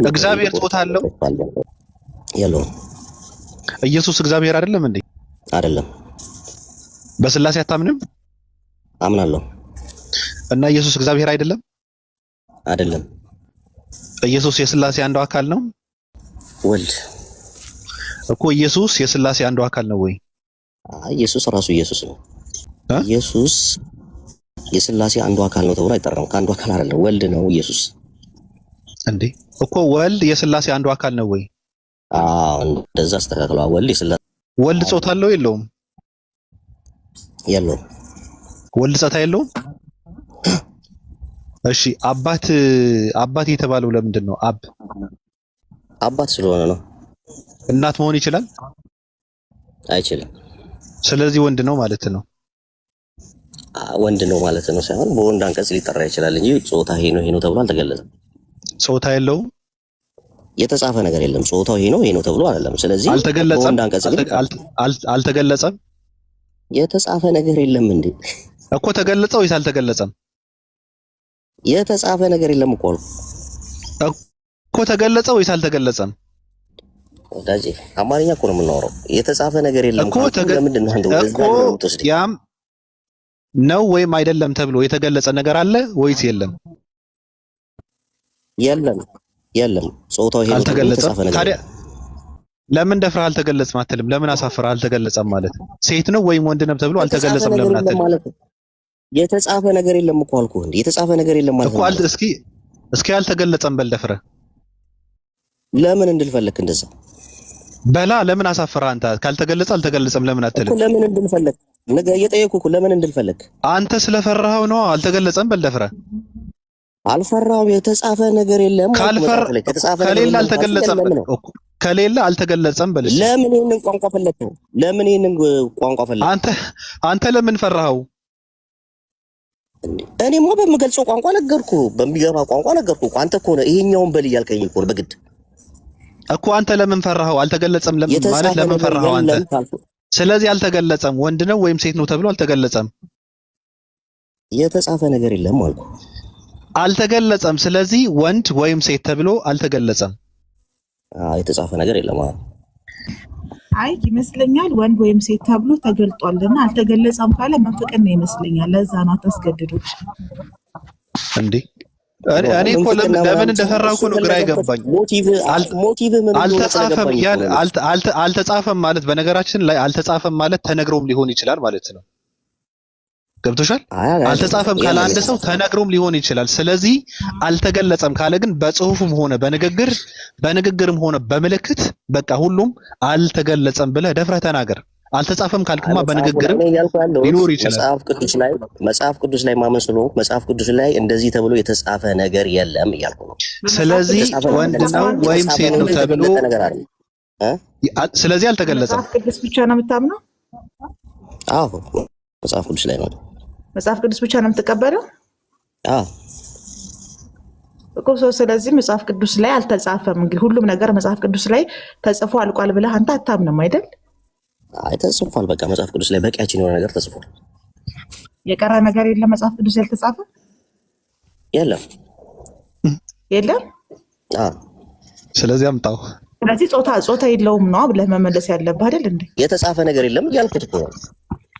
እግዚአብሔር ጾታ አለው የለው? ኢየሱስ እግዚአብሔር አይደለም እንዴ? አይደለም። በስላሴ አታምንም? አምናለሁ። እና ኢየሱስ እግዚአብሔር አይደለም? አይደለም። ኢየሱስ የስላሴ አንዱ አካል ነው? ወልድ እኮ ኢየሱስ የስላሴ አንዱ አካል ነው ወይ? ኢየሱስ ራሱ ኢየሱስ ነው። ኢየሱስ የስላሴ አንዱ አካል ነው ተብሎ አይጠራም። ከአንዱ አካል አይደለም፣ ወልድ ነው ኢየሱስ። እንዴ እኮ ወልድ የስላሴ አንዱ አካል ነው ወይ? እንደዛ አስተካክለው። ወልድ የስላሴ ወልድ ጾታ አለው የለውም? የለውም። ወልድ ጾታ የለውም? እሺ አባት የተባለው ለምንድን ነው? አባት ስለሆነ ነው። እናት መሆን ይችላል? አይችልም። ስለዚህ ወንድ ነው ማለት ነው። ወንድ ነው ማለት ነው ሳይሆን በወንድ አንቀጽ ሊጠራ ይችላል እንጂ ጾታ ይሄ ነው ተብሎ አልተገለጸም። ጾታ የለውም? የተጻፈ ነገር የለም። ጾታው ይሄ ነው ተብሎ አይደለም። ስለዚህ በወንድ አንቀጽ አልተገለጸም። የተጻፈ ነገር የለም እንዴ? እኮ ተገለጸ ወይስ አልተገለጸም? የተጻፈ ነገር የለም እኮ እኮ ተገለጸ ወይስ አልተገለጸም? ወዳጄ አማርኛ እኮ ነው የምናወራው። የተጻፈ ነገር የለም እኮ ለምንድን ነው እንደው ያም ነው ወይም አይደለም ተብሎ የተገለጸ ነገር አለ ወይስ የለም? የለም። ጾታው ይሄ አልተገለጸም። ታዲያ ለምን ደፍረህ አልተገለጸም አትልም? ለምን አሳፍረህ አልተገለጸም ማለት ሴት ነው ወይም ወንድ ነው ተብሎ አልተገለጸም ለምን አትልም? የተጻፈ ነገር የለም እኮ አልኩህ እንዴ። የተጻፈ ነገር የለም ማለት ነው እኮ እስኪ አልተገለጸም በል ደፍረህ። ለምን እንድልፈልክ እንደዛ በላ ለምን አሳፍረህ አንተ ካልተገለጸ አልተገለጸም ለምን አትልም? እኮ ለምን እንድልፈልክ ነገ እየጠየኩህ ለምን እንድልፈልክ አንተ ስለፈራኸው ነው። አልተገለጸም በል ደፍረህ። አልፈራው። የተጻፈ ነገር የለም። ከሌለ አልተገለጸም ከሌለ አልተገለጸም በል። ለምን ይሄንን ቋንቋ ፈለከው? ለምን ይሄንን ቋንቋ ፈለከው? አንተ ለምን ፈራኸው? እኔማ በምገልጸው ቋንቋ ነገርኩ፣ በሚገባ ቋንቋ ነገርኩ። አንተ እኮ ነው ይሄኛውን በል እያልከኝ እኮ በግድ እኮ። አንተ ለምን ፈራኸው? አልተገለጸም ማለት ለምን ፈራኸው አንተ? ስለዚህ አልተገለጸም። ወንድ ነው ወይም ሴት ነው ተብሎ አልተገለጸም። የተጻፈ ነገር የለም አልኩ። አልተገለጸም። ስለዚህ ወንድ ወይም ሴት ተብሎ አልተገለጸም። የተጻፈ ነገር የለም። አይ ይመስለኛል ወንድ ወይም ሴት ተብሎ ተገልጧልና አልተገለጸም ካለ መንፍቅና ይመስለኛል። ለዛ ነው አታስገድዱት እንዴ። እኔ እኮ ለምን እንደፈራሁ እኮ ነው ግራ ይገባኝ። ሞቲቭ ምን አልተጻፈም ማለት በነገራችን ላይ አልተጻፈም ማለት ተነግሮም ሊሆን ይችላል ማለት ነው። ገብቶሻል? አልተጻፈም ካለ አንድ ሰው ተነግሮም ሊሆን ይችላል። ስለዚህ አልተገለጸም ካለ ግን በጽሁፍም ሆነ በንግግርም ሆነ በምልክት በቃ ሁሉም አልተገለጸም ብለህ ደፍረህ ተናገር። አልተጻፈም ካልክማ በንግግርም ሊኖር ይችላል። መጽሐፍ ቅዱስ ላይ ማመን ስለሆንኩ መጽሐፍ ቅዱስ ላይ እንደዚህ ተብሎ የተጻፈ ነገር የለም እያልኩ ነው። ስለዚህ ወንድ ነው ወይም ሴት ነው ተብሎ ስለዚህ አልተገለጸም። መጽሐፍ ቅዱስ ብቻ ነው የምታምነው? አዎ መጽሐፍ ቅዱስ ላይ ነው። መጽሐፍ ቅዱስ ብቻ ነው የምትቀበለው? አዎ እኮ ስለዚህ መጽሐፍ ቅዱስ ላይ አልተጻፈም። እንግዲህ ሁሉም ነገር መጽሐፍ ቅዱስ ላይ ተጽፎ አልቋል ብለህ አንተ አታምንም አይደል? አይ ተጽፏል። በቃ መጽሐፍ ቅዱስ ላይ በቂያችን የሆነ ነገር ተጽፏል። የቀረ ነገር የለም መጽሐፍ ቅዱስ ያልተጻፈ? የለም። ስለዚህ አምጣው። ስለዚህ ጾታ የለውም ነው ብለህ መመለስ ያለብህ አይደል እንዴ? የተጻፈ ነገር የለም እያልኩት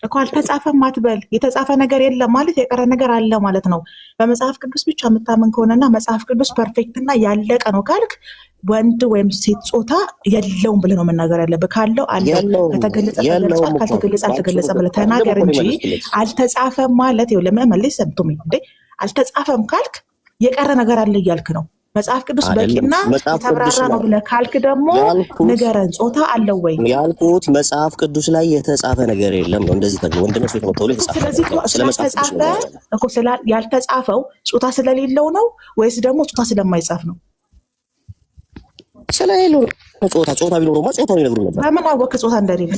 እኮ አልተጻፈም አትበል። የተጻፈ ነገር የለም ማለት የቀረ ነገር አለ ማለት ነው። በመጽሐፍ ቅዱስ ብቻ የምታምን ከሆነና መጽሐፍ ቅዱስ ፐርፌክት እና ያለቀ ነው ካልክ ወንድ ወይም ሴት ጾታ የለውም ብለህ ነው መናገር ያለብህ። ካለው አለው፣ ከተገለጸ ተገልጿል፣ ካልተገለጸ አልተገለጸ ብለህ ተናገር እንጂ አልተጻፈም ማለት ይኸው ለመመለስ ሰምቶኝ እንዴ አልተጻፈም ካልክ የቀረ ነገር አለ እያልክ ነው። መጽሐፍ ቅዱስ በቂና የተብራራ ነው ብለህ ካልክ ደግሞ ንገረን፣ ጾታ አለው ወይ ያልኩት? መጽሐፍ ቅዱስ ላይ የተጻፈ ነገር የለም ነው። እንደዚህ ተብሎ ወንድ ነው ሴት ነው ተብሎ የተጻፈ። ስለዚህ ያልተጻፈው ጾታ ስለሌለው ነው ወይስ ደግሞ ጾታ ስለማይጻፍ ነው? ስለሌለው ጾታ ቢኖርማ ጾታውን ይነግሩን ነበር። በምን አወቅህ ጾታ እንደሌለ?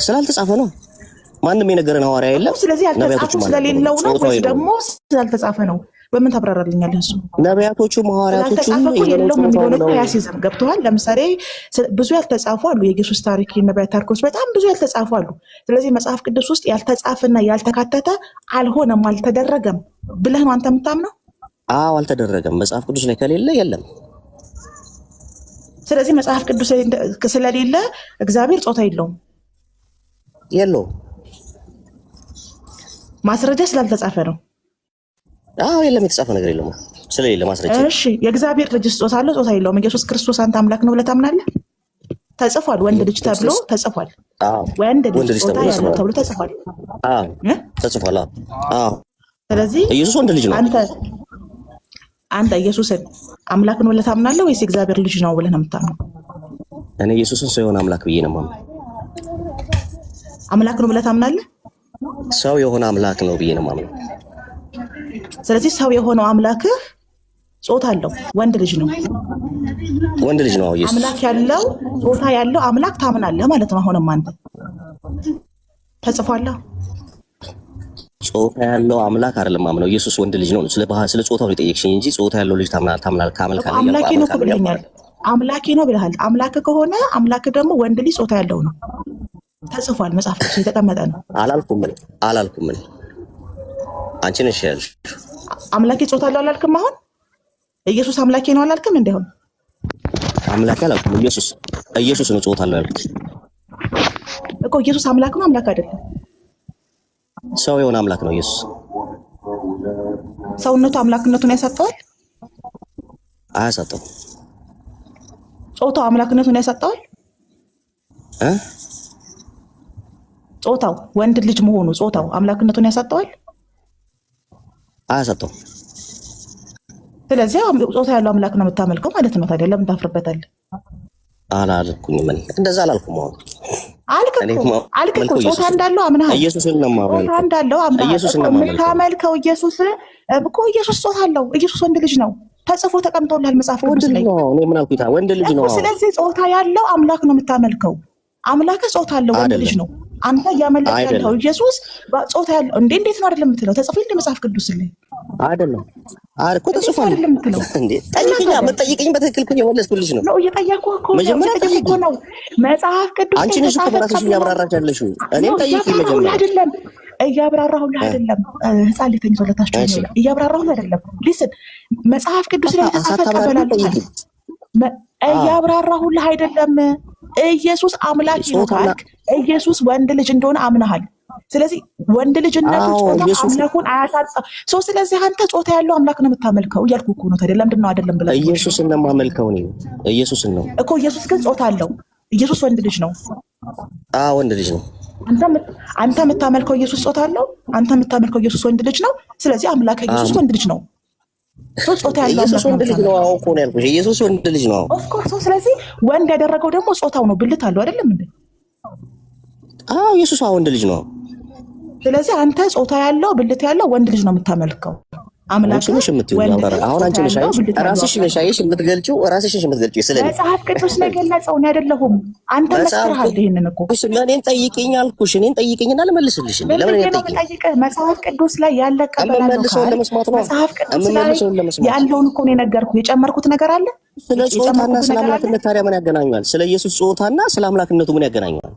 ስላልተጻፈ ነው። ማንም የነገረን ሐዋርያ የለም። ስለዚህ ያልተጻፈው ስለሌለው ነው ወይስ ደግሞ ስላልተጻፈ ነው? በምን ታብራራልኛለህ? እሱ ነቢያቶቹም ሐዋርያቶቹም የለውም የሚሆነው ያሲዝም ገብተዋል። ለምሳሌ ብዙ ያልተጻፉ አሉ። የኢየሱስ ታሪክ፣ የነቢያት ታሪኮች በጣም ብዙ ያልተጻፉ አሉ። ስለዚህ መጽሐፍ ቅዱስ ውስጥ ያልተጻፈና ያልተካተተ አልሆነም አልተደረገም ብለህ ነው አንተ የምታምነው? አዎ አልተደረገም። መጽሐፍ ቅዱስ ላይ ከሌለ የለም። ስለዚህ መጽሐፍ ቅዱስ ስለሌለ እግዚአብሔር ጾታ የለውም። ማስረጃ ስላልተጻፈ ነው። አዎ የለም፣ የተጻፈ ነገር የለም ስለሌለ ማስረጃ። እሺ የእግዚአብሔር ልጅ ጾታ አለው ጾታ የለውም? ኢየሱስ ክርስቶስ አንተ አምላክ ነው ብለህ ታምናለህ? ተጽፏል። ወንድ ልጅ ተብሎ ተጽፏል። ወንድ ልጅ ጾታ ያለው ተብሎ ተጽፏል። ተጽፏል። ስለዚህ ኢየሱስ ወንድ ልጅ ነው። አንተ ኢየሱስን አምላክ ነው ብለህ ታምናለህ ወይስ እግዚአብሔር ልጅ ነው ብለህ ነው የምታምነው? እኔ ኢየሱስን ሰው የሆነ አምላክ ብዬ ነው የማምነው። አምላክ ነው ብለህ ታምናለህ? ሰው የሆነ አምላክ ነው ብዬ ነው የማምነው። ስለዚህ ሰው የሆነው አምላክህ ጾታ አለው፣ ወንድ ልጅ ነው። ወንድ ልጅ ነው ኢየሱስ። አምላክ ያለው ጾታ ያለው አምላክ ታምናለህ ማለት ነው። አሁንም አንተ ተጽፏል። ጾታ ያለው አምላክ አይደለም ማምነው፣ ኢየሱስ ወንድ ልጅ ነው። ስለ ጾታው የጠየቅሽኝ እንጂ ጾታ ያለው ልጅ ታምናለህ ካመልካለህ? አምላኬ ነው ብለኸኛል። አምላኬ ነው ብለሃል። አምላክ ከሆነ አምላክ ደግሞ ወንድ ልጅ ጾታ ያለው ነው። ተጽፏል፣ መጽሐፍ ቅዱስ የተቀመጠ ነው። አላልኩም። አንቺ ነሽ ያልሽ። አምላኬ ጾታ አለው አላልክም? አሁን ኢየሱስ አምላኬ ነው አላልክም? እንደሆነ አምላኬ አላልኩም። ኢየሱስ ነው ጾታ አለው ያልኩት እኮ። ኢየሱስ አምላክ ነው አምላክ አይደለም? ሰው የሆነ አምላክ ነው ኢየሱስ። ሰውነቱ አምላክነቱን ያሳጠዋል? አያሳጠው። ጾታው አምላክነቱን ያሳጠዋል? ጾታው ወንድ ልጅ መሆኑ ጾታው አምላክነቱን ያሳጠዋል? አያሳጠው። ስለዚህ ጾታ ያለው አምላክ ነው የምታመልከው ማለት ነው። ታዲያ ለምን ታፍርበታለህ? አላልኩኝም። እንደዛ አላልኩም። አልክ እኮ ጾታ እንዳለው አምነሃል። ኢየሱስን ነው የማምነው። ጾታ እንዳለው የምታመልከው ኢየሱስ እኮ ኢየሱስ ጾታ አለው። ኢየሱስ ወንድ ልጅ ነው፣ ተጽፎ ተቀምጦልሃል መጽሐፍ ቅዱስ ላይ። እኔ ምን አልኩኝ? ወንድ ልጅ ነው። ስለዚህ ጾታ ያለው አምላክ ነው የምታመልከው። አምላክህ ጾታ አለው፣ ወንድ ልጅ ነው። አንተ እያመለክ ያለው ኢየሱስ ጾታ ያለው እንዴት ነው አይደለም የምትለው? ተጽፎ የለ መጽሐፍ ቅዱስ ላይ አይደለም እኮ ተጽፏል እንዴ? ጠይቀኝ በትክክል እኮ የመለስኩልሽ ነው። እየጠየኩህ እኮ ነው። መጽሐፍ ቅዱስ አንቺ ነሽ እኮ በራስሽ እያብራራሽ ያለሽው። እኔም ጠይቂኝ መጀመሪያ። አይደለም እያብራራሁልህ አይደለም። ህፃን ልጅ ተኝቶለታችሁ እያብራራሁልህ አይደለም። ሊስን መጽሐፍ ቅዱስ ላይ ተጻፈ ቀበላለሁ። እያብራራሁልህ አይደለም። ኢየሱስ አምላክ ነው ካልክ ኢየሱስ ወንድ ልጅ እንደሆነ አምነሃል። ስለዚህ ወንድ ልጅነቱ ጾታ አምላኩን አያሳጣም። ስለዚህ አንተ ጾታ ያለው አምላክ ነው የምታመልከው እያልኩ እኮ ነው። ታዲያ ለምንድን ነው አይደለም ብለህ? ኢየሱስን ነው የማመልከው እኔ። ኢየሱስን ነው እኮ። ኢየሱስ ግን ጾታ አለው። ኢየሱስ ወንድ ልጅ ነው። ወንድ ልጅ ነው። አንተ የምታመልከው ኢየሱስ ጾታ አለው። አንተ የምታመልከው ኢየሱስ ወንድ ልጅ ነው። ስለዚህ አምላክ ኢየሱስ ወንድ ልጅ ነው። ጾታ ያለው ኢየሱስ ወንድ ልጅ ነው። እኮ ነው ያልኩሽ። ኢየሱስ ወንድ ልጅ ነው። ኦፍ ኮርስ። ስለዚህ ወንድ ያደረገው ደግሞ ጾታው ነው። ብልት አለው አይደለም እንዴ? ኢየሱስ ወንድ ልጅ ነው። ስለዚህ አንተ ጾታ ያለው ብልት ያለው ወንድ ልጅ ነው የምታመልከው። አምላክ ነሽ የምትይው አሁን አንቺ ነሽ ራስሽ ነሽ የምትገልጪው ራስሽ የምትገልጪው። ስለዚህ መጽሐፍ ቅዱስ ነው የገለጸው፣ እኔ አይደለሁም። አንተ መስክረሃል ይሄንን እኮ። እኔን ጠይቂኝ አልኩሽ። እኔን ጠይቂኝና ልመልስልሽ። ለምን እኔን ጠይቂኝ? መጽሐፍ ቅዱስ ላይ ያለቀ በላለው መጽሐፍ ቅዱስ ላይ ያለውን እኮ ነው የነገርኩህ። የጨመርኩት ነገር አለ? ስለ ጾታና ስለ አምላክነት ታዲያ ምን ያገናኛል? ስለ ኢየሱስ ጾታና ስለ አምላክነቱ ምን ያገናኛል?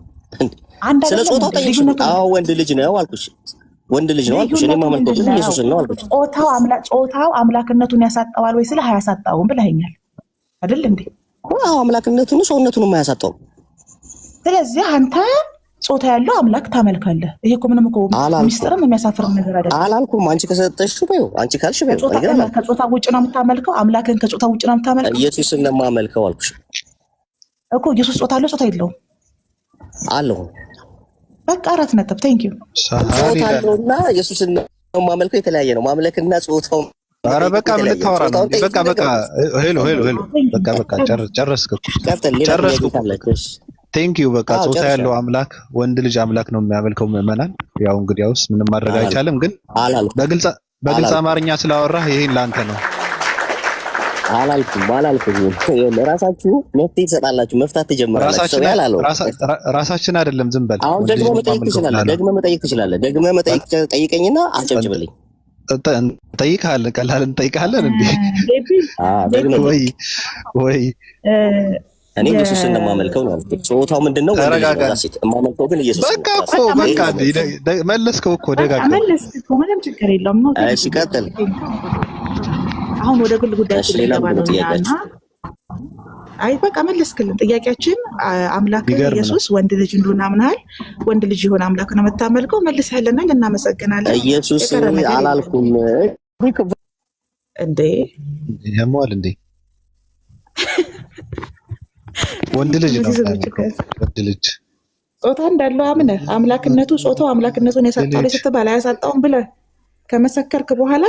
ስለ ጾታው ጠይቅሽ። ወንድ ልጅ ነው አልኩሽ። ወንድ ልጅ ነው አልኩሽ። እኔ ማመልከው ግን ኢየሱስን ነው አልኩሽ። ጾታው አምላክነቱን ያሳጣዋል ወይ ስለ አያሳጣውም ብለኸኛል አይደል እንዴ? አምላክነቱን ሰውነቱን የማያሳጣው። ስለዚህ አንተ ጾታ ያለው አምላክ ታመልካለህ። ይሄ እኮ ምንም እኮ ሚስጥርም የሚያሳፍርም ነገር አይደለም። አላልኩም። አንቺ ከሰጠሽው በይው፣ አንቺ ካልሽ በይው። ከጾታ ውጭ ነው የምታመልከው። አምላክን ከጾታ ውጭ ነው የምታመልከው። ኢየሱስን ነው የማመልከው አልኩሽ እኮ። ኢየሱስ ጾታ አለው ጾታ የለውም? አለው። በቃ 4 ነጥብ። ቴንክ ዩ። ጾታ አለውና ኢየሱስን ነው የማመልከው። የተለያየ ነው ማምለክና ጾታው። ኧረ በቃ ምን ልታወራ ነው? በቃ ሄሎ በቃ ጨረስክ እኮ። ቴንክ ዩ። በቃ ጾታ ያለው አምላክ ወንድ ልጅ አምላክ ነው የሚያመልከው ምዕመናን። ያው እንግዲያውስ ምንም ማድረግ አይቻልም። ግን በግልጽ አማርኛ ስላወራህ ይሄን ላንተ ነው። አላልኩም። ለራሳችሁ መፍትሄ ትሰጣላችሁ፣ መፍታት ትጀምራላችሁ። ራሳችን አይደለም ዝም በል። አሁን ደግሞ መጠየቅ ትችላለህ። ደግመህ መጠየቅ ጠይቀኝና አጨብጭብልኝ። እንጠይቅሃለን፣ ቀላል እንጠይቅሃለን እንዴ? ወይ እኔ ኢየሱስን ነው የማመልከው ነው። ጾታው ምንድነው? ወንድ የማመልከው ግን ኢየሱስ ነው። በቃ መለስከው እኮ ደጋግመህ። ምንም ችግር የለውም ነው። እሺ ቀጥል። አሁን ወደ ግል ጉዳያችን ልንገባ ነው እና አይ በቃ መለስክልን ጥያቄያችን። አምላክ ኢየሱስ ወንድ ልጅ እንደሆነ አምናል። ወንድ ልጅ የሆነ አምላክ ነው የምታመልከው። መልሰህልናል፣ እናመሰግናለን። ኢየሱስ አላልኩም እንዴ ያሟል እንዴ ወንድ ልጅ ነው ወንድ ልጅ ጾታ እንዳለው አምነህ አምላክነቱ ጾታው አምላክነቱን የሰጠው ላይ ስትባል አያሳጣውም ብለህ ከመሰከርክ በኋላ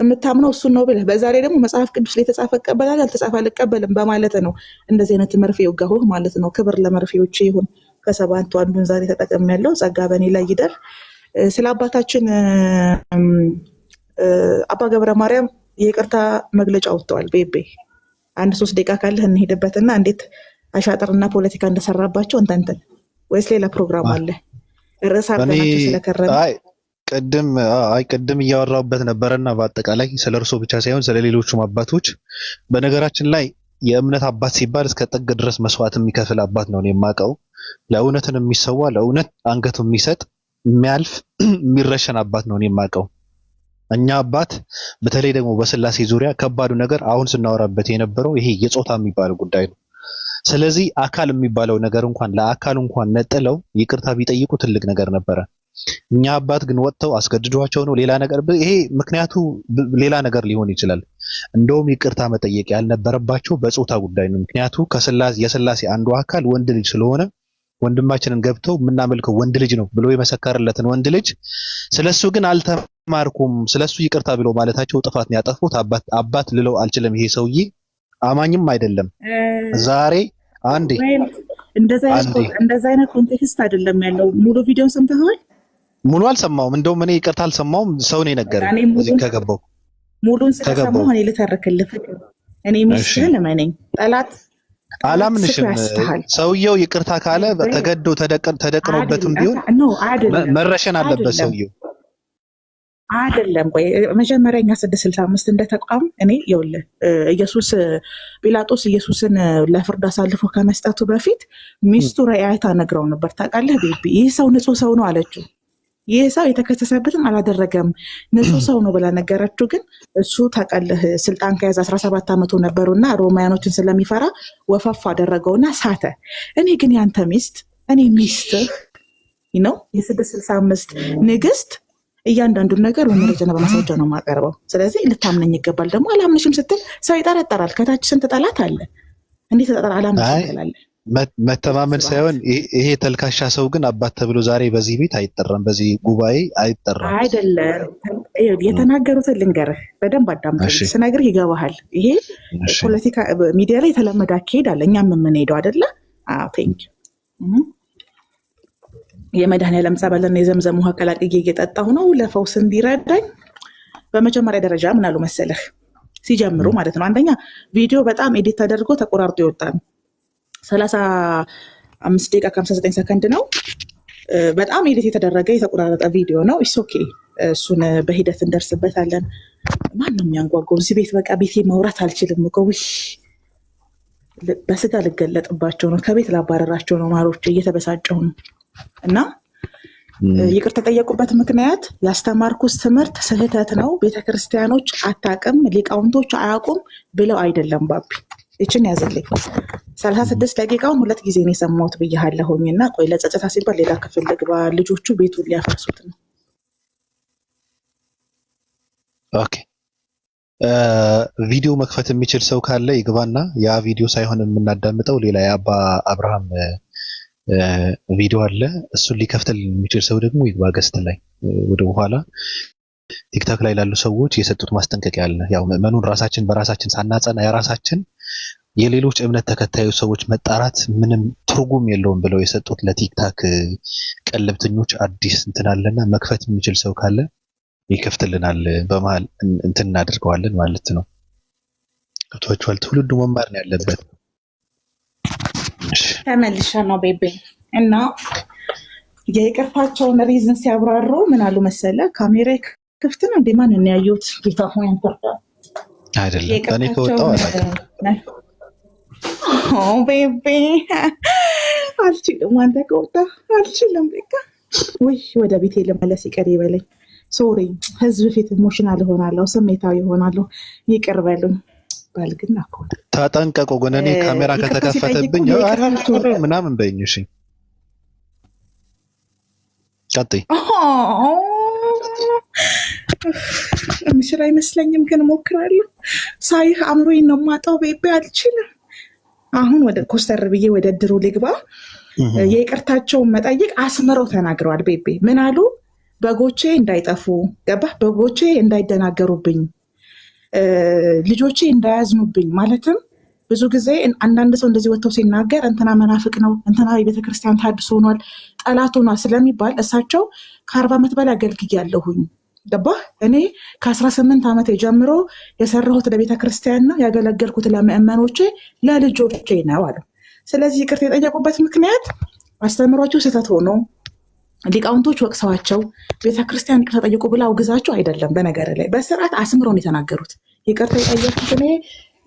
የምታምነው እሱን ነው ብለህ በዛ ላይ ደግሞ መጽሐፍ ቅዱስ ላይ የተጻፈ እቀበላለሁ ያልተጻፈ አልቀበልም በማለት ነው እንደዚህ አይነት መርፌ ወጋሁህ ማለት ነው። ክብር ለመርፌዎች ይሁን። ከሰባቱ አንዱን ዛሬ ተጠቅሜያለሁ። ጸጋ በእኔ ላይ ይደር። ስለ አባታችን አባ ገብረ ማርያም የይቅርታ መግለጫ ወጥተዋል። ቤቤ 1-3 ደቂቃ ካለህ እንሄድበትና እንዴት አሻጥርና ፖለቲካ እንደሰራባቸው እንተንተን ወይስ ሌላ ፕሮግራም አለ? ርዕስ አድርገናቸው ስለከረመ ቅድም እያወራሁበት ነበረና በአጠቃላይ ስለ እርሶ ብቻ ሳይሆን ስለ ሌሎቹም አባቶች በነገራችን ላይ የእምነት አባት ሲባል እስከ ጥግ ድረስ መስዋዕት የሚከፍል አባት ነው የማውቀው። ለእውነትን የሚሰዋ ለእውነት አንገቱ የሚሰጥ የሚያልፍ የሚረሸን አባት ነው የማውቀው። እኛ አባት በተለይ ደግሞ በስላሴ ዙሪያ ከባዱ ነገር አሁን ስናወራበት የነበረው ይሄ የጾታ የሚባለው ጉዳይ ነው። ስለዚህ አካል የሚባለው ነገር እንኳን ለአካል እንኳን ነጥለው ይቅርታ ቢጠይቁ ትልቅ ነገር ነበረ። እኛ አባት ግን ወጥተው አስገድዷቸው ነው ሌላ ነገር ይሄ ምክንያቱ ሌላ ነገር ሊሆን ይችላል። እንደውም ይቅርታ መጠየቅ ያልነበረባቸው በጾታ ጉዳይ ነው። ምክንያቱ የስላሴ አንዱ አካል ወንድ ልጅ ስለሆነ ወንድማችንን ገብተው የምናመልከው ወንድ ልጅ ነው ብሎ የመሰከረለትን ወንድ ልጅ ስለሱ ግን አልተማርኩም ስለሱ ይቅርታ ብሎ ማለታቸው ጥፋት ነው ያጠፉት። አባት ልለው አልችልም። ይሄ ሰውዬ አማኝም አይደለም። ዛሬ አንዴ እንደዛ አይነት ኮንቴክስት አይደለም ያለው። ሙሉ ቪዲዮን ሰምተሃል? ሙሉ አልሰማውም። እንደውም እኔ ይቅርታ አልሰማውም። ሰው ነው የነገረኝ እዚህ ከገባው ሙሉን ስለሰማሁ እኔ ልተርክልህ። እኔ ሚስትህን እመነኝ ጠላት አላምንሽም። ሰውየው ይቅርታ ካለ ተገዶ ተደቅኖበትም ቢሆን መረሸን አለበት ሰውየው አይደለም። ቆይ መጀመሪያ እኛ 665 እንደ ተቋም እኔ ይኸውልህ ኢየሱስ ጲላጦስ ኢየሱስን ለፍርድ አሳልፎ ከመስጠቱ በፊት ሚስቱ ረአይታ ነግረው ነበር። ታውቃለህ ቤቢ ይህ ሰው ንጹህ ሰው ነው አለችው። ይህ ሰው የተከሰሰበትን አላደረገም ንጹህ ሰው ነው ብላ ነገረችው። ግን እሱ ታውቃለህ ስልጣን ከያዘ 17 ዓመቱ ነበሩና ሮማያኖችን ስለሚፈራ ወፈፍ አደረገውና ሳተ። እኔ ግን ያንተ ሚስት እኔ ሚስትህ ነው የ665 ንግስት እያንዳንዱን ነገር በመረጃና በማስረጃ ነው የማቀርበው። ስለዚህ ልታምነኝ ይገባል። ደግሞ አላምንሽም ስትል ሰው ይጠረጠራል። ከታች ስንት ጠላት አለ። እንዴት ተጠራጣሪ አላምንሽም ትላለህ? መተማመን ሳይሆን ይሄ ተልካሻ ሰው ግን አባት ተብሎ ዛሬ በዚህ ቤት አይጠራም፣ በዚህ ጉባኤ አይጠራም። አይደለም የተናገሩትን ልንገርህ፣ በደንብ አዳምጠኝ። ስነግርህ ይገባሃል። ይሄ ፖለቲካ ሚዲያ ላይ የተለመደ አካሄድ አለ። እኛም የምንሄደው አይደለ? ቴንክ የመድኃኒዓለም ጸበልና የዘምዘም ውሃ ቀላቅዬ እየጠጣሁ ነው ለፈውስ እንዲረዳኝ። በመጀመሪያ ደረጃ ምን አሉ መሰለህ ሲጀምሩ ማለት ነው። አንደኛ ቪዲዮ በጣም ኤዲት ተደርጎ ተቆራርጦ ይወጣ ነው። 35 ደቂቃ ከ59 ሰከንድ ነው። በጣም ኤዲት የተደረገ የተቆራረጠ ቪዲዮ ነው። ኢትስ ኦኬ፣ እሱን በሂደት እንደርስበታለን። ማንም የሚያንጓጓው እዚህ ቤት በቃ ቤቴ ማውራት አልችልም እኮ በስጋ ልገለጥባቸው ነው። ከቤት ላባረራቸው ነው። ማሮች እየተበሳጨው ነው። እና ይቅር ተጠየቁበት ምክንያት ያስተማርኩት ትምህርት ስህተት ነው፣ ቤተክርስቲያኖች አታውቅም፣ ሊቃውንቶች አያውቁም ብለው አይደለም። ባቢ ይችን ያዘልኝ 36 ደቂቃውን 2 ጊዜ ነው የሰማሁት ብያለሁኝ። እና ቆይ ለጸጥታ ሲባል ሌላ ክፍል ልግባ፣ ልጆቹ ቤቱን ሊያፈርሱት ነው። ኦኬ ቪዲዮ መክፈት የሚችል ሰው ካለ ይግባና ያ ቪዲዮ ሳይሆን የምናዳምጠው ሌላ የአባ አብርሃም ቪዲዮ አለ። እሱን ሊከፍትል የሚችል ሰው ደግሞ ይግባ ገስት ላይ። ወደ በኋላ ቲክታክ ላይ ላሉ ሰዎች የሰጡት ማስጠንቀቂያ አለ። ያው መኑን ራሳችን በራሳችን ሳናጸና የራሳችን የሌሎች እምነት ተከታዩ ሰዎች መጣራት ምንም ትርጉም የለውም ብለው የሰጡት ለቲክታክ ቀለብተኞች አዲስ እንትን አለና መክፈት የሚችል ሰው ካለ ይከፍትልናል። በመሃል እንትን እናደርገዋለን ማለት ነው። ከቶቹል ትውልዱ መማር ነው ያለበት። ተመልሻ ነው ቤቤ እና የይቅርታቸውን ሪዝን ሲያብራሩ ምን አሉ መሰለ? ካሜራ ክፍት ነው እንዴ? ማን ነው ያዩት? ጌታ ሆይ አንተርዳ አይደለም እኔ ከወጣው ቤቤ አልችልም። አንተ ከወጣ አልችልም። በቃ ወይ ወደ ቤቴ ልመለስ ይቀር ይበለኝ። ሶሪ ህዝብ ፊት ኢሞሽናል ሆናለሁ፣ ስሜታዊ ሆናለሁ። ይቅር በሉኝ። ባልግና እኮ ተጠንቀቁ። ግን እኔ ካሜራ ከተከፈተብኝ ምናምን በይኝ። እሺ ቀጥይ። ምሽር አይመስለኝም ግን እሞክራለሁ። ሳይህ አእምሮዬን ነው የማጣው። ቤቤ አልችልም። አሁን ወደ ኮስተር ብዬ ወደ ድሩ ልግባ። የይቅርታቸውን መጠይቅ አስምረው ተናግረዋል። ቤቤ ምን አሉ? በጎቼ እንዳይጠፉ ገባህ? በጎቼ እንዳይደናገሩብኝ፣ ልጆቼ እንዳያዝኑብኝ። ማለትም ብዙ ጊዜ አንዳንድ ሰው እንደዚህ ወጥተው ሲናገር እንትና መናፍቅ ነው፣ እንትና የቤተክርስቲያን ታድሶ ሆኗል፣ ጠላት ሆኗል ስለሚባል እሳቸው ከ40 ዓመት በላይ አገልግያለሁኝ። ገባህ? እኔ ከ18 ዓመት ጀምሮ የሰራሁት ለቤተክርስቲያን ነው፣ ያገለገልኩት ለምእመኖቼ ለልጆቼ ነው አሉ። ስለዚህ ይቅርታ የጠየቁበት ምክንያት አስተምሯቸው ስህተት ሆኖ ሊቃውንቶች ወቅሰዋቸው ቤተክርስቲያን ይቅርታ ጠይቁ ብላ አውግዛቸው አይደለም። በነገር ላይ በስርዓት አስምረውን የተናገሩት ይቅርታ የጠየቁት እኔ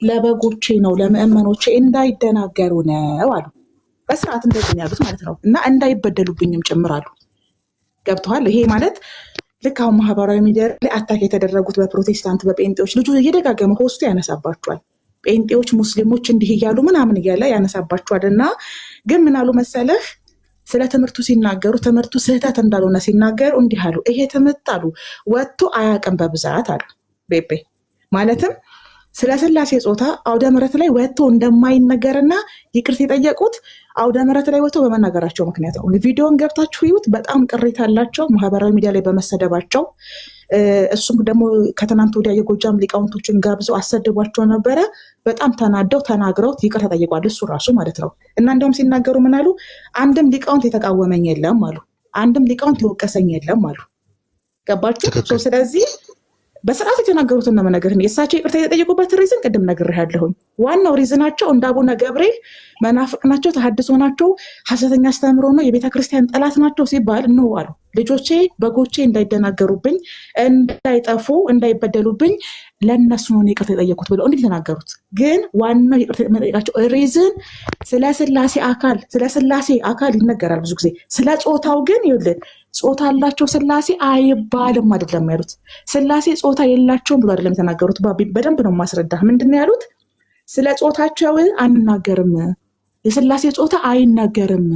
ለበጎቼ ነው ለምእመኖቼ እንዳይደናገሩ ነው አሉ። በስርዓት እንደዚህ ያሉት ማለት ነው። እና እንዳይበደሉብኝም ጭምር አሉ። ገብተዋል? ይሄ ማለት ልክ አሁን ማህበራዊ ሚዲያ ላይ አታክ የተደረጉት በፕሮቴስታንት በጴንጤዎች ልጁ እየደጋገመ ሆስቱ ያነሳባቸዋል። ጴንጤዎች ሙስሊሞች እንዲህ እያሉ ምናምን እያለ ያነሳባቸዋል። እና ግን ምን አሉ መሰለህ? ስለ ትምህርቱ ሲናገሩ ትምህርቱ ስህተት እንዳልሆነ ሲናገሩ እንዲህ አሉ። ይሄ ትምህርት አሉ ወጥቶ አያውቅም በብዛት አሉ። ቤቤ ማለትም ስለ ስላሴ ጾታ አውደ ምሕረት ላይ ወጥቶ እንደማይነገርና ይቅርታ የጠየቁት አውደ ምሕረት ላይ ወጥቶ በመናገራቸው ምክንያት ነው። ቪዲዮን ገብታችሁ ይዩት። በጣም ቅሬታ አላቸው ማህበራዊ ሚዲያ ላይ በመሰደባቸው። እሱም ደግሞ ከትናንት ወዲያ የጎጃም ሊቃውንቶችን ጋብዘው አሰድቧቸው ነበረ። በጣም ተናደው ተናግረው ይቅርታ ጠይቋል፣ እሱ ራሱ ማለት ነው። እና እንደውም ሲናገሩ ምን አሉ? አንድም ሊቃውንት የተቃወመኝ የለም አሉ፣ አንድም ሊቃውንት የወቀሰኝ የለም አሉ። ገባችሁ? ስለዚህ በስርዓት የተናገሩትን ነው መነገር። የእሳቸው ይቅርታ የተጠየቁበት ሪዝን ቅድም ነግሬያለሁኝ። ዋናው ሪዝናቸው እንደ አቡነ ገብርኤል መናፍቅ ናቸው፣ ተሐድሶ ናቸው፣ ሐሰተኛ አስተምሮ ነው፣ የቤተክርስቲያን ጠላት ናቸው ሲባል ነው አሉ። ልጆቼ በጎቼ እንዳይደናገሩብኝ፣ እንዳይጠፉ፣ እንዳይበደሉብኝ ለእነሱ ነው ይቅርታ የጠየቁት ብለው እንዲህ የተናገሩት። ግን ዋናው ይቅርታ የጠየቃቸው ሪዝን ስለ ስላሴ አካል ይነገራል ብዙ ጊዜ። ስለ ጾታው ግን ይኸውልህ ጾታ አላቸው ስላሴ አይባልም አይደለም ያሉት። ስላሴ ጾታ የላቸውም ብሎ አይደለም የተናገሩት። በደንብ ነው ማስረዳ። ምንድን ነው ያሉት? ስለ ጾታቸው አንናገርም፣ የስላሴ ጾታ አይናገርም።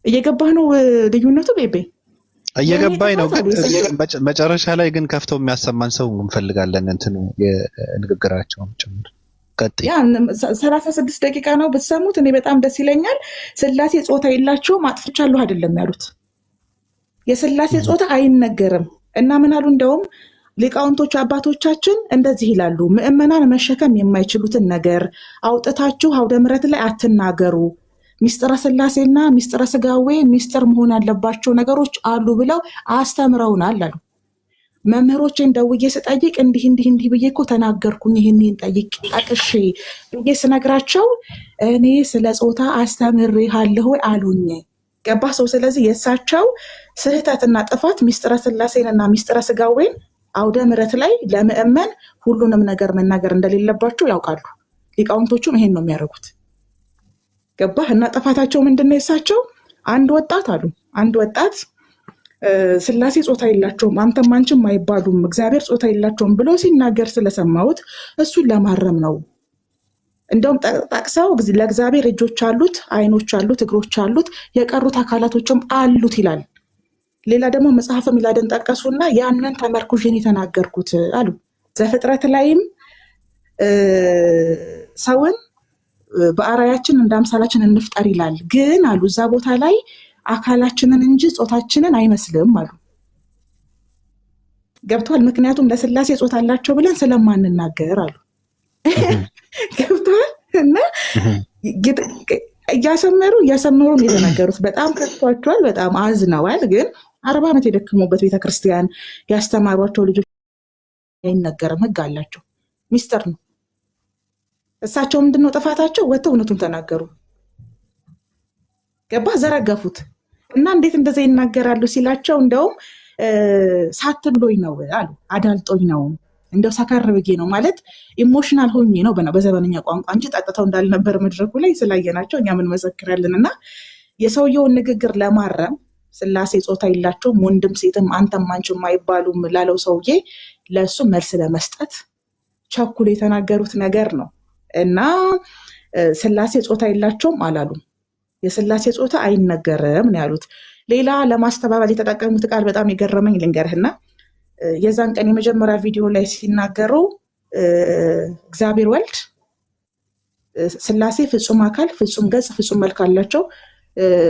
እየገባህ ነው ልዩነቱ? ቤቤ እየገባኝ ነው። ግን መጨረሻ ላይ ግን ከፍተው የሚያሰማን ሰው እንፈልጋለን። እንትኑ የንግግራቸውን ጭምር ቀጥይ። 36 ደቂቃ ነው ብትሰሙት፣ እኔ በጣም ደስ ይለኛል። ስላሴ ጾታ የላቸውም አጥፍቻለሁ አይደለም ያሉት። የስላሴ ጾታ አይነገርም። እና ምን አሉ? እንደውም ሊቃውንቶች አባቶቻችን እንደዚህ ይላሉ፣ ምዕመናን መሸከም የማይችሉትን ነገር አውጥታችሁ አውደ ምሕረት ላይ አትናገሩ፣ ሚስጥረ ስላሴና ሚስጥረ ስጋዌ ሚስጥር መሆን ያለባቸው ነገሮች አሉ ብለው አስተምረውናል አሉ። መምህሮቼን ደውዬ ስጠይቅ እንዲህ ብዬ እኮ ተናገርኩኝ፣ ይህን ጠይቅ አቅሼ ብዬ ስነግራቸው እኔ ስለ ጾታ አስተምሬሃለሁ አሉኝ። ገባ ሰው? ስለዚህ የእሳቸው ስህተትና ጥፋት ሚስጥረ ስላሴንና ሚስጥረ ስጋዌን አውደ ምሕረት ላይ ለምእመን ሁሉንም ነገር መናገር እንደሌለባቸው ያውቃሉ። ሊቃውንቶቹም ይሄን ነው የሚያደርጉት። ገባህ? እና ጥፋታቸው ምንድነው? የእሳቸው አንድ ወጣት ስላሴ ጾታ የላቸውም፣ አንተም አንቺም አይባሉም፣ እግዚአብሔር ጾታ የላቸውም ብሎ ሲናገር ስለሰማሁት እሱን ለማረም ነው። እንደውም ጠቅሰው ለእግዚአብሔር እጆች አሉት፣ አይኖች አሉት፣ እግሮች አሉት፣ የቀሩት አካላቶችም አሉት ይላል። ሌላ ደግሞ መጽሐፈ ሚላድን ጠቀሱና ያንን ተመርኩዥን የተናገርኩት አሉ። ዘፍጥረት ላይም ሰውን በአርአያችን እንደ አምሳላችን እንፍጠር ይላል። ግን አሉ እዛ ቦታ ላይ አካላችንን እንጂ ጾታችንን አይመስልም አሉ። ገብቷል? ምክንያቱም ለስላሴ ጾታ አላቸው ብለን ስለማንናገር አሉ። ገብቷል? እና እያሰመሩ የተናገሩት በጣም ከፍቷቸዋል፣ በጣም አዝነዋል። ግን 40 ዓመት የደከሙበት ቤተክርስቲያን ያስተማሯቸው ልጆች አይነገርም፣ ህግ አላቸው፣ ሚስጥር ነው። እሳቸው ምንድነው ጥፋታቸው? ወጥተው እውነቱን ተናገሩ። ገባ? ዘረገፉት። እና እንዴት እንደዛ ይናገራሉ ሲላቸው እንደውም ሳት ብሎኝ ነው አሉ፣ አዳልጦኝ ነው፣ እንደው ሰከር ብዬ ነው ማለት ኢሞሽናል ሆኜ ነው በዘመነኛ ቋንቋ እንጂ ጠጥተው እንዳልነበር መድረኩ ላይ ስላየናቸው እኛ ምን መሰክራለን። እና የሰውየውን ንግግር ለማረም ስላሴ ጾታ የላቸውም፣ ወንድም ሴትም አንተም አንቺም አይባሉም ላለው ሰውዬ ለእሱ መልስ ለመስጠት ቸኩል የተናገሩት ነገር ነው እና ስላሴ ጾታ የላቸውም አላሉም። የስላሴ ጾታ አይነገርም ነው ያሉት። ሌላ ለማስተባበል የተጠቀሙት ቃል በጣም የገረመኝ ልንገርህና የዛን ቀን የመጀመሪያ ቪዲዮ ላይ ሲናገሩ እግዚአብሔር ወልድ ስላሴ ፍጹም አካል፣ ፍጹም ገጽ፣ ፍጹም መልክ አላቸው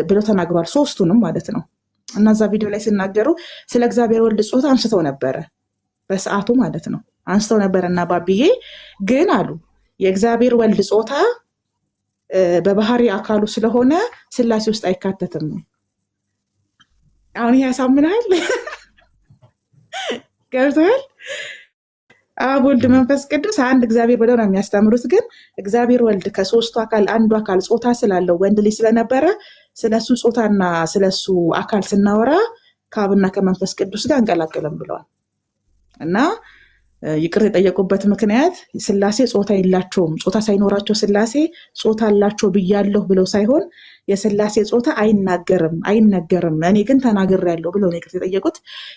ብለው ተናግሯል። ሶስቱንም ማለት ነው። እና እዛ ቪዲዮ ላይ ሲናገሩ ስለ እግዚአብሔር ወልድ ጾታ አንስተው ነበረ በሰዓቱ ማለት ነው አንስተው ነበረ እና ባብዬ ግን አሉ የእግዚአብሔር ወልድ ጾታ በባህሪ አካሉ ስለሆነ ስላሴ ውስጥ አይካተትም። አሁን ይሄ ያሳምናል። ገብቶሃል? አብ ወልድ መንፈስ ቅዱስ አንድ እግዚአብሔር ብለው ነው የሚያስተምሩት። ግን እግዚአብሔር ወልድ ከሶስቱ አካል አንዱ አካል ጾታ ስላለው ወንድ ልጅ ስለነበረ ስለሱ ጾታና ስለሱ አካል ስናወራ ከአብና ከመንፈስ ቅዱስ ጋር አንቀላቅልም ብለዋል። እና ይቅር የጠየቁበት ምክንያት ስላሴ ጾታ የላቸውም፣ ጾታ ሳይኖራቸው ስላሴ ጾታ አላቸው ብያለሁ ብለው ሳይሆን የስላሴ ጾታ አይነገርም፣ እኔ ግን ተናግሬያለሁ ብለው ነው ይቅር የጠየቁት።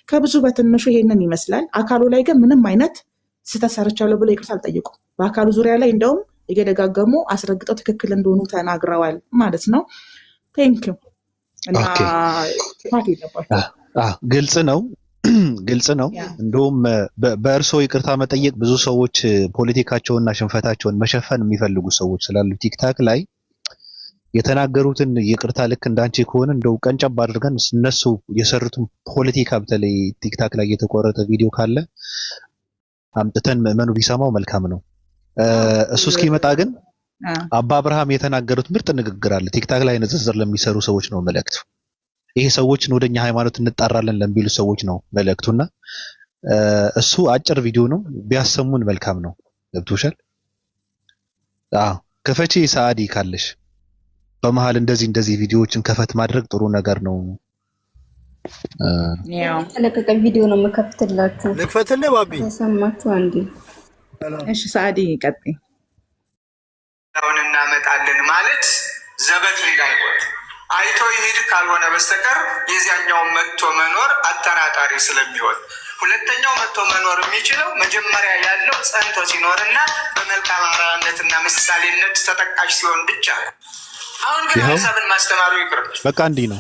ከብዙ በትንሹ ይሄንን ይመስላል። አካሉ ላይ ግን ምንም አይነት ስህተት ሰርቻለሁ ብለው ይቅርታ አልጠየቁም። በአካሉ ዙሪያ ላይ እንደውም እየደጋገሙ አስረግጠው ትክክል እንደሆኑ ተናግረዋል ማለት ነው። ቴንኪው እና ጥፋት የለባቸው። ግልጽ ነው ግልጽ ነው። እንደውም በእርሶ ይቅርታ መጠየቅ ብዙ ሰዎች ፖለቲካቸውንና ሽንፈታቸውን መሸፈን የሚፈልጉ ሰዎች ስላሉ ቲክታክ ላይ የተናገሩትን ይቅርታ ልክ እንዳንቺ ከሆነ እንደው ቀንጨብ አድርገን እነሱ የሰሩትን ፖለቲካ በተለይ ቲክታክ ላይ የተቆረጠ ቪዲዮ ካለ አምጥተን ምዕመኑ ቢሰማው መልካም ነው። እሱ እስኪመጣ ግን አባ አብርሃም የተናገሩት ምርጥ ንግግር አለ። ቲክታክ ላይ ንጽጽር ለሚሰሩ ሰዎች ነው መልእክቱ። ይሄ ሰዎችን ወደኛ ሃይማኖት እንጣራለን ለሚሉ ሰዎች ነው መልእክቱና እሱ አጭር ቪዲዮ ነው፣ ቢያሰሙን መልካም ነው። ገብቶሻል? ከፈቺ ሰዓዲ ካለሽ በመሃል እንደዚህ ቪዲዮዎችን ከፈት ማድረግ ጥሩ ነገር ነው። ተለቀቀ ቪዲዮ ነው የምከፍትላችሁ። ልክፈትልህ ባቢ ተሰማችሁ አንዴ። እሺ ሰዓዲ ቀጥይ። አሁን እናመጣለን ማለት ዘበት እንዳይሆን አይቶ ይሄድ ካልሆነ በስተቀር የዚያኛው መጥቶ መኖር አጠራጣሪ ስለሚሆን፣ ሁለተኛው መጥቶ መኖር የሚችለው መጀመሪያ ያለው ጸንቶ ሲኖርና በመልካም አርአያነትና ምሳሌነት ተጠቃሽ ሲሆን ብቻ ነው። አሁን ግን ሀሳብን ማስተማሩ ይቅርብ። በቃ እንዲህ ነው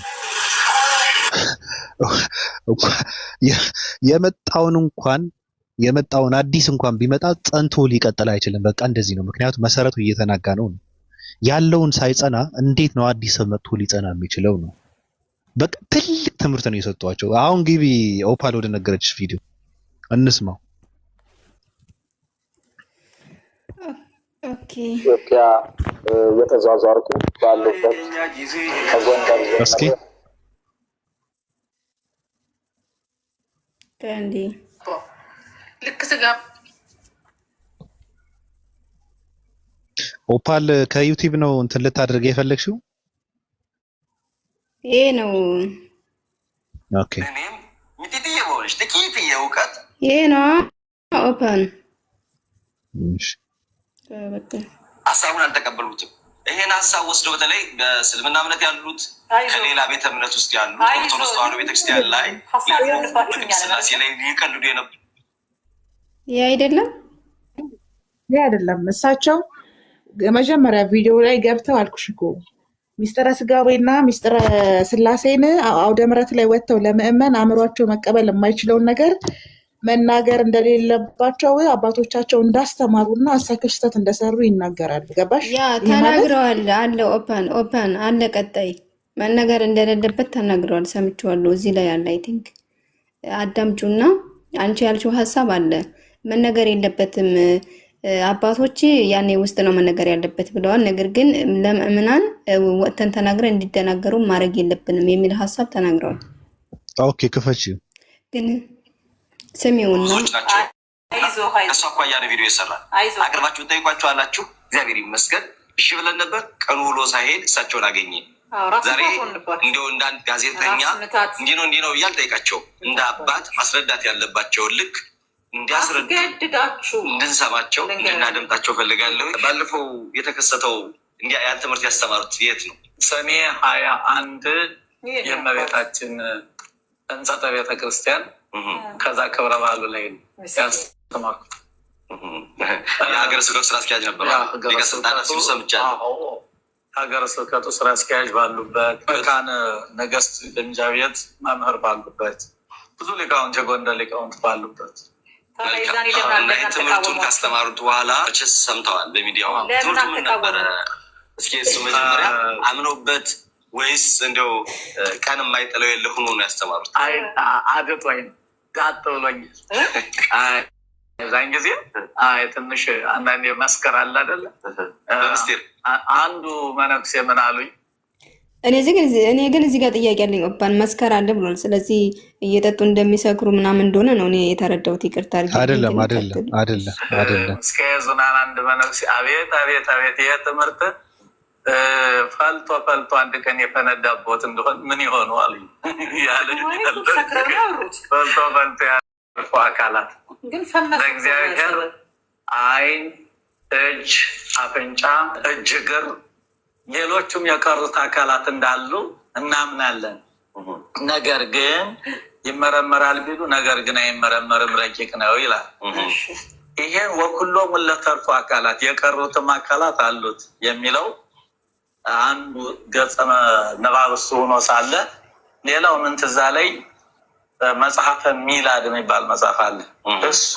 የመጣውን አዲስ እንኳን ቢመጣ ጸንቶ ሊቀጥል አይችልም። በቃ እንደዚህ ነው። ምክንያቱም መሰረቱ እየተናጋ ነው። ያለውን ሳይጸና እንዴት ነው አዲስ ሰው መጥቶ ሊጸና የሚችለው ነው። በቃ ትልቅ ትምህርት ነው የሰጧቸው። አሁን ግቢ ኦፓል ወደ ነገረችሽ ቪዲዮ እንስማው። ኦኬ ኢትዮጵያ የተዟዟርኩ ባሉበት ከጎንደር እስኪ እንዴ ልክ ስጋ ኦፓል ከዩቲዩብ ነው እንትን ልታደርግ የፈለግሽው? ይሄ ነው። ኦኬ እኔም ምጥጥዬ ቦልሽ ጥቂት የውቀት ይሄ ነው ኦፐን። እሺ በቃ ሀሳቡን አልተቀበሉትም። ይሄን ሀሳብ ወስደው በተለይ በእስልምና እምነት ያሉት ከሌላ ቤተ እምነት ውስጥ ያሉት ኦርቶዶክስ ተዋሕዶ ቤተክርስቲያን ላይ ስላሴ ላይ ይቀልዱ የነበሩ ይሄ አይደለም እሳቸው መጀመሪያ ቪዲዮ ላይ ገብተው አልኩሽ እኮ ሚስጥረ ስጋዌና ሚስጥረ ስላሴን አውደ ምሕረት ላይ ወጥተው ለምእመን አእምሯቸው መቀበል የማይችለውን ነገር መናገር እንደሌለባቸው አባቶቻቸው እንዳስተማሩና እሳቸው ስህተት እንደሰሩ ይናገራሉ። ገባሽ? ያ ተናግረዋል አለ ኦፐን አለ። ቀጣይ መናገር እንደሌለበት ተናግረዋል። ሰምቼዋለሁ። እዚህ ላይ አለ። አይ ቲንክ አዳምጪውና አንቺ ያልሽው ሀሳብ አለ። መናገር የለበትም አባቶች ያኔ ውስጥ ነው መናገር ያለበት ብለዋል። ነገር ግን ለምእመናን ወጥተን ተናግረን እንዲደናገሩ ማድረግ የለብንም የሚል ሀሳብ ተናግረዋል። ኦኬ ክፈች ግን ስሚውና ከእሱ አኳያ ነው ቪዲዮ ይሰራል። አቅርባችሁ ጠይቋቸው አላችሁ። እግዚአብሔር ይመስገን እሺ ብለን ነበር። ቀኑ ውሎ ሳይሄድ እሳቸውን አገኘ። ዛሬ እንዲሁ እንደ አንድ ጋዜጠኛ እንዲህ ነው ብዬ አልጠይቃቸውም። እንደ አባት ማስረዳት ያለባቸውን ልክ እንዲያስረዳችሁ እንድንሰማቸው እንድናደምጣቸው ፈልጋለሁ። ባለፈው የተከሰተው ያን ትምህርት ያስተማሩት የት ነው? ሰኔ 21 የእመቤታችን እንጸተ ቤተ ክርስቲያን ከዛ ክብረ በዓሉ ላይ ያስተማርኩት። የሀገረ ስብከቱ ስራ አስኪያጅ ነበሩ። ሊቀ ስልጣናት ሲሉ ሰምቻለሁ። ሀገረ ስብከቱ ስራ አስኪያጅ ባሉበት፣ መካነ ነገስት ግምጃ ቤት መምህር ባሉበት፣ ብዙ ሊቃውንት የጎንደር ሊቃውንት ባሉበት ትምህርቱን ካስተማሩት በኋላ ቸስ ሰምተዋል በሚዲያው። ትምህርቱ ምን ነበረ? እስኪ እሱ መጀመሪያ አምነውበት ወይስ እንደው ቀን የማይጥለው የለ ሆኖ ነው ያስተማሩት? አገጥ ወይም ጋጥ ብሎኝ እዛን ጊዜ ትንሽ አንዳንዴ መስከር አለ አይደለ? በምስጢር አንዱ መነኩሴ ምን አሉኝ፣ እኔ ግን እዚህ ጋር ጥያቄ አለኝ። ኦፓን መስከር አለ ብሏል። ስለዚህ እየጠጡ እንደሚሰክሩ ምናምን እንደሆነ ነው እኔ የተረዳሁት። ይቅርታ አይደለም። እስከ የዙናን አንድ መነኩሴ አቤት አቤት አቤት ይሄ ትምህርት ፈልቶ አንድ ቀን የፈነዳቦት እንደሆን ምን ይሆኑ አሉኝ። ፈልቶ ያልፉ አካላት ለእግዚአብሔር ዓይን፣ እጅ፣ አፍንጫ፣ እጅ፣ እግር ሌሎቹም የቀሩት አካላት እንዳሉ እናምናለን። ነገር ግን ይመረመራል ቢሉ ነገር ግን አይመረመርም ረቂቅ ነው ይላል። ይሄን ወኩሎም ለተርፉ አካላት የቀሩትም አካላት አሉት የሚለው አንዱ ገጸ ንባብ እሱ ሆኖ ሳለ ሌላው ምን ትዝ አለኝ፣ መጽሐፈ ሚላድ የሚባል መጽሐፍ አለ። እሱ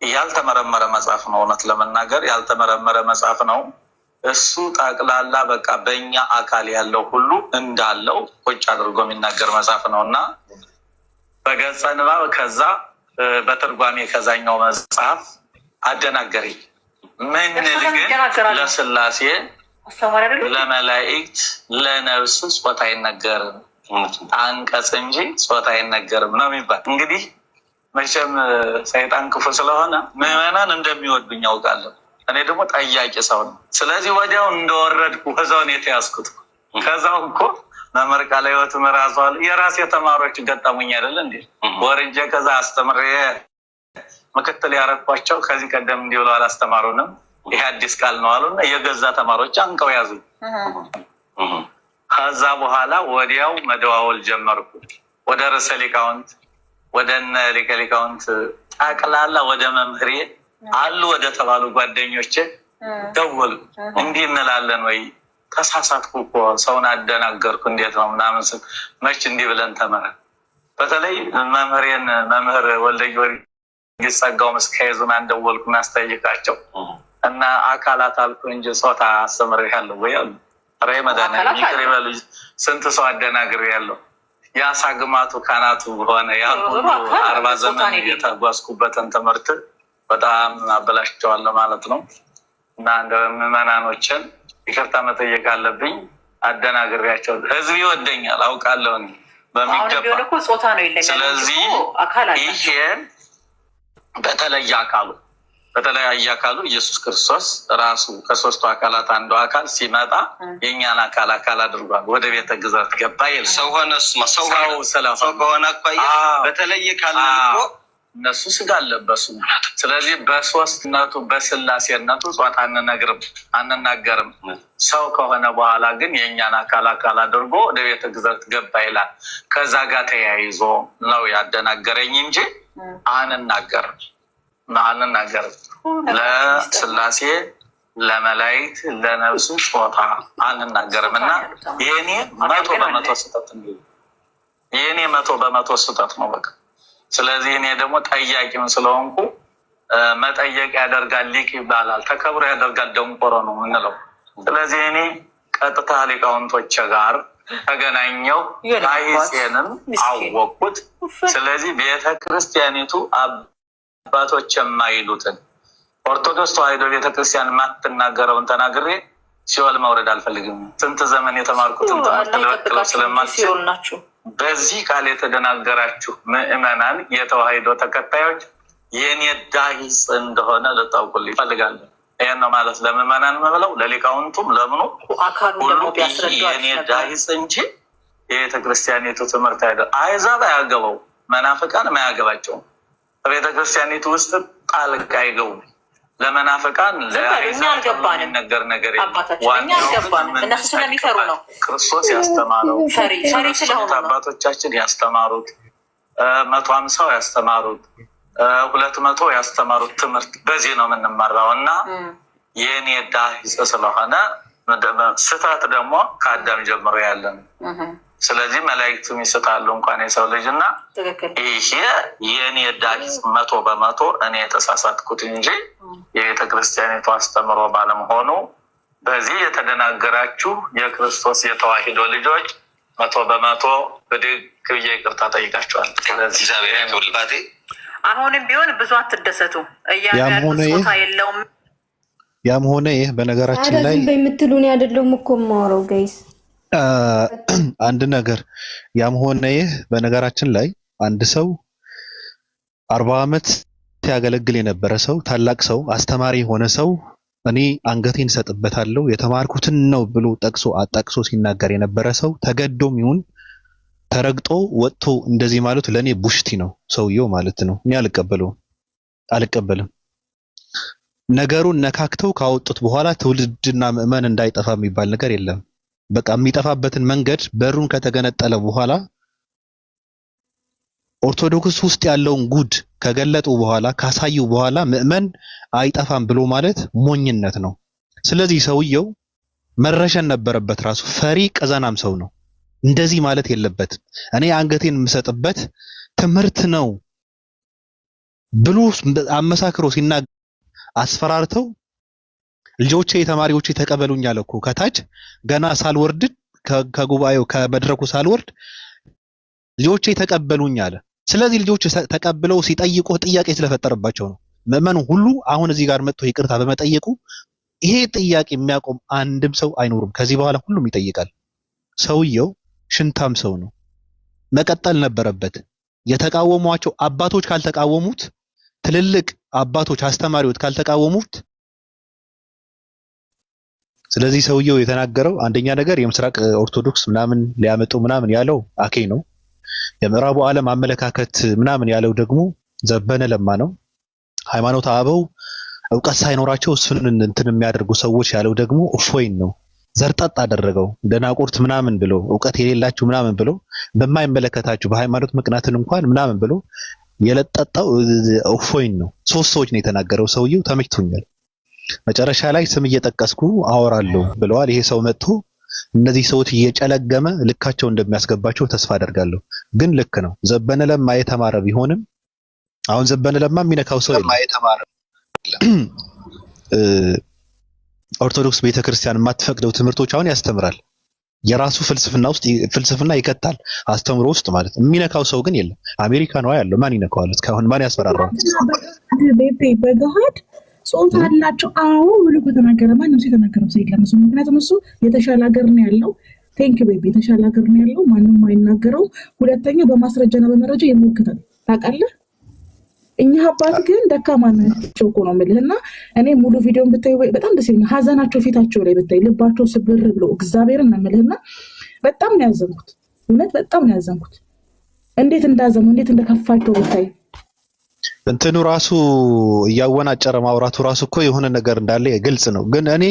ያልተመረመረ መጽሐፍ ነው። እውነት ለመናገር ያልተመረመረ መጽሐፍ ነው። እሱ ጠቅላላ በቃ በእኛ አካል ያለው ሁሉ እንዳለው ቁጭ አድርጎ የሚናገር መጽሐፍ ነው እና በገጸ ንባብ ከዛ በትርጓሜ ከዛኛው መጽሐፍ አደናገረኝ። ምን ግን ለስላሴ፣ ለመላእክት፣ ለነፍስ ጾታ አይነገርም አንቀጽ እንጂ ጾታ አይነገርም ነው የሚባል። እንግዲህ መቼም ሰይጣን ክፉ ስለሆነ ምዕመናን እንደሚወዱኝ ያውቃለሁ። እኔ ደግሞ ጠያቂ ሰው ነው። ስለዚህ ወዲያው እንደወረድኩ ከዛው ነው የተያዝኩት። ከዛው እኮ መምህር ቃለ ሕይወት ምራዟል የራሴ ተማሪዎች ገጠሙኝ አይደል እንዴ? ወርጄ ከዛ አስተምሬ ምክትል ያረኳቸው ከዚህ ቀደም እንዲህ ብለው አላስተማሩንም። ይሄ አዲስ ቃል ነው አሉና የገዛ ተማሪዎች አንቀው ያዙ። ከዛ በኋላ ወዲያው መደዋወል ጀመርኩ ወደ ርዕሰ ሊቃውንት፣ ወደ እነ ሊቀ ሊቃውንት ጠቅላላ ወደ መምህሬ አሉ ወደ ተባሉ ጓደኞቼ ደወሉ። እንዲህ እንላለን ወይ ተሳሳትኩ እኮ ሰውን አደናገርኩ እንዴት ነው ምናምን ስል መች እንዲህ ብለን ተመረን። በተለይ መምህሬን መምህር ወልደ ጊዮርጊስ ጸጋው መስካየዙን አንደወልኩ እናስጠይቃቸው እና አካላት አልኩ እንጂ ጾታ አስተምሬያለሁ ወይ አሉ። ኧረ መድኃኒዓለም ይቅር ይበሉኝ፣ ስንት ሰው አደናግሬያለሁ። የአሳ ግማቱ ካናቱ ሆነ ያን ሁሉ 40 ዘመን የተጓዝኩበትን ትምህርት በጣም አበላሽቸዋለሁ ማለት ነው። እና እንደ ምዕመናኖችን ይቅርታ መጠየቅ አለብኝ። አደናግሬያቸው ህዝብ ይወደኛል አውቃለሁ በሚገባ። ስለዚህ ይሄን በተለያየ አካሉ ኢየሱስ ክርስቶስ ራሱ ከሶስቱ አካላት አንዱ አካል ሲመጣ የእኛን አካል አድርጓል። ወደ ቤተ ግዛት ገባ ይል ሰው ሆነ። ሰው ከሆነ አኳያ በተለየ ካለ እነሱ ስጋ አለበሱ። ስለዚህ በሶስትነቱ በስላሴነቱ ጾታ አንናገርም። ሰው ከሆነ በኋላ ግን የእኛን አካል አድርጎ ወደ ቤተ ግዛት ገባ ይላል። ከዛ ጋር ተያይዞ ነው ያደናገረኝ እንጂ አንናገርም። ለስላሴ፣ ለመላእክት፣ ለነፍሱ ጾታ አንናገርም እና የኔ 100% ስህተት ነው በቃ። ስለዚህ እኔ ደግሞ ጠያቂም ስለሆንኩ መጠየቅ ያደርጋል ሊቅ ይባላል፣ ተከብሮ ያደርጋል ደንቆሮ ነው የምንለው። ስለዚህ እኔ ቀጥታ ሊቃውንቶቼ ጋር ተገናኘው፣ አይጼንም አወቅኩት። ስለዚህ ቤተክርስቲያኒቱ አባቶች የማይሉትን ኦርቶዶክስ ተዋሕዶ ቤተክርስቲያን የማትናገረውን ተናግሬ ሲኦል መውረድ አልፈልግም። ስንት ዘመን የተማርኩትን ትምህርት ልበክለው ስለማልችል በዚህ ቃል የተደናገራችሁ ምዕመናን የተዋሕዶ ተከታዮች የኔ ዳሂጽ እንደሆነ ልታውቁልኝ እፈልጋለሁ። ይሄን ነው ማለት ለምዕመናን መብለው ለሊቃውንቱም ለምኑ ሁሉ የኔ ዳሂጽ እንጂ የቤተክርስቲያኒቱ ትምህርት አይደለም። አሕዛብ አያገባው፣ መናፍቃን አያገባቸውም። በቤተክርስቲያኒቱ ውስጥ ጣልቃ አይገቡም። ለመናፍቃን ነገር ነገር እነሱ ስለሚፈሩ ነው። ክርስቶስ ያስተማረው አባቶቻችን ያስተማሩት 150 ያስተማሩት 200 ያስተማሩት ትምህርት በዚህ ነው የምንመራው እና የኔ ዳሂጽ ስለሆነ ስህተት ደግሞ ከአዳም ጀምሮ ያለ ነው። ስለዚህ መላእክቱም ይስታሉ እንኳን የሰው ልጅና ይሄ የኔ ዳሂጽ 100% እኔ የተሳሳትኩት እንጂ የቤተ ክርስቲያኒቱ አስተምሮ ባለመሆኑ በዚህ የተደናገራችሁ የክርስቶስ የተዋሂዶ ልጆች 100% ብድግ ብዬ ይቅርታ ጠይቃችኋል። ስለዚህ እግዚአብሔር ይመስገን። አሁንም ቢሆን ብዙ አትደሰቱ እያሉ ጾታ የለውም። ያም ሆነ ይህ በነገራችን ላይ በምትሉን አይደለም እኮ ማወራው ጋይስ አንድ ነገር ያም ሆነ ይህ በነገራችን ላይ አንድ ሰው 40 ዓመት ሲያገለግል የነበረ ሰው ታላቅ ሰው አስተማሪ የሆነ ሰው እኔ አንገቴን ሰጥበታለሁ የተማርኩትን ነው ብሎ ጠቅሶ ሲናገር የነበረ ሰው ተገዶም ይሁን ተረግጦ ወጥቶ እንደዚህ ማለት ለኔ ቡሽቲ ነው ሰውየው ማለት ነው። እኔ አልቀበልም። ነገሩን ነካክተው ካወጡት በኋላ ትውልድና ምዕመን እንዳይጠፋ የሚባል ነገር የለም። በቃ የሚጠፋበትን መንገድ በሩን ከተገነጠለ በኋላ ኦርቶዶክስ ውስጥ ያለውን ጉድ ከገለጡ በኋላ ካሳዩ በኋላ ምዕመን አይጠፋም ብሎ ማለት ሞኝነት ነው። ስለዚህ ሰውየው መረሸን ነበረበት። ራሱ ፈሪ ቀዘናም ሰው ነው። እንደዚህ ማለት የለበትም። እኔ አንገቴን የምሰጥበት ትምህርት ነው ብሎ አመሳክሮ ሲናገር አስፈራርተው ልጆቼ ተማሪዎቼ ተቀበሉኝ አለ እኮ ከታች ገና ሳልወርድ ከጉባኤው ከመድረኩ ሳልወርድ ልጆቼ ተቀበሉኝ አለ። ስለዚህ ልጆች ተቀብለው ሲጠይቁ ጥያቄ ስለፈጠረባቸው ነው። ምዕመኑ ሁሉ አሁን እዚህ ጋር መጥቶ ይቅርታ በመጠየቁ ይሄ ጥያቄ የሚያቆም አንድም ሰው አይኖርም። ከዚህ በኋላ ሁሉም ይጠይቃል። ሰውየው ሽንታም ሰው ነው። መቀጠል ነበረበት። የተቃወሟቸው አባቶች ካልተቃወሙት ትልልቅ አባቶች አስተማሪዎች ካልተቃወሙት ስለዚህ ሰውየው የተናገረው አንደኛ ነገር የምስራቅ ኦርቶዶክስ ምናምን ሊያመጡ ምናምን ያለው አኬ ነው። የምዕራቡ ዓለም አመለካከት ምናምን ያለው ደግሞ ዘበነ ለማ ነው። ሃይማኖት አበው ዕውቀት ሳይኖራቸው እሱን እንትን የሚያደርጉ ሰዎች ያለው ደግሞ እፎይን ነው። ዘርጠጥ አደረገው ደናቁርት ምናምን ብሎ ዕውቀት የሌላችሁ ምናምን ብሎ በማይመለከታችሁ በሃይማኖት ምክንያትን እንኳን ምናምን ብሎ የለጠጣው እፎይን ነው። ሶስት ሰዎች ነው የተናገረው። ሰውየው ተመችቶኛል። መጨረሻ ላይ ስም እየጠቀስኩ አወራለሁ ብለዋል። ይሄ ሰው መጥቶ እነዚህ ሰዎች እየጨለገመ ልካቸው እንደሚያስገባቸው ተስፋ አደርጋለሁ። ግን ልክ ነው። ዘበነ ለማ የተማረ ቢሆንም አሁን ዘበነ ለማ የሚነካው ሰው የለም። ኦርቶዶክስ ቤተክርስቲያን የማትፈቅደው ትምህርቶች አሁን ያስተምራል። የራሱ ፍልስፍና ይከታል አስተምሮ ውስጥ ማለት የሚነካው ሰው ግን የለም። አሜሪካ ነው ያለው። ማን ይነካዋል? እስካሁን ማን ያስፈራራው? በገሃድ ጾታ አላቸው። አዎ ብሎ ከተናገረ ማንም ሰው የተናገረው ሰው የለም። ምክንያቱም እሱ የተሻለ ሀገር ነው ያለው። ቴንክ ቤቢ የተሻለ ሀገር ነው ያለው። ማንም አይናገረው። ሁለተኛ በማስረጃና በመረጃ ይሞክታል። ታውቃለህ? እኛ አባት ግን ደካማ ናቸው እኮ ነው የምልህና እኔ ሙሉ ቪዲዮን ብታይ በጣም ደስ ይለኛል። ሀዘናቸው ፊታቸው ላይ ብታይ ልባቸው ስብር ብሎ እግዚአብሔርን ነው የምልህና በጣም ነው ያዘንኩት። እውነት በጣም ነው ያዘንኩት። እንዴት እንዳዘኑ እንዴት እንደከፋቸው ብታይ እንትኑ ራሱ እያወናጨረ ማውራቱ ራሱ እኮ የሆነ ነገር እንዳለ ግልጽ ነው። ግን እኔ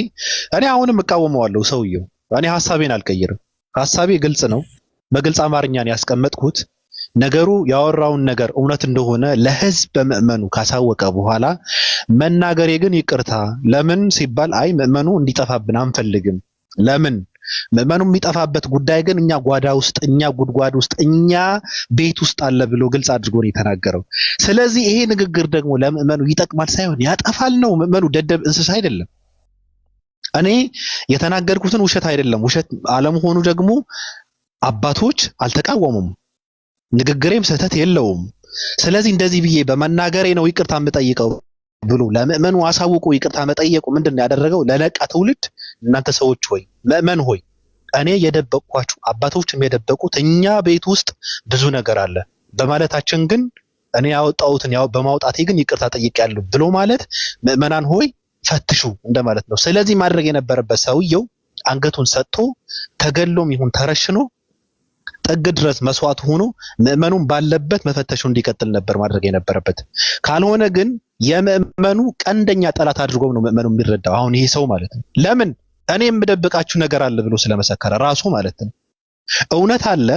አሁንም እቃወመዋለሁ ሰውየው። እኔ ሐሳቤን አልቀይርም። ሐሳቤ ግልጽ ነው። በግልጽ አማርኛ ነው ያስቀመጥኩት። ነገሩ ያወራውን ነገር እውነት እንደሆነ ለህዝብ በምዕመኑ ካሳወቀ በኋላ መናገሬ ግን ይቅርታ ለምን ሲባል አይ ምዕመኑ እንዲጠፋብን አንፈልግም። ለምን ምዕመኑ የሚጠፋበት ጉዳይ ግን እኛ ጓዳ ውስጥ እኛ ጉድጓድ ውስጥ እኛ ቤት ውስጥ አለ ብሎ ግልጽ አድርጎ ነው የተናገረው። ስለዚህ ይሄ ንግግር ደግሞ ለምዕመኑ ይጠቅማል ሳይሆን ያጠፋል ነው። ምዕመኑ ደደብ እንስሳ አይደለም። እኔ የተናገርኩትን ውሸት አይደለም። ውሸት አለመሆኑ ደግሞ አባቶች አልተቃወሙም። ንግግሬም ስህተት የለውም። ስለዚህ እንደዚህ ብዬ በመናገሬ ነው ይቅርታ የምጠይቀው ብሎ ለምዕመኑ አሳውቆ ይቅርታ መጠየቁ ምንድነው ያደረገው? ለነቃ ትውልድ እናንተ ሰዎች ሆይ ምዕመን ሆይ እኔ የደበቅኳችሁ አባቶችም የደበቁት እኛ ቤት ውስጥ ብዙ ነገር አለ በማለታችን ግን እኔ ያወጣሁትን ያው በማውጣቴ ግን ይቅርታ ጠይቄያለሁ ብሎ ማለት ምዕመናን ሆይ ፈትሹ እንደማለት ነው። ስለዚህ ማድረግ የነበረበት ሰውየው አንገቱን ሰጥቶ ተገሎም ይሁን ተረሽኖ ጥግ ድረስ መስዋዕት ሆኖ ምእመኑን ባለበት መፈተሹ እንዲቀጥል ነበር ማድረግ የነበረበት። ካልሆነ ግን የምእመኑ ቀንደኛ ጠላት አድርጎ ነው ምእመኑ የሚረዳው። አሁን ይሄ ሰው ማለት ነው ለምን እኔ የምደብቃችሁ ነገር አለ ብሎ ስለመሰከረ ራሱ ማለት ነው። እውነት አለ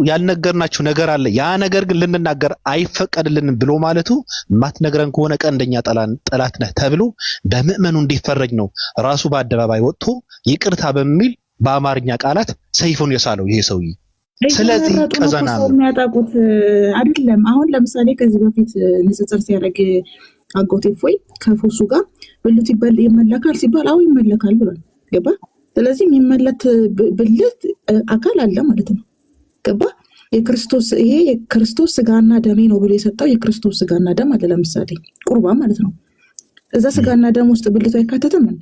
ያልነገርናችሁ ነገር አለ፣ ያ ነገር ግን ልንናገር አይፈቀድልንም ብሎ ማለቱ ማትነግረን ከሆነ ቀንደኛ ጠላት ነህ ተብሎ በምእመኑ እንዲፈረጅ ነው ራሱ በአደባባይ ወጥቶ ይቅርታ በሚል በአማርኛ ቃላት ሰይፉን የሳለው ይሄ ሰውዬ። ስለዚህ ቀዘና ነው የሚያጣቁት አይደለም። አሁን ለምሳሌ ከዚህ በፊት ንጽጽር ሲያደርግ አጎቴ ፎይ ከፎሱ ጋር ብልት ይመለካል ሲባል አዎ ይመለካል ብሏል። ገባ? ስለዚህ የሚመለት ብልት አካል አለ ማለት ነው። ገባ? የክርስቶስ ይሄ የክርስቶስ ስጋና ደሜ ነው ብሎ የሰጠው የክርስቶስ ስጋና ደም አለ። ለምሳሌ ቁርባን ማለት ነው። እዛ ስጋና ደም ውስጥ ብልቱ አይካተትም እንዴ?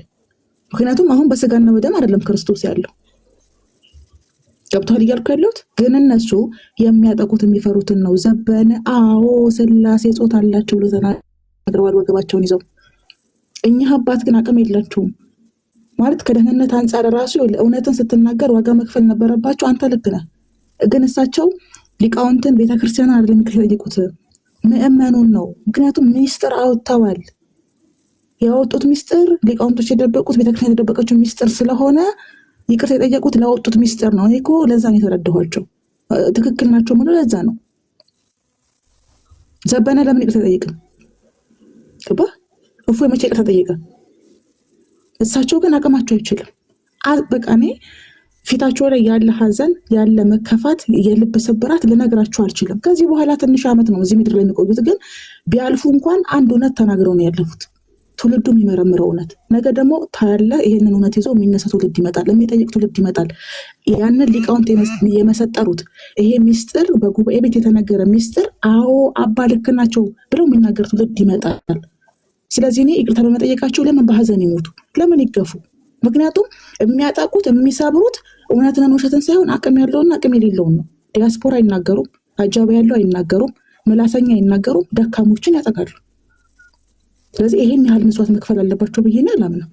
ምክንያቱም አሁን በስጋና በደም አይደለም ክርስቶስ ያለው። ገብቷል እያልኩ ያለሁት ግን እነሱ የሚያጠቁት የሚፈሩትን ነው። ዘበነ አዎ ስላሴ ጾታ አላቸው ብሎ ተናግረዋል ወገባቸውን ይዘው። እኛ አባት ግን አቅም የላቸውም ማለት ከደህንነት አንጻር ራሱ እውነትን ስትናገር ዋጋ መክፈል ነበረባቸው። አንተ ልክ ነህ፣ ግን እሳቸው ሊቃውንትን ቤተክርስቲያን አይደለም የሚጠይቁት ምእመኑን ነው። ምክንያቱም ሚስጥር አውጥተዋል። ያወጡት ሚስጥር ሊቃውንቶች የደበቁት ቤተክርስቲያን የደበቀችው ሚስጥር ስለሆነ ይቅርታ የጠየቁት ላወጡት ሚስጥር ነው። እኔ እኮ ለዛ ነው የተረዳኋቸው። ትክክል ናቸው ምን ለዛ ነው። ዘበነ ለምን ይቅርታ ጠይቅም? ገባ? እፎይ መቼ ይቅርታ ጠየቀ? እሳቸው ግን አቅማቸው አይችልም። በቃ እኔ ፊታቸው ላይ ያለ ሐዘን ያለ መከፋት የልብ ስብራት ልነግራቸው አልችልም። ከዚህ በኋላ ትንሽ ዓመት ነው እዚህ ምድር ላይ የሚቆዩት፣ ግን ቢያልፉ እንኳን አንድ እውነት ተናግረው ነው ያለፉት። ትውልዱ የሚመረምረው እውነት ነገ ደግሞ ታያለ። ይሄንን እውነት ይዞ የሚነሳ ትውልድ ይመጣል፣ የሚጠይቅ ትውልድ ይመጣል። ያንን ሊቃውንት የመሰጠሩት ይሄ ሚስጥር በጉባኤ ቤት የተነገረ ሚስጥር አዎ አባ ልክ ናቸው ብለው የሚናገር ትውልድ ይመጣል። ስለዚህ እኔ ይቅርታ በመጠየቃቸው ለምን በሐዘን ይሞቱ? ለምን ይገፉ? ምክንያቱም የሚያጣቁት የሚሰብሩት እውነትን ውሸትን ሳይሆን አቅም ያለውና አቅም የሌለውን ነው። ዲያስፖራ አይናገሩም፣ አጃባ ያለው አይናገሩም፣ ምላሰኛ አይናገሩም፣ ደካሞችን ያጠቃሉ። ስለዚህ ይሄን ያህል መስዋዕት መክፈል አለባቸው ብዬ ነው አላምንም።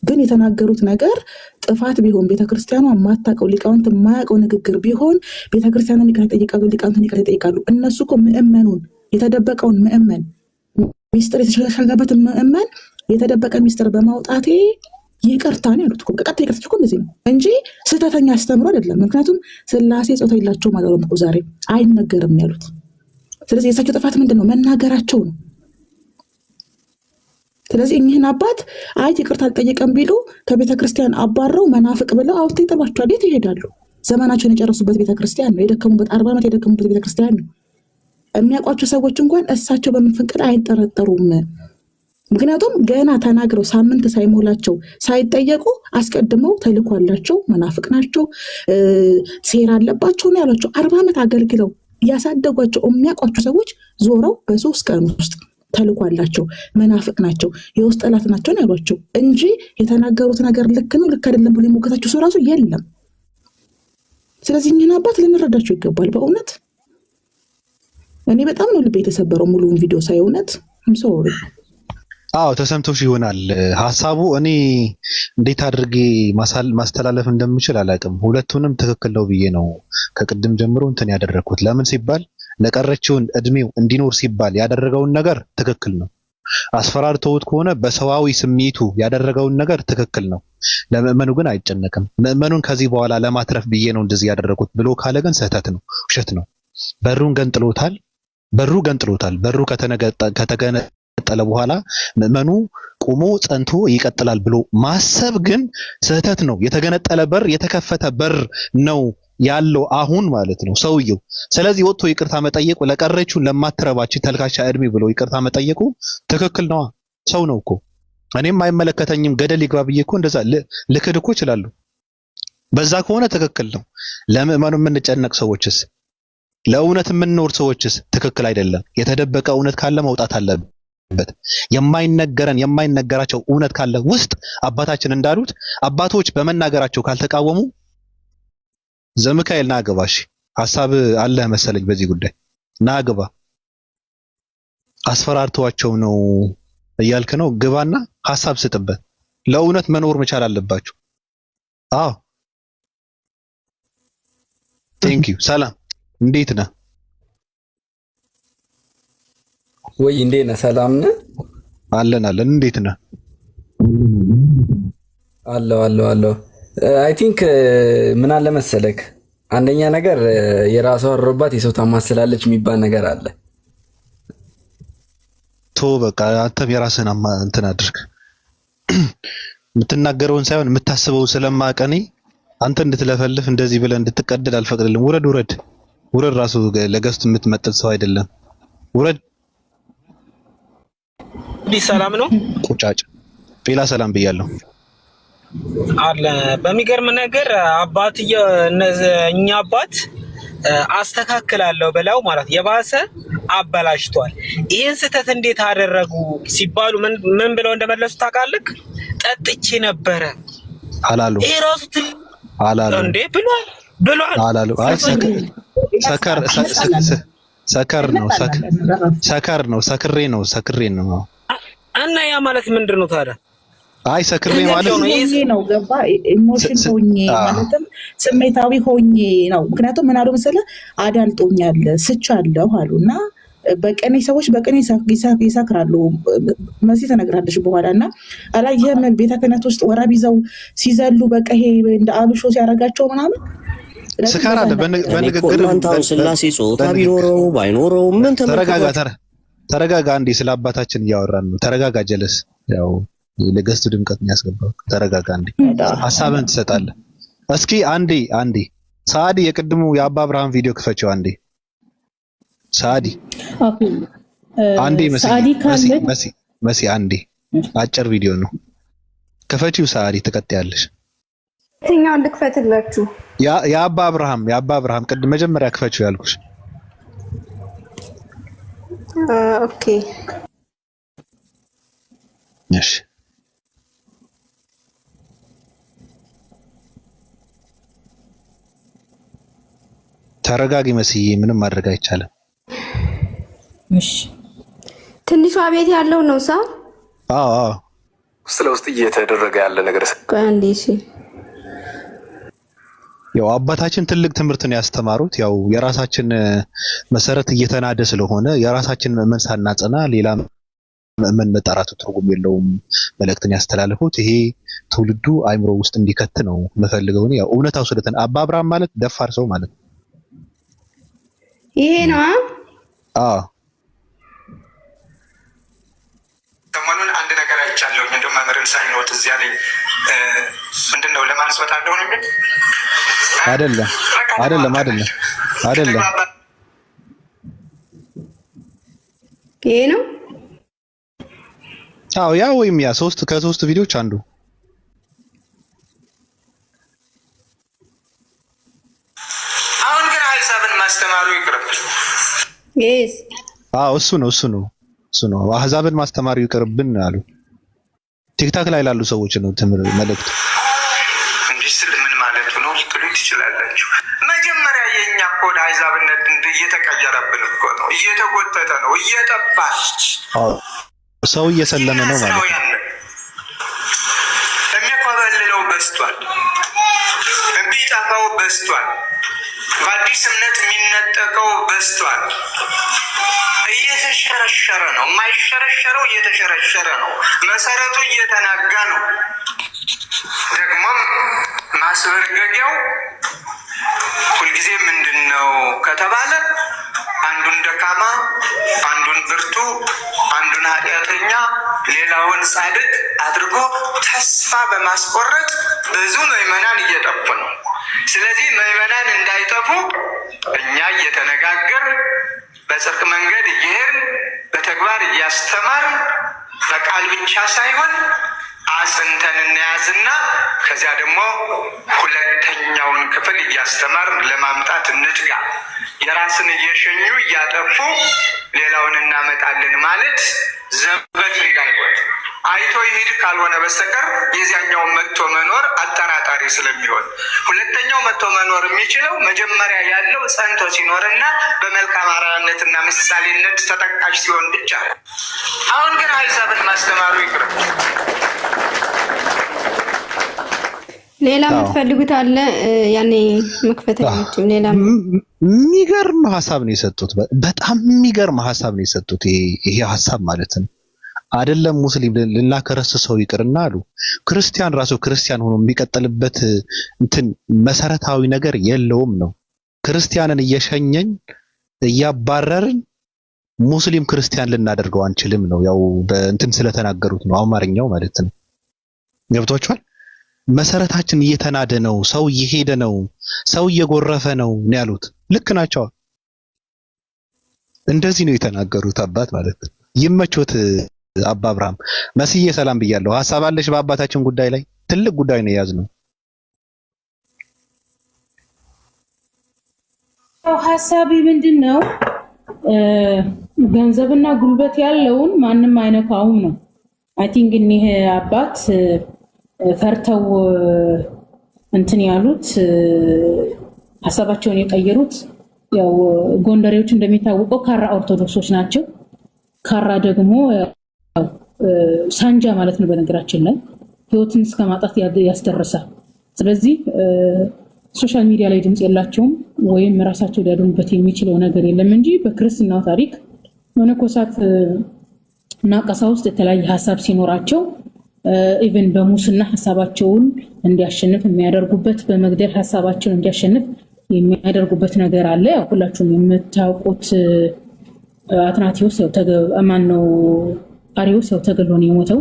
ግን የተናገሩት ነገር ጥፋት ቢሆን ቤተክርስቲያኗ የማታውቀው ሊቃውንት የማያውቀው ንግግር ቢሆን ቤተክርስቲያንን ይቅርታ ይጠይቃሉ፣ ሊቃውንትን ይቅርታ ይጠይቃሉ። እነሱ እኮ ምእመኑን የተደበቀውን ምእመን ሚስጥር የተሸሸገበት ምእመን የተደበቀ ሚስጥር በማውጣቴ ይቅርታ ነው ያሉት። ቀጥታ ይቅርታ እኮ እንደዚህ ነው እንጂ ስህተተኛ አስተምሮ አይደለም። ምክንያቱም ስላሴ ጾታ የላቸውም ማለት ነው። ዛሬ አይነገርም ያሉት። ስለዚህ የእሳቸው ጥፋት ምንድን ነው? መናገራቸው ነው። ስለዚህ እኚህን አባት አይ ይቅርታ አልጠየቀም ቢሉ ከቤተክርስቲያን አባረው መናፍቅ ብለው አውጥተው ይጥሏቸዋል። የት ይሄዳሉ? ዘመናቸውን የጨረሱበት ቤተክርስቲያን ነው። የደከሙበት 40 ዓመት የደከሙበት ቤተክርስቲያን ነው። የሚያውቋቸው ሰዎች እንኳን እሳቸው በመፈንቅል አይጠረጠሩም። ምክንያቱም ገና ተናግረው ሳምንት ሳይሞላቸው ሳይጠየቁ አስቀድመው ተልኳላቸው መናፍቅ ናቸው፣ ሴራ አለባቸው ነው ያሏቸው። 40 ዓመት አገልግለው ያሳደጓቸው የሚያውቋቸው ሰዎች ዞረው በ3 ቀን ውስጥ ተልኳላቸው መናፍቅ ናቸው፣ የውስጥ ጠላት ናቸው ነው ያሏቸው እንጂ የተናገሩት ነገር ልክ ነው ልክ አይደለም ብሎ የሞገታቸው ሰው ራሱ የለም። ስለዚህ እኛን አባት ልንረዳቸው ይገባል። በእውነት እኔ በጣም ነው ልቤ የተሰበረው ሙሉውን ቪዲዮ ሳይ። እውነት ሶሪ። አዎ ተሰምቶሽ ይሆናል ሐሳቡ። እኔ እንዴት አድርጌ ማስተላለፍ እንደምችል አላውቅም። ሁለቱንም ትክክል ነው ብዬ ነው ከቅድም ጀምሮ እንትን ያደረኩት። ለምን ሲባል ለቀረችውን እድሜው እንዲኖር ሲባል ያደረገውን ነገር ትክክል ነው። አስፈራርተውት ከሆነ በሰዋዊ ስሜቱ ያደረገውን ነገር ትክክል ነው። ለምእመኑ ግን አይጨነቅም። ምእመኑን ከዚህ በኋላ ለማትረፍ ብዬ ነው እንደዚህ ያደረኩት ብሎ ካለ ግን ስህተት ነው፣ ውሸት ነው። በሩን ገንጥሎታል። በሩ ከተገነጠለ በኋላ ምእመኑ ቆሞ ጸንቶ ይቀጥላል ብሎ ማሰብ ግን ስህተት ነው። የተገነጠለ በር የተከፈተ በር ነው ያለው አሁን ማለት ነው ሰውየው። ስለዚህ ወጥቶ ይቅርታ መጠየቁ ለቀረችውን ለማትረባችን ተልካሻ እድሜ ብሎ ይቅርታ መጠየቁ ትክክል ነው። ሰው ነው እኮ። እኔም አይመለከተኝም ገደል ይግባ ብዬ እኮ እንደዛ ልክድ እኮ እችላለሁ። በዛ ከሆነ ትክክል ነው። ለምእመኑ የምንጨነቅ ሰዎችስ፣ ለእውነት የምንኖር ሰዎችስ ትክክል አይደለም። የተደበቀ እውነት ካለ መውጣት አለበት። የማይነገራቸው እውነት ካለ ውስጥ አባታችን እንዳሉት አባቶች በመናገራቸው ካልተቃወሙ ዘሚካኤል ናግባሽ ሐሳብ አለ መሰለኝ በዚህ ጉዳይ ናግባ። አስፈራርተዋቸው ነው እያልክ ነው። ግባና ሐሳብ ስጥበት። ለእውነት መኖር መቻል አለባችሁ። አዎ ቴንክ ዩ። ሰላም እንዴት ነህ? ወይ እንዴት ነህ? ሰላም ነህ? አለን እንዴት ነህ? አለው አይ ቲንክ ምን አለ መሰለክ፣ አንደኛ ነገር የራሷ አሮባት የሰው ታማስላለች የሚባል ነገር አለ። ቶ በቃ አንተም የራስህን እንትን አድርግ። የምትናገረውን ሳይሆን የምታስበው ስለማቀኔ አንተ እንድትለፈልፍ እንደዚህ ብለህ እንድትቀደድ አልፈቅድልም። ውረድ ራሱ ለገስት የምትመጥን ሰው አይደለም። ውረድ። ሰላም ነው ቁጫጭ ሌላ ሰላም ብያለሁ አለ። በሚገርም ነገር አባትየው እኛ አባት አስተካክላለሁ ብለው ማለት የባሰ አበላሽቷል። ይሄን ስህተት እንዴት አደረጉ ሲባሉ ምን ብለው እንደመለሱ ታውቃለህ? ጠጥቼ ነበረ አላሉ። ይሄ ራሱ አላሉ እንዴ ብሏል አላሉ። አይ ሰክሬ ነው እና ያ ማለት ምንድን ነው ታዲያ? አይ ሰክሬ ማለት ነው ገባ። ኢሞሽን ሆኜ ማለትም ስሜታዊ ሆኜ ነው። ምክንያቱም ምን አሉ መሰለህ፣ አዳልጦኛል ስቻለሁ አሉና በቀኔ ሰዎች በቀኔ ይሳክራሉ። መሲ ተነግራለች በኋላ እና አላየህም? ቤተ ክህነት ውስጥ ወራብ ይዘው ሲዘሉ በቃ ይሄ እንደ አብሾ ሲያረጋቸው ምናምን ስካር አለ። በንግግር ስላሴ ጾታ ቢኖረው ባይኖረው ምን ተረጋጋ። አንዴ ስለ አባታችን እያወራን ነው። ተረጋጋ። ጀለስ ያው ለገስቱ ድምቀት የሚያስገባው ተረጋጋ። አንዴ ሐሳብን ትሰጣለህ። እስኪ አንዴ ሳዲ የቅድሙ የአባ አብርሃም ቪዲዮ ክፈችው አንዴ። ሳዲ አንዴ መሲ አንዴ አጭር ቪዲዮ ነው። ክፈችው ሳዲ ትቀጥያለሽ። የትኛውን ልክፈትላችሁ? የአባ አብርሃም ቅድም መጀመሪያ ክፈችው ያልኩሽ። ኦኬ እሺ ተረጋጊ መስዬ፣ ምንም ማድረግ አይቻልም። እሺ ትንሿ ቤት ያለው ነው ሳ አዎ ስለ ውስጥ እየተደረገ ያለ ነገር አንዴ እሺ። ያው አባታችን ትልቅ ትምህርት ነው ያስተማሩት። ያው የራሳችን መሰረት እየተናደ ስለሆነ የራሳችን መመን ሳናጸና ሌላ መመን መጣራቱ ትርጉም የለውም መልእክትን ያስተላልፉት። ይሄ ትውልዱ አይምሮ ውስጥ እንዲከት ነው የምፈልገው። ያው እውነታው ስለተን አባ አብርሃም ማለት ደፋር ሰው ማለት ነው። ይሄ ነው ሰሞኑን አንድ ነገር አይቻለሁ። እንደው መምህርን ሳይኖት እዚያ ላይ ምንድነው ለማንስበት አለው ነው አይደለም ይሄ ነው ያ ወይም ያ ከሶስት ቪዲዮዎች አንዱ አሁን ግን አህዛብን ማስተማሩ ይቅርብን። እሱ ነው አህዛብን ማስተማሩ ይቅርብን አሉ። ቲክታክ ላይ ላሉ ሰዎች ነው ትምህርት መልእክት። እንዲህ ስል ምን ማለቱ ነው ልትሉ ትችላላችሁ። መጀመሪያ የኛ ኮድ አህዛብነት እየተቀየረብን እኮ ነው፣ እየተጎተተ ነው፣ እየጠፋ ሰው እየሰለመ ነው ማለት ነው። የሚኮበልለው በዝቷል፣ የሚጠፋው በዝቷል፣ በአዲስ እምነት የሚነጠቀው በዝቷል። እየተሸረሸረ ነው። የማይሸረሸረው እየተሸረሸረ ነው። መሰረቱ እየተናጋ ነው። ደግሞም ማስበርገጊያው ሁልጊዜ ምንድን ነው ከተባለ አንዱን ደካማ፣ አንዱን ብርቱ፣ አንዱን ኃጢአተኛ፣ ሌላውን ጻድቅ አድርጎ ተስፋ በማስቆረጥ ብዙ ምዕመናን እየጠፉ ነው። ስለዚህ ምዕመናን እንዳይጠፉ እኛ እየተነጋገር በጽድቅ መንገድ እየሄድን በተግባር እያስተማርን በቃል ብቻ ሳይሆን አጽንተን እንያዝና ከዚያ ደግሞ ሁለተኛውን ክፍል እያስተማርን ለማምጣት እንትጋ። የራስን እየሸኙ እያጠፉ ሌላውን እናመጣለን ማለት ዘበት እንዳይሆን አይቶ ይሄድ ካልሆነ በስተቀር የዚያኛውን መጥቶ መኖር አጠራጣሪ ስለሚሆን፣ ሁለተኛው መጥቶ መኖር የሚችለው መጀመሪያ ያለው ጸንቶ ሲኖርና በመልካም አርአያነትና ምሳሌነት ተጠቃሽ ሲሆን ብቻ ነው። አሁን ግን አህዛብን ማስተማሩ ይቅር። ሌላ የምትፈልጉት አለ? ያኔ መክፈተኞችም ሌላ የሚገርም ሐሳብ ነው የሰጡት። በጣም የሚገርም ሐሳብ ነው የሰጡት። ይሄ ሐሳብ ማለት ነው አይደለም ሙስሊም ልናከረስሰው ይቅርና አሉ ክርስቲያን ራሱ ክርስቲያን ሆኖ የሚቀጥልበት እንትን መሰረታዊ ነገር የለውም ነው። ክርስቲያንን እየሸኘን እያባረርን ሙስሊም ክርስቲያን ልናደርገው አንችልም ነው። ያው በእንትን ስለተናገሩት ነው አማርኛው ማለት ነው። ገብቷችኋል? መሰረታችን እየተናደ ነው፣ ሰው እየሄደ ነው፣ ሰው እየጎረፈ ነው ያሉት። ልክ ናቸው። እንደዚህ ነው የተናገሩት አባት ማለት ነው። ይመቾት አባ አብርሃም። መስዬ ሰላም ብያለሁ። ሐሳብ አለሽ በአባታችን ጉዳይ ላይ? ትልቅ ጉዳይ ነው የያዝነው። ሐሳቢ ምንድነው? ገንዘብና ጉልበት ያለውን ማንም አይነካውም ነው። አይ ቲንክ እኒህ አባት ፈርተው እንትን ያሉት ሐሳባቸውን የቀየሩት ያው ጎንደሬዎች እንደሚታወቀው ካራ ኦርቶዶክሶች ናቸው። ካራ ደግሞ ሳንጃ ማለት ነው። በነገራችን ላይ ህይወትን እስከ ማጣት ያስደርሳል። ስለዚህ ሶሻል ሚዲያ ላይ ድምጽ የላቸውም ወይም ራሳቸው ሊያድኑበት የሚችለው ነገር የለም እንጂ በክርስትናው ታሪክ መነኮሳት እና ቀሳውስት የተለያየ ሐሳብ ሲኖራቸው ኢቭን በሙስና ሐሳባቸውን እንዲያሸንፍ የሚያደርጉበት፣ በመግደል ሐሳባቸውን እንዲያሸንፍ የሚያደርጉበት ነገር አለ። ያው ሁላችሁም የምታውቁት አትናቴዎስ ማነው አሪዮስ ተገሎ ነው የሞተው።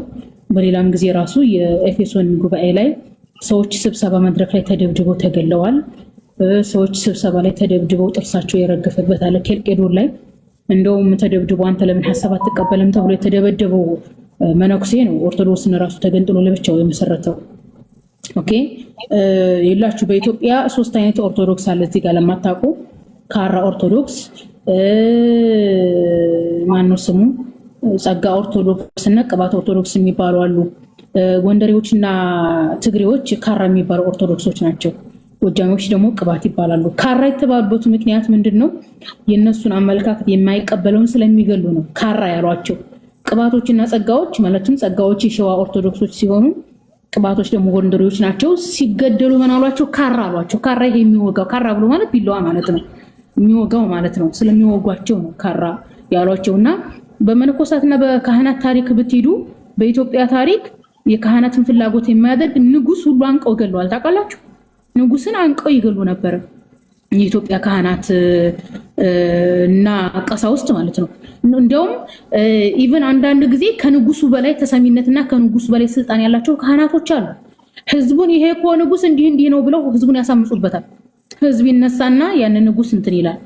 በሌላም ጊዜ ራሱ የኤፌሶን ጉባኤ ላይ ሰዎች ስብሰባ መድረክ ላይ ተደብድበው ተገለዋል። ሰዎች ስብሰባ ላይ ተደብድበው ጥርሳቸው የረገፈበት አለ። ኬልቄዶን ላይ እንደውም ተደብድበው አንተ ለምን ሐሳብ አትቀበልም ተብሎ የተደበደበው መነኩሴ ነው ኦርቶዶክስን ራሱ ተገንጥሎ ለብቻው የመሰረተው። ኦኬ ይላችሁ በኢትዮጵያ 3 አይነት ኦርቶዶክስ አለ። እዚህ ጋር ለማታውቁ ካራ ኦርቶዶክስ፣ ማነው ስሙ ጸጋ ኦርቶዶክስ እና ቅባት ኦርቶዶክስ የሚባሉ አሉ። ጎንደሬዎችና ትግሬዎች ካራ የሚባሉ ኦርቶዶክሶች ናቸው። ጎጃሚዎች ደግሞ ቅባት ይባላሉ። ካራ የተባሉበት ምክንያት ምንድነው? የነሱን አመለካከት የማይቀበለውን ስለሚገሉ ነው ካራ ያሏቸው። ቅባቶችና ጸጋዎች ማለትም ጸጋዎች የሸዋ ኦርቶዶክሶች ሲሆኑ ቅባቶች ደግሞ ጎንደሬዎች ናቸው። ሲገደሉ ምን አሏቸው? ካራ አሏቸው። ካራ ይሄ የሚወጋው ካራ ብሎ ማለት ቢላዋ ማለት ነው፣ የሚወጋው ማለት ነው። ስለሚወጓቸው ነው ካራ ያሏቸውና በመነኮሳትና በካህናት ታሪክ ብትሄዱ በኢትዮጵያ ታሪክ የካህናትን ፍላጎት የማያደርግ ንጉስ ሁሉ አንቀው ገለዋል። ታውቃላችሁ? ንጉስን አንቀው ይገሉ ነበር የኢትዮጵያ ካህናት እና ቀሳውስት ማለት ነው። እንደውም ኢቭን አንዳንድ ጊዜ ከንጉሱ በላይ ተሰሚነትና ከንጉሱ በላይ ስልጣን ያላቸው ካህናቶች አሉ። ህዝቡን ይሄ እኮ ንጉስ እንዲህ ነው ብለው ህዝቡን ያሳምጹበታል። ህዝብ ይነሳና ያን ንጉስ እንትን ይላል።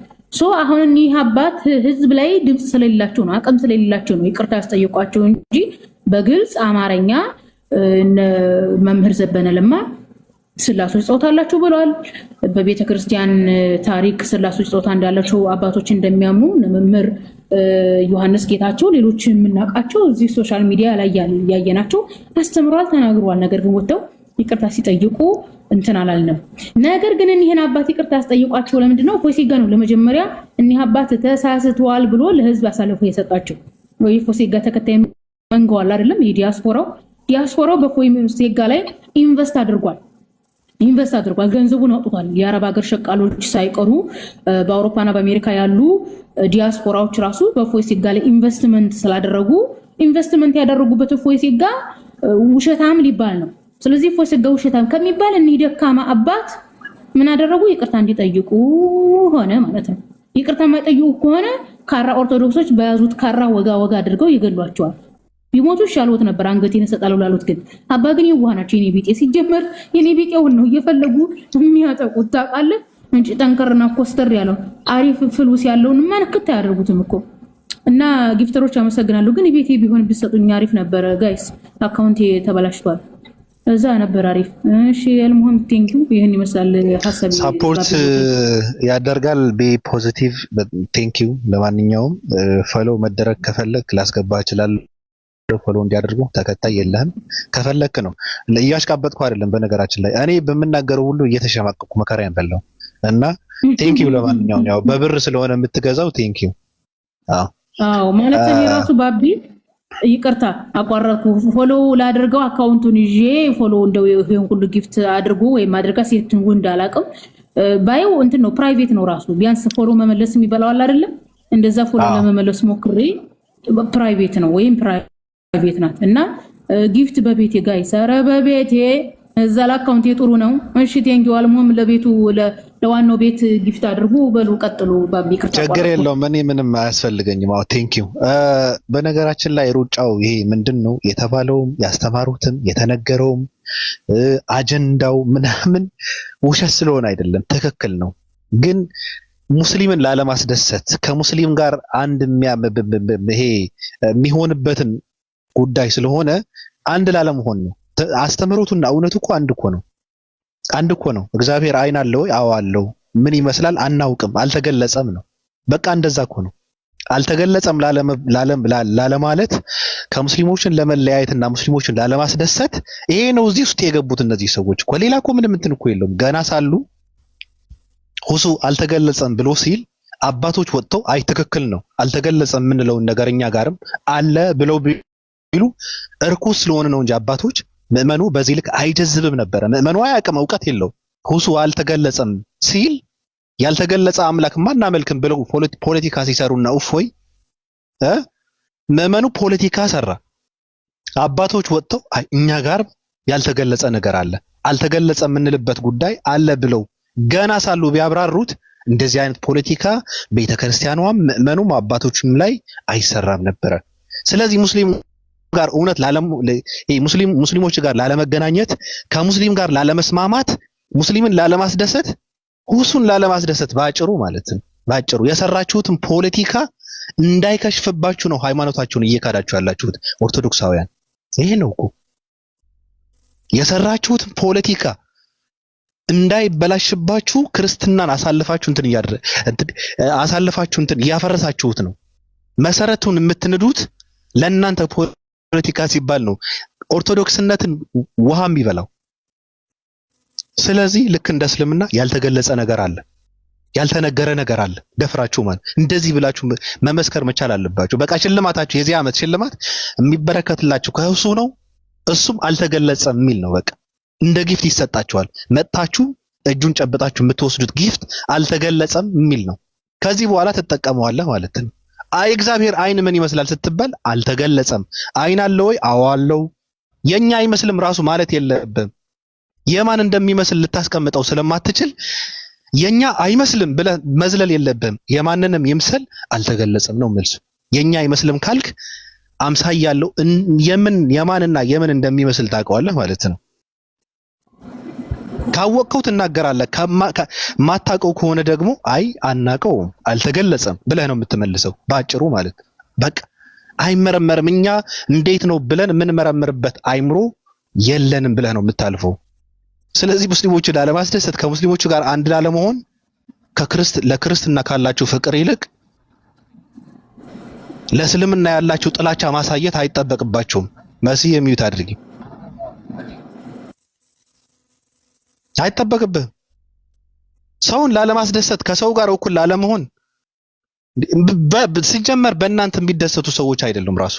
አሁን ይህ አባት ህዝብ ላይ ድምጽ ስለሌላቸው ነው፣ አቅም ስለሌላቸው ነው ይቅርታ ያስጠየቋቸው እንጂ በግልጽ አማርኛ መምህር ዘበነ ለማ ስላሶች ጾታ አላቸው ብለዋል። በቤተ ክርስቲያን ታሪክ ስላሶች ጾታ እንዳላቸው አባቶች እንደሚያምኑ መምህር ዮሐንስ ጌታቸው ሌሎች የምናውቃቸው እዚህ ሶሻል ሚዲያ ላይ ያየናቸው አስተምሯል፣ ተናግሯል። ነገር ግን ወጥተው ይቅርታ ሲጠይቁ እንትን አላልንም። ነገር ግን እኒህን አባት ይቅርታ ያስጠይቋቸው ለምንድነው? ፎሲጋ ነው ለመጀመሪያ እኒህ አባት ተሳስተዋል ብሎ ለህዝብ አሳልፎ የሰጣቸው። ወይ ፎሲጋ ተከታይ መንገዋል አይደለም? ዲያስፖራው በፎሲጋ ላይ ኢንቨስት አድርጓል፣ ገንዘቡን አውጥቷል። የአረብ ሀገር ሸቃሎች ሳይቀሩ በአውሮፓና በአሜሪካ ያሉ ዲያስፖራዎች ራሱ በፎሲጋ ላይ ኢንቨስትመንት ስላደረጉ ኢንቨስትመንት ያደረጉበት ፎሲጋ ውሸታም ሊባል ነው። ስለዚህ ፎሲጋ ውሸታም ከሚባል እኒህ ደካማ አባት ምን አደረጉ? ይቅርታ እንዲጠይቁ ሆነ ማለት ነው። ይቅርታ የማይጠይቁ ከሆነ ካራ ኦርቶዶክሶች በያዙት ካራ ወጋ አድርገው ይገሏቸዋል። ቢሞቱ ይሻልዎት ነበር አንገቴን እሰጣለሁ ላሉት ግን አባ ግን የዋህ ናቸው። የኔ ቢጤ ሲጀመር የኔ ቢጤውን ነው እየፈለጉ የሚያጠቁት ታውቃለህ እንጂ ጠንከርና ኮስተር ያለው አሪፍ ፍሉስ ያለውን ማንከታ ያደርጉትም እኮ እና ጊፍተሮች አመሰግናለሁ። ግን ቤቴ ቢሆን ቢሰጡኝ አሪፍ ነበር ጋይስ። አካውንቴ ተበላሽቷል። እዛ ነበር አሪፍ። እሺ የልሙም ቴንኪው። ይሄን ይመስላል ሐሳብ ሰፖርት ያደርጋል። ቢ ፖዚቲቭ ቴንኪው። ለማንኛውም ፎሎ መደረግ ከፈለክ ላስገባ ይችላል። ፎሎ እንዲያደርጉ ተከታይ የለህም ከፈለክ ነው። እያሽቃበጥኩ አይደለም። በነገራችን ላይ እኔ በመናገረው ሁሉ እየተሸማቀቁ መከራ ያንበላው እና ቴንኪው። ለማንኛውም ያው በብር ስለሆነ የምትገዛው ቴንኪው። አዎ ማለት ነው። ራሱ ባቢ ይቅርታ አቋረጥኩ። ፎሎ ላድርገው አካውንቱን ይዤ ፎሎ እንደው ይሄን ሁሉ ጊፍት አድርጎ ወይም አድርጋ ሴትን ወንድ አላውቅም ባየው እንትን ነው ፕራይቬት ነው ራሱ ቢያንስ ፎሎ መመለስ የሚበላው አለ አይደለም እንደዛ ፎሎ ለመመለስ ሞክሬ ፕራይቬት ነው ወይም ፕራይቬት ናት እና ጊፍት በቤቴ ጋይስ ኧረ በቤቴ እዛ ለአካውንቴ ጥሩ ነው። እሺ ቴንኪው አልሞም ለቤቱ ለዋናው ቤት ጊፍት አድርጉ በሉ ቀጥሉ ባቢ ይቅርታ ችግር የለውም እኔ ምንም አያስፈልገኝም። አዎ ቴንኪው። በነገራችን ላይ ሩጫው ይሄ ምንድነው የተባለውም ያስተማሩትም የተነገረውም አጀንዳው ምናምን ውሸት ስለሆነ አይደለም ትክክል ነው። ግን ሙስሊምን ላለማስደሰት ከሙስሊም ጋር አንድ ይሄ የሚሆንበትን ጉዳይ ስለሆነ አንድ ላለመሆን ነው። አስተምሮቱና እውነቱ እኮ አንድ እኮ ነው። እግዚአብሔር አይን አለው ወይ? አዎ አለው። ምን ይመስላል አናውቅም፣ አልተገለጸም ነው። በቃ እንደዛ እኮ ነው። አልተገለጸም ላለማለት ከሙስሊሞችን ለመለያየትና ሙስሊሞችን ላለማስደሰት ይሄ ነው እዚህ ውስጥ የገቡት እነዚህ ሰዎች እኮ። ሌላ እኮ ምንም እንትን እኮ የለውም። ገና ሳሉ ሁሱ አልተገለጸም ብሎ ሲል አባቶች ወጥተው አይ ትክክል ነው አልተገለጸም የምንለውን ነገር እኛ ጋርም አለ ብለው ቢሉ እርኩስ ስለሆነ ነው እንጂ አባቶች ምዕመኑ በዚህ ልክ አይጀዝብም ነበረ። ምዕመኑ አያውቅም፣ እውቀት የለው። ሁሱ አልተገለጸም ሲል ያልተገለጸ አምላክ ማናመልክም ብለው ፖለቲካ ሲሰሩና እፎይ ምዕመኑ ፖለቲካ ሰራ። አባቶች ወጥተው አይ እኛ ጋር ያልተገለጸ ነገር አለ አልተገለጸ የምንልበት ጉዳይ አለ ብለው ገና ሳሉ ቢያብራሩት እንደዚህ አይነት ፖለቲካ ቤተክርስቲያኗም ምዕመኑም አባቶችም ላይ አይሰራም ነበረ። ስለዚህ ሙስሊም ጋር እውነት ሙስሊሞች ጋር ላለመገናኘት ከሙስሊም ጋር ላለመስማማት ሙስሊምን ላለማስደሰት ሁሱን ላለማስደሰት ባጭሩ ማለት ነው። ባጭሩ የሰራችሁትን ፖለቲካ እንዳይከሽፍባችሁ ነው ሃይማኖታችሁን እየካዳችሁ ያላችሁት ኦርቶዶክሳውያን። ይሄ ነው እኮ የሰራችሁትን ፖለቲካ እንዳይበላሽባችሁ ክርስትናን አሳልፋችሁ እንትን እያፈረሳችሁት ነው። መሰረቱን የምትንዱት ለእናንተ ፖለቲካ ሲባል ነው ኦርቶዶክስነትን ውሃ የሚበላው። ስለዚህ ልክ እንደ እስልምና ያልተገለጸ ነገር አለ ያልተነገረ ነገር አለ። ደፍራችሁ ማለት እንደዚህ ብላችሁ መመስከር መቻል አለባችሁ። በቃ ሽልማታችሁ የዚህ ዓመት ሽልማት የሚበረከትላችሁ ከእሱ ነው። እሱም አልተገለጸም የሚል ነው። በቃ እንደ ጊፍት ይሰጣችኋል። መጣችሁ እጁን ጨብጣችሁ የምትወስዱት ጊፍት አልተገለጸም የሚል ነው። ከዚህ በኋላ ትጠቀመዋለህ ማለት ነው። አይ እግዚአብሔር አይን ምን ይመስላል ስትባል አልተገለጸም። አይን አለ ወይ? አዎ አለው። የኛ አይመስልም ራሱ ማለት የለብም። የማን እንደሚመስል ልታስቀምጠው ስለማትችል የኛ አይመስልም ብለህ መዝለል የለብም። የማንንም ይምሰል አልተገለጸም ነው መልሱ። የኛ አይመስልም ካልክ አምሳይ ያለው የማንና የምን እንደሚመስል ታውቀዋለህ ማለት ነው። ካወቅከው ትናገራለህ። ማታውቀው ከሆነ ደግሞ አይ አናውቀውም አልተገለጸም ብለህ ነው የምትመልሰው ባጭሩ ማለት በቃ አይመረመርም። እኛ እንዴት ነው ብለን የምንመረምርበት አይምሮ የለንም ብለህ ነው የምታልፈው። ስለዚህ ሙስሊሞችን ላለማስደሰት ከሙስሊሞቹ ጋር አንድ ላለመሆን ለክርስትና ካላችሁ ፍቅር ይልቅ ለእስልምና ያላችሁ ጥላቻ ማሳየት አይጠበቅባችሁም። መሲህ የሚዩት አድርጊ አይጠበቅብህም። ሰውን ላለማስደሰት ከሰው ጋር እኩል ላለመሆን ሲጀመር በእናንተ የሚደሰቱ ሰዎች አይደሉም። ራሱ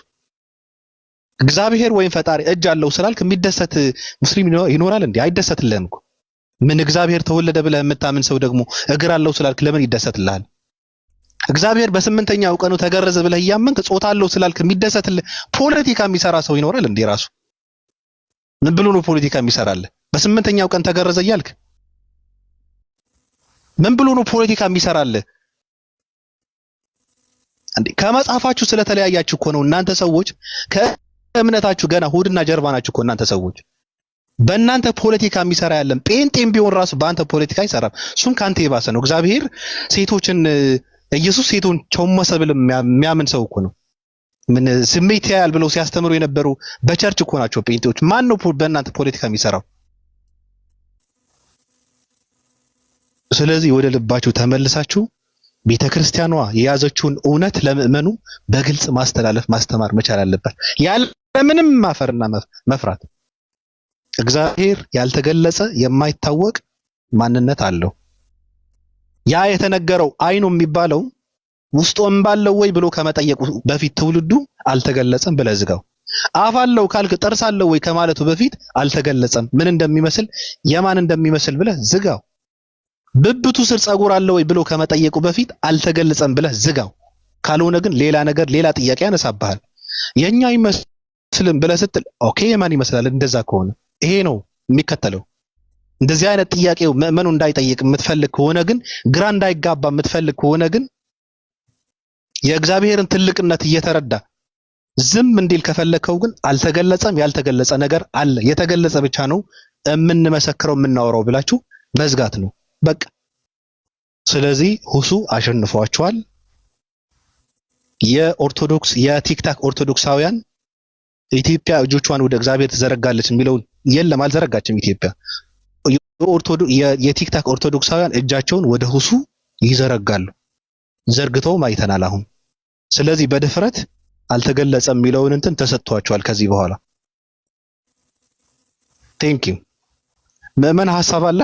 እግዚአብሔር ወይም ፈጣሪ እጅ አለው ስላልክ የሚደሰት ሙስሊም ይኖራል እንዴ? አይደሰትልህም እኮ። ምን እግዚአብሔር ተወለደ ብለህ የምታምን ሰው ደግሞ እግር አለው ስላልክ ለምን ይደሰትልሃል? እግዚአብሔር በስምንተኛው ቀኑ ተገረዘ ብለህ እያመንክ ጾታ አለው ስላልክ የሚደሰትልህ ፖለቲካ የሚሰራ ሰው ይኖራል እንዴ? ራሱ ምን ብሎ ነው ፖለቲካ የሚሰራልህ? በስምንተኛው ቀን ተገረዘ እያልክ ምን ብሎ ነው ፖለቲካ የሚሰራልህ? እንዴ ከመጽሐፋችሁ ስለተለያያችሁ እኮ ነው እናንተ ሰዎች ከእምነታችሁ ገና ሆድና ጀርባ ናችሁ እኮ እናንተ ሰዎች። በእናንተ ፖለቲካ የሚሰራ ያለም ጴንጤም ቢሆን ራሱ በአንተ ፖለቲካ አይሰራም። እሱም ካንተ የባሰ ነው። እግዚአብሔር ሴቶችን ኢየሱስ ሴቶን ቸመሰ ብሎ የሚያምን ሰው እኮ ነው። ምን ስሜት ያያል ብለው ሲያስተምሩ የነበሩ በቸርች እኮ ናቸው ጴንጤዎች። ማን ነው በእናንተ ፖለቲካ የሚሰራው? ስለዚህ ወደ ልባችሁ ተመልሳችሁ ቤተክርስቲያኗ የያዘችውን እውነት ለምእመኑ በግልጽ ማስተላለፍ ማስተማር መቻል አለበት፣ ያለምንም ማፈርና መፍራት። እግዚአብሔር ያልተገለጸ የማይታወቅ ማንነት አለው። ያ የተነገረው አይኑ የሚባለው ውስጡ እምባለው ወይ ብሎ ከመጠየቁ በፊት ትውልዱ አልተገለጸም ብለህ ዝጋው። አፍ አለው ካልክ ጥርስ አለው ወይ ከማለቱ በፊት አልተገለጸም ምን እንደሚመስል የማን እንደሚመስል ብለህ ዝጋው። ብብቱ ስር ጸጉር አለው ወይ ብሎ ከመጠየቁ በፊት አልተገለጸም ብለህ ዝጋው። ካልሆነ ግን ሌላ ነገር ሌላ ጥያቄ ያነሳብሃል። የኛ ይመስልም ብለህ ስትል ኦኬ የማን ይመስላል? እንደዛ ከሆነ ይሄ ነው የሚከተለው። እንደዚህ አይነት ጥያቄው ምእመኑ እንዳይጠይቅ የምትፈልግ ከሆነ ግን ግራ እንዳይጋባ የምትፈልግ ከሆነ ግን የእግዚአብሔርን ትልቅነት እየተረዳ ዝም እንዲል ከፈለከው ግን አልተገለጸም ያልተገለጸ ነገር አለ፣ የተገለጸ ብቻ ነው የምንመሰክረው የምናወራው ብላችሁ መዝጋት ነው በቃ። ስለዚህ ሁሱ አሸንፏቸዋል። የኦርቶዶክስ የቲክታክ ኦርቶዶክሳውያን ኢትዮጵያ እጆቿን ወደ እግዚአብሔር ትዘረጋለች የሚለው የለም፣ አልዘረጋችም ኢትዮጵያ። የቲክታክ ኦርቶዶክሳውያን እጃቸውን ወደ ሁሱ ይዘረጋሉ፣ ዘርግተውም አይተናል አሁን። ስለዚህ በድፍረት አልተገለጸም የሚለውን እንትን ተሰጥቷቸዋል ከዚህ በኋላ። ቴንክ ዩ። ምእመን ሐሳብ አለ?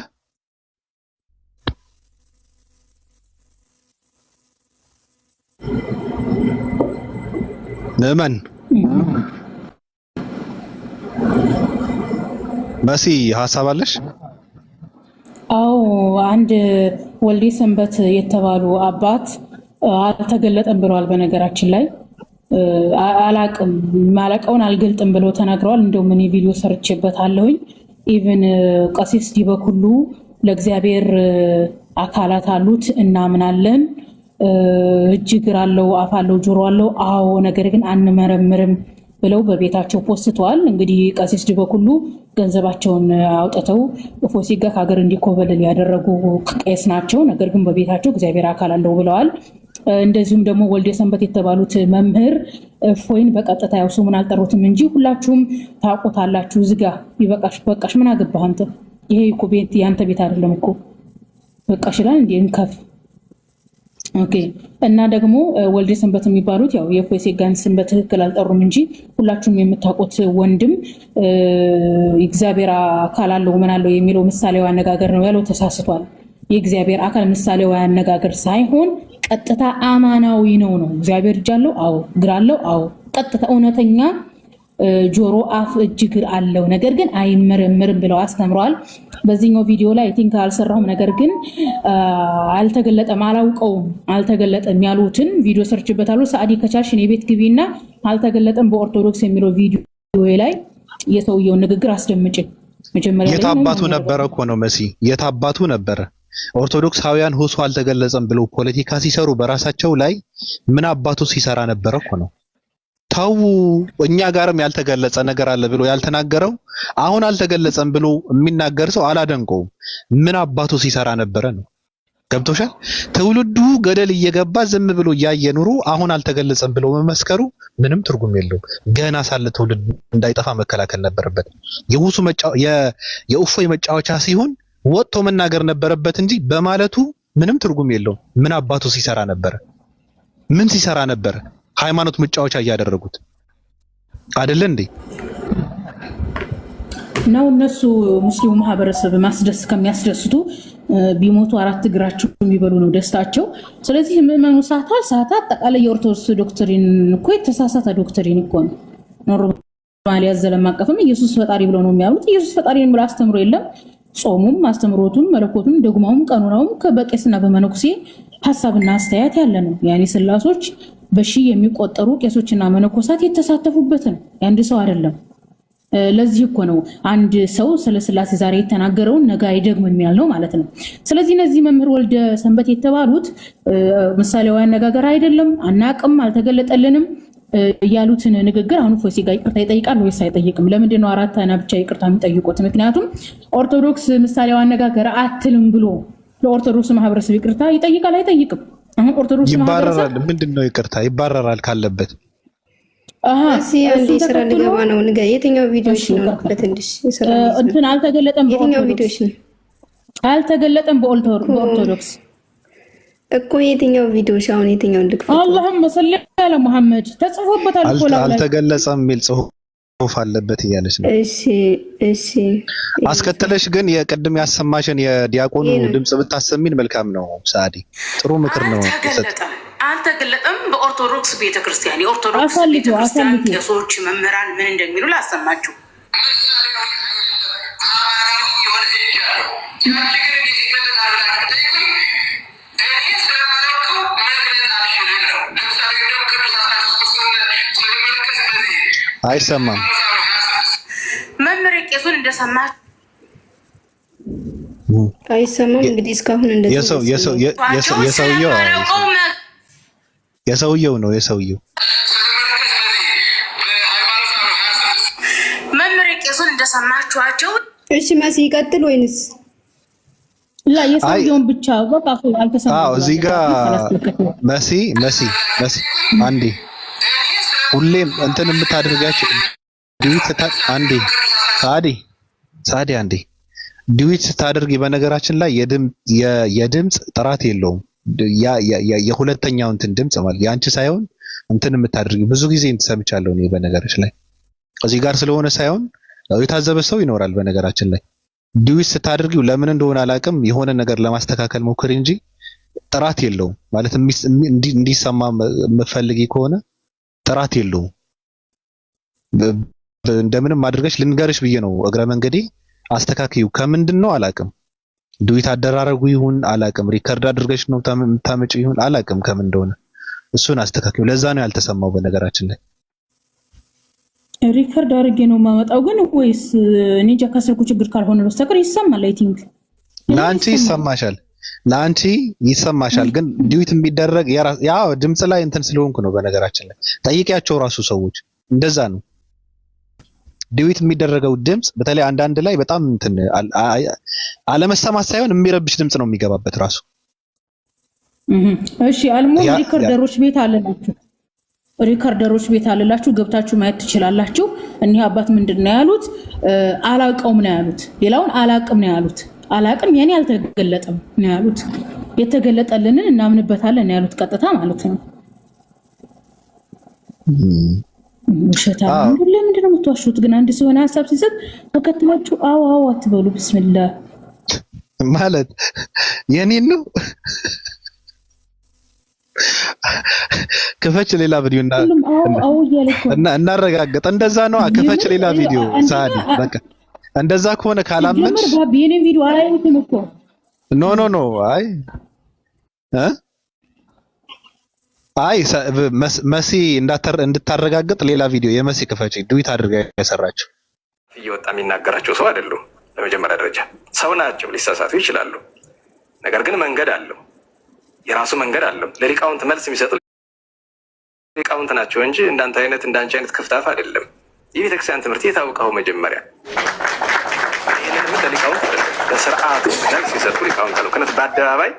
ምእመን መሲ ሐሳብ አለሽ? አዎ አንድ ወልዴ ሰንበት የተባሉ አባት አልተገለጠም ብለዋል። በነገራችን ላይ አላቅም ማለቀውን አልገልጥም ብለው ተናግረዋል። እንደውም እኔ ቪዲዮ ሰርቼበታለሁኝ። ኢቭን ቀሲስ ዲበኩሉ ለእግዚአብሔር አካላት አሉት እናምናለን፣ እጅ እግር አለው፣ አፍ አለው፣ ጆሮ አለው፣ አዎ ነገር ግን አንመረምርም ብለው በቤታቸው ፖስተዋል። እንግዲህ ቀሲስ ዲበኩሉ ገንዘባቸውን አውጥተው ፎሲጋ ከሀገር እንዲኮበልል ያደረጉ ቄስ ናቸው። ነገር ግን በቤታቸው እግዚአብሔር አካል አለው ብለዋል። እንደዚሁም ደግሞ ወልደ ሰንበት የተባሉት መምህር እፎይን በቀጥታ ያው ስሙን አልጠሩትም እንጂ ሁላችሁም ታውቁታላችሁ። ዝጋ ይበቃሽ፣ በቃሽ፣ ምን አገባህ አንተ? ይሄ እኮ ቤት ያንተ ቤት አይደለም እኮ በቃሽ ይላል እንዴ እንከፍ። ኦኬ። እና ደግሞ ወልደ ሰንበት የሚባሉት ያው የእፎይ ሴጋን ስም በትክክል አልጠሩም እንጂ ሁላችሁም የምታውቁት ወንድም እግዚአብሔር አካል አለው ምን አለው የሚለው ምሳሌያዊ አነጋገር ነው ያለው። ተሳስቷል። የእግዚአብሔር አካል ምሳሌያዊ አነጋገር ሳይሆን ቀጥታ አማናዊ ነው። እግዚአብሔር እጅ አለው፣ አዎ፣ እግር አለው፣ አዎ፣ ቀጥታ እውነተኛ ጆሮ፣ አፍ፣ እጅ፣ እግር አለው፣ ነገር ግን አይመረምርም ብለው አስተምረዋል። በዚህኛው ቪዲዮ ላይ ቲንክ አልሰራሁም፣ ነገር ግን አልተገለጠም፣ አላውቀውም፣ አልተገለጠም ያሉትን ቪዲዮ ሰርችበታለሁ። ሳዲ ከቻልሽ እኔ ቤት ግቢና አልተገለጠም በኦርቶዶክስ የሚለው ቪዲዮ ላይ የሰውየውን ንግግር አስደምጭ። መጀመሪያ የታባቱ ነበረ እኮ ነው መሲ፣ የታባቱ ነበረ። ኦርቶዶክሳውያን ሁሱ አልተገለጸም ብለው ፖለቲካ ሲሰሩ በራሳቸው ላይ ምን አባቱ ሲሰራ ነበረ እኮ ነው። ታው እኛ ጋርም ያልተገለጸ ነገር አለ ብሎ ያልተናገረው አሁን አልተገለጸም ብሎ የሚናገር ሰው አላደንቀውም። ምን አባቱ ሲሰራ ነበረ ነው። ገብቶሻል? ትውልዱ ገደል እየገባ ዝም ብሎ እያየ ኑሮ አሁን አልተገለጸም ብሎ መመስከሩ ምንም ትርጉም የለውም። ገና ሳለ ትውልድ እንዳይጠፋ መከላከል ነበረበት። የሁሱ የእፎይ መጫወቻ ሲሆን ወጥቶ መናገር ነበረበት እንጂ በማለቱ ምንም ትርጉም የለውም። ምን አባቱ ሲሰራ ነበረ? ምን ሲሰራ ነበረ? ሃይማኖት መጫወቻ እያደረጉት አይደለ እንዴ? ነው እነሱ ሙስሊሙ ማህበረሰብ ማስደስ ከሚያስደስቱ ቢሞቱ አራት እግራቸው የሚበሉ ነው ደስታቸው። ስለዚህ ምእመኑ ሳታ አጠቃላይ የኦርቶዶክስ ዶክትሪን እኮ የተሳሳተ ዶክትሪን እኮ ነው። ኖርማሊ ያዘለም አቀፍም ኢየሱስ ፈጣሪ ብለው ነው የሚያምኑት። ኢየሱስ ፈጣሪ ብሎ አስተምሮ የለም። ጾሙም አስተምሮቱም መለኮቱም ደግማውም ቀኑናውም በቄስና በመነኩሴ ሐሳብና አስተያየት ያለ ነው። ያኔ ስላሶች በሺህ የሚቆጠሩ ቄሶችና መነኮሳት የተሳተፉበት ነው፣ የአንድ ሰው አይደለም። ለዚህ እኮ ነው አንድ ሰው ስለ ስላሴ ዛሬ የተናገረውን ነገ አይደግም የሚያል ነው ማለት ነው። ስለዚህ እነዚህ መምህር ወልደ ሰንበት የተባሉት ምሳሌያዊ አነጋገር አይደለም፣ አናቅም፣ አልተገለጠልንም ያሉትን ንግግር አሁን ፎሲ ጋር ይቅርታ ይጠይቃል ወይስ አይጠይቅም? ለምንድን ነው አራት አና ብቻ ይቅርታ የሚጠይቁት? ምክንያቱም ኦርቶዶክስ ምሳሌያዊ አነጋገር አትልም ብሎ ለኦርቶዶክስ ማህበረሰብ ይቅርታ ይጠይቃል አይጠይቅም? አሁን ኦርቶዶክስ ማህበረሰብ ምንድነው ይቅርታ ይባረራል ካለበት አንዴ ስራ ልገባ ነው። የትኛው ቪዲዮሽ ነው? ለትንሽ እንትን አልተገለጠም። የትኛው ቪዲዮሽ ነው? አልተገለጠም በኦርቶዶክስ እኮ የትኛው ቪዲዮሽ? አሁን የትኛው ልክፈት? አላሁመ ሰሊ ዐላ ሙሐመድ ተጽፎበታል እኮ ላይ አልተገለጸም የሚል ጽሁፍ አለበት እያለች ነው። እሺ አስከተለሽ ግን የቅድም ያሰማሽን የዲያቆኑ ድምጽ ብታሰሚን መልካም ነው። ሳዲ ጥሩ ምክር ነው። አልተገለጠም። በኦርቶዶክስ ቤተክርስቲያን የኦርቶዶክስ ቤተክርስቲያን ቄሶች መምህራን ምን እንደሚሉ ላሰማችሁ። አይሰማም። መምህር ቄሱን እንደሰማችሁ አይሰማም። እንግዲህ እስካሁን እንደዚህ የሰውየው ነው የሰውየው መምህር ቄሱን እንደሰማችኋቸው። እሺ መሲ ይቀጥል ወይንስ ላ የሰውየውን ብቻ በቃ አልተሰማም? አዎ እዚህ ጋር መሲ አንዴ ሁሌም እንትን የምታደርጋቸው ዲዊት አንዴ ሳዲ አንዴ ዲዊት ስታደርጊ በነገራችን ላይ የድምጽ ጥራት የለውም። የሁለተኛው እንትን ድምጽ ማለት ያንቺ ሳይሆን እንትን የምታደርጊ ብዙ ጊዜ ሰምቻለሁ እኔ በነገራችን ላይ እዚህ ጋር ስለሆነ ሳይሆን የታዘበ ሰው ይኖራል። በነገራችን ላይ ዲዊት ስታደርጊው ለምን እንደሆነ አላውቅም የሆነ ነገር ለማስተካከል ሞክሪ እንጂ ጥራት የለውም ማለት እንዲሰማ የምትፈልጊ ከሆነ ጥራት የለውም። እንደምንም አድርገሽ ልንገርሽ ብዬ ነው እግረ መንገዴ አስተካክዩ። ከምንድነው አላውቅም ዱዊት አደራረጉ ይሁን አላውቅም፣ ሪከርድ አድርገሽ ነው ታመጪው ይሁን አላውቅም ከምን እንደሆነ እሱን አስተካክዩ። ለዛ ነው ያልተሰማው። በነገራችን ላይ ሪከርድ አድርጌ ነው ማመጣው ግን ወይስ እኔ እንጃ ከስልኩ ችግር ካልሆነ በስተቀር ይሰማል። አይ ቲንክ ለአንቺ ይሰማሻል ግን ዲዊት የሚደረግ ያው ድምጽ ላይ እንትን ስለሆንኩ ነው። በነገራችን ላይ ጠይቂያቸው ራሱ ሰዎች እንደዛ ነው ዲዊት የሚደረገው ድምጽ በተለይ አንዳንድ ላይ በጣም እንትን አለመሰማት ሳይሆን የሚረብሽ ድምጽ ነው የሚገባበት ራሱ። እሺ አልሞ ሪከርደሮች ቤት አለላችሁ ገብታችሁ ማየት ትችላላችሁ። እኒህ አባት ምንድነው ያሉት? አላውቀውም ነው ያሉት። ሌላውን አላውቅም ነው ያሉት። አላውቅም የኔ አልተገለጠም ነው ያሉት። የተገለጠልንን እናምንበታለን ነው ያሉት። ቀጥታ ማለት ነው። ሸታም ለምንድን ነው የምትዋሹት ግን? አንድ ሲሆን ሐሳብ ሲሰጥ ተከትላችሁ አዎ አትበሉ። ቢስሚላህ ማለት የኔን ነው። ክፈች ሌላ ቪዲዮ እና እናረጋግጥ። እንደዛ ነው። ክፈች ሌላ ቪዲዮ ሳዲ በቃ እንደዛ ከሆነ ካላመንሽ የኔ ቪዲዮ አላየሁትም እኮ ኖ አይ መሲ እንድታረጋግጥ ሌላ ቪዲዮ የመሲ ክፈች ዱዊት አድርጋ ያሰራችሁ እየወጣ የሚናገራቸው ሰው አይደሉም። በመጀመሪያ ደረጃ ሰው ናቸው፣ ሊሳሳቱ ይችላሉ። ነገር ግን መንገድ አለው፣ የራሱ መንገድ አለው። ለሊቃውንት መልስ የሚሰጡ ሊቃውንት ናቸው እንጂ እንዳንተ አይነት እንዳንቺ አይነት ክፍታፍ አይደለም። የቤተክርስቲያን ትምህርት የታወቀው መጀመሪያ ይሄንን ለሊቃውንት በስርዓቱ መልስ የሚሰጡ ሊቃውንት ነው። ከነት በአደባባይ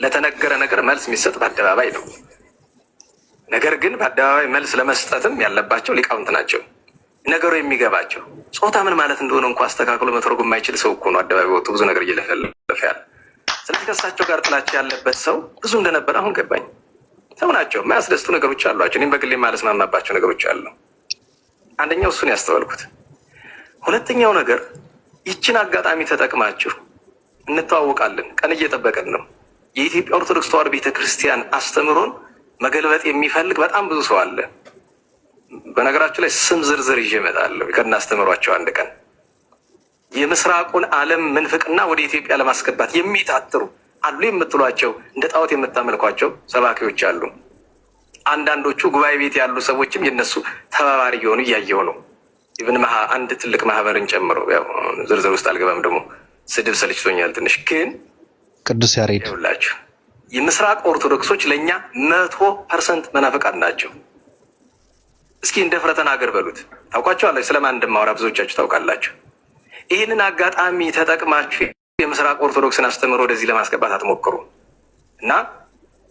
ለተነገረ ነገር መልስ የሚሰጥ በአደባባይ ነው። ነገር ግን በአደባባይ መልስ ለመስጠትም ያለባቸው ሊቃውንት ናቸው፣ ነገሩ የሚገባቸው። ጾታ ምን ማለት እንደሆነ እንኳ አስተካክሎ መተርጎም የማይችል ሰው እኮ ነው አደባባይ ወጥቶ ብዙ ነገር እየለፈለፈ ያለ። ስለዚህ ከእሳቸው ጋር ጥላቻ ያለበት ሰው ብዙ እንደነበረ አሁን ገባኝ። ሰው ናቸው፣ የማያስደስቱ ነገሮች አሏቸው። እኔም በግሌ የማልስማማባቸው ነገሮች አሉ። አንደኛው እሱን ያስተዋልኩት። ሁለተኛው ነገር ይችን አጋጣሚ ተጠቅማችሁ እንተዋወቃለን፣ ቀን እየጠበቀን ነው። የኢትዮጵያ ኦርቶዶክስ ተዋሕዶ ቤተክርስቲያን አስተምሮን መገልበጥ የሚፈልግ በጣም ብዙ ሰው አለ። በነገራችሁ ላይ ስም ዝርዝር ይዤ እመጣለሁ ከናስተምሯቸው አንድ ቀን። የምስራቁን ዓለም ምንፍቅና ወደ ኢትዮጵያ ለማስገባት የሚታትሩ አሉ የምትሏቸው እንደ ጣዖት የምታመልኳቸው ሰባኪዎች አሉ። አንዳንዶቹ ጉባኤ ቤት ያሉ ሰዎችም የነሱ ተባባሪ የሆኑ እያየው ነው። ኢቭን አንድ ትልቅ ማህበርን ጨምሮ ያው ዝርዝር ውስጥ አልገባም፣ ደግሞ ስድብ ሰልችቶኛል ትንሽ። ግን ቅዱስ ያሬድ ይኸውላችሁ የምስራቅ ኦርቶዶክሶች ለእኛ 100% መናፍቃን ናቸው። እስኪ እንደ ፍረተና ሀገር በሉት። ታውቋቸዋላችሁ። ስለማን እንደማወራ ብዙዎቻችሁ ታውቃላችሁ። ይህንን አጋጣሚ ተጠቅማችሁ የምስራቅ ኦርቶዶክስን አስተምሮ ወደዚህ ለማስገባት አትሞክሩ እና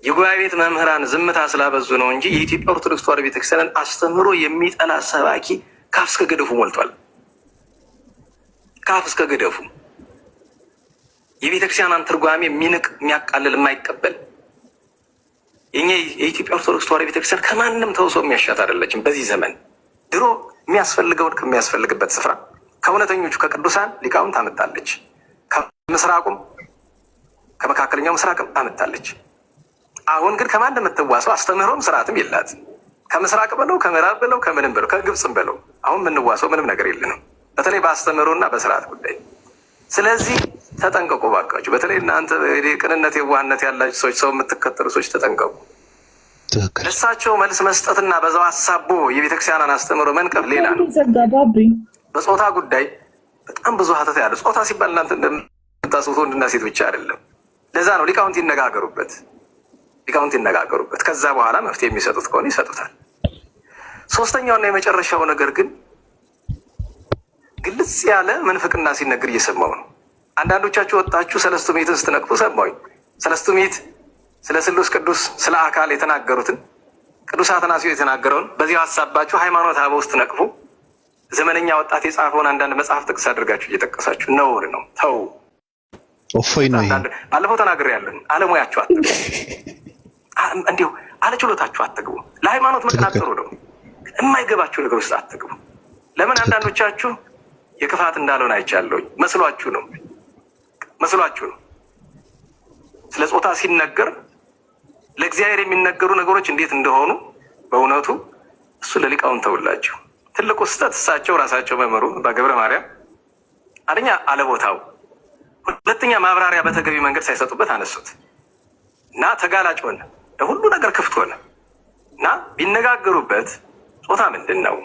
የጉባኤ ቤት መምህራን ዝምታ ስላበዙ ነው እንጂ የኢትዮጵያ ኦርቶዶክስ ተዋሕዶ ቤተክርስቲያንን አስተምሮ የሚጠላ ሰባኪ ከአፍ እስከ ገደፉ ሞልቷል። ከአፍ እስከ ገደፉ የቤተክርስቲያንን ትርጓሜ የሚንቅ የሚያቃልል የማይቀበል የኛ የኢትዮጵያ ኦርቶዶክስ ተዋሕዶ ቤተክርስቲያን ከማንም ተውሶ የሚያሻት አይደለችም። በዚህ ዘመን ድሮ የሚያስፈልገውን ከሚያስፈልግበት ስፍራ ከእውነተኞቹ ከቅዱሳን ሊቃውንት አመጣለች። ከምስራቁም ከመካከለኛው ምስራቅም አመጣለች። አሁን ግን ከማን እንደምትዋሰው አስተምህሮም ስርዓትም የላት። ከምስራቅ በለው ከምዕራብ በለው ከምንም በለው ከግብፅም በለው አሁን የምንዋሰው ምንም ነገር የለንም፣ በተለይ በአስተምህሮና በስርዓት ጉዳይ። ስለዚህ ተጠንቀቁ ባካችሁ። በተለይ እናንተ ቅንነት የዋህነት ያላችሁ ሰዎች፣ ሰው የምትከተሉ ሰዎች ተጠንቀቁ። ለእሳቸው መልስ መስጠትና በዛው ሀሳቦ የቤተክርስቲያንን አስተምህሮ መንቀፍ ሌላ ነው። በጾታ ጉዳይ በጣም ብዙ ሀተት ያለ ጾታ ሲባል እናንተ እንደምታስቡት ወንድና ሴት ብቻ አይደለም። ለዛ ነው ሊቃውንት ይነጋገሩበት፣ ሊቃውንት ይነጋገሩበት። ከዛ በኋላ መፍትሄ የሚሰጡት ከሆነ ይሰጡታል። ሶስተኛውና የመጨረሻው ነገር ግን ግልጽ ያለ መንፍቅና ሲነገር እየሰማው ነው። አንዳንዶቻችሁ ወጣችሁ ሰለስቱ ምዕትን ስትነቅፉ ሰማሁኝ። ሰለስቱ ምዕት ስለ ስሉስ ቅዱስ ስለ አካል የተናገሩትን ቅዱስ አትናስዮስ የተናገረውን በዚህ ሀሳባችሁ ሃይማኖተ አበው ውስጥ ነቅፉ። ዘመነኛ ወጣት የጻፈውን አንዳንድ መጽሐፍ ጥቅስ አድርጋችሁ እየጠቀሳችሁ ነውር ነው። ተው። እፎይ ነው። ባለፈው ተናግሬያለሁ። አለሙያችሁ አትግቡ፣ እንዲሁ አለችሎታችሁ አትግቡ። ለሃይማኖት መቅናት ጥሩ ነው። የማይገባችሁ ነገር ውስጥ አትግቡ። ለምን አንዳንዶቻችሁ የክፋት እንዳልሆነ አይቻለሁ። መስሏችሁ ነው። ስለ ጾታ ሲነገር ለእግዚአብሔር የሚነገሩ ነገሮች እንዴት እንደሆኑ በእውነቱ እሱ ለሊቃውን ተውላችሁ። ትልቁ ስህተት እሳቸው ራሳቸው መምህሩ በገብረ ማርያም አንደኛ አለቦታው፣ ሁለተኛ ማብራሪያ በተገቢ መንገድ ሳይሰጡበት አነሱት እና ተጋላጭ ሆነ፣ ለሁሉ ነገር ክፍት ሆነ እና ቢነጋገሩበት ጾታ ምንድን ነው?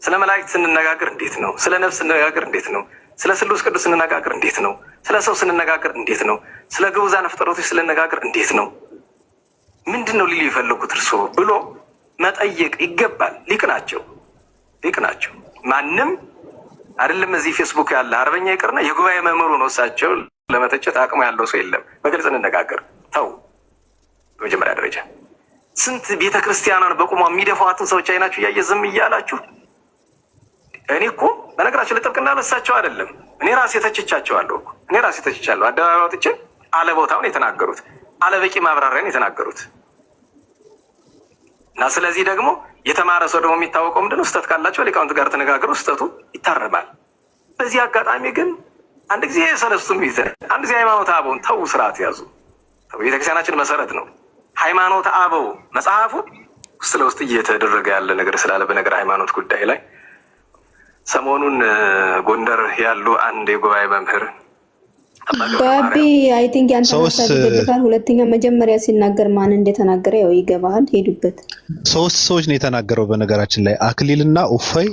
ስለ መላእክት ስንነጋገር እንዴት ነው? ስለ ነፍስ ስንነጋገር እንዴት ነው? ስለ ስሉስ ቅዱስ ስንነጋገር እንዴት ነው? ስለ ሰው ስንነጋገር እንዴት ነው? ስለ ግዑዛን ፍጥረቶች ስንነጋገር እንዴት ነው? ምንድን ነው ሊሉ የፈለጉት እርሶ ብሎ መጠየቅ ይገባል። ሊቅ ናቸው። ማንም አይደለም እዚህ ፌስቡክ ያለ አርበኛ ይቅርና የጉባኤ መምህሩ ነው። እሳቸው ለመተቸት አቅሙ ያለው ሰው የለም። በግልጽ እንነጋገር። ተው። በመጀመሪያ ደረጃ ስንት ቤተክርስቲያኗን በቁሟ የሚደፋዋትን ሰዎች አይናችሁ እያየ ዝም እያላችሁ። እኔ እኮ በነገራችን ለጥብቅና ለእሳቸው አይደለም፣ እኔ ራሴ ተችቻቸዋለሁ። አደባባይ ወጥቼ አለቦታውን የተናገሩት አለበቂ ማብራሪያን የተናገሩት እና ስለዚህ ደግሞ የተማረ ሰው ደግሞ የሚታወቀው ምንድነው? ስህተት ካላቸው ሊቃውንት ጋር ተነጋግረው ስህተቱ ይታረማል። በዚህ አጋጣሚ ግን አንድ ጊዜ ሰለስቱ ምዕት፣ አንድ ጊዜ ሃይማኖተ አበውን ተው፣ ስርዓት ያዙ። ቤተክርስቲያናችን መሰረት ነው ሃይማኖተ አበው መጽሐፉ። ውስጥ ለውስጥ እየተደረገ ያለ ነገር ስላለ በነገር ሃይማኖት ጉዳይ ላይ ሰሞኑን ጎንደር ያሉ አንድ የጉባኤ መምህር ባቢ አይ ቲንክ ያንተ ሀሳብ ይገባል። ሁለተኛ መጀመሪያ ሲናገር ማን እንደተናገረ ያው ይገባል። ሄዱበት። ሶስት ሰዎች ነው የተናገረው በነገራችን ላይ አክሊልና ኡፋይ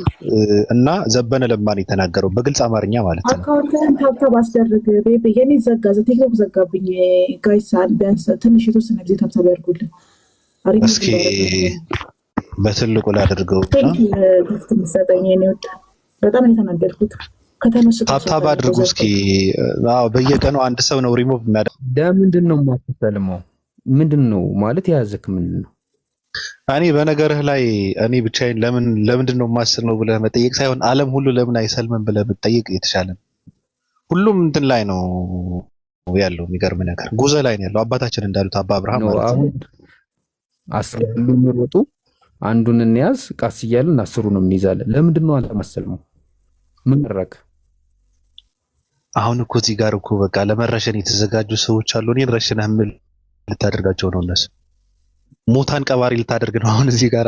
እና ዘበነ ለማን የተናገረው በግልጽ አማርኛ ማለት ነው። አካውንትን ታብታብ አስደርግ ቤቢ የኔ ዘጋዘ ቲክቶክ ዘጋብኝ። ጋይሳን ቢያንስ ትንሽ የተወሰነ ጊዜ ታብታብ ያድርጉልን። እስኪ በትልቁ ላድርገው ጊፍት ምሰጠኝ የኔ ወጣ በጣም የተናገርኩት ከተነሱ ታብታብ አድርጉ እስኪ። በየቀኑ አንድ ሰው ነው ሪሞቭ የሚያደርግ። ለምንድን ነው የማትሰልመው? ምንድን ነው ማለት የያዘክ ምንድን ነው? እኔ በነገርህ ላይ እኔ ብቻዬን ለምንድን ነው የማስልመው ብለህ መጠየቅ ሳይሆን ዓለም ሁሉ ለምን አይሰልምም ብለህ ብትጠይቅ የተሻለ ነው። ሁሉም እንትን ላይ ነው ያለው። የሚገርም ነገር ጉዞ ላይ ነው ያለው። አባታችን እንዳሉት አባ አብርሃም ማለት ነው። አስሩ የሚሮጡ አንዱን እንያዝ፣ ቃስ እያልን አስሩንም እንይዛለን። ለምንድን ነው አንተ ማሰልመው? ምን ረክ? አሁን እኮ እዚህ ጋር እኮ በቃ ለመረሸን የተዘጋጁ ሰዎች አሉ። እኔን ረሽነህ ምን ልታደርጋቸው ነው? እነሱ ሞታን ቀባሪ ልታደርግ ነው? አሁን እዚህ ጋር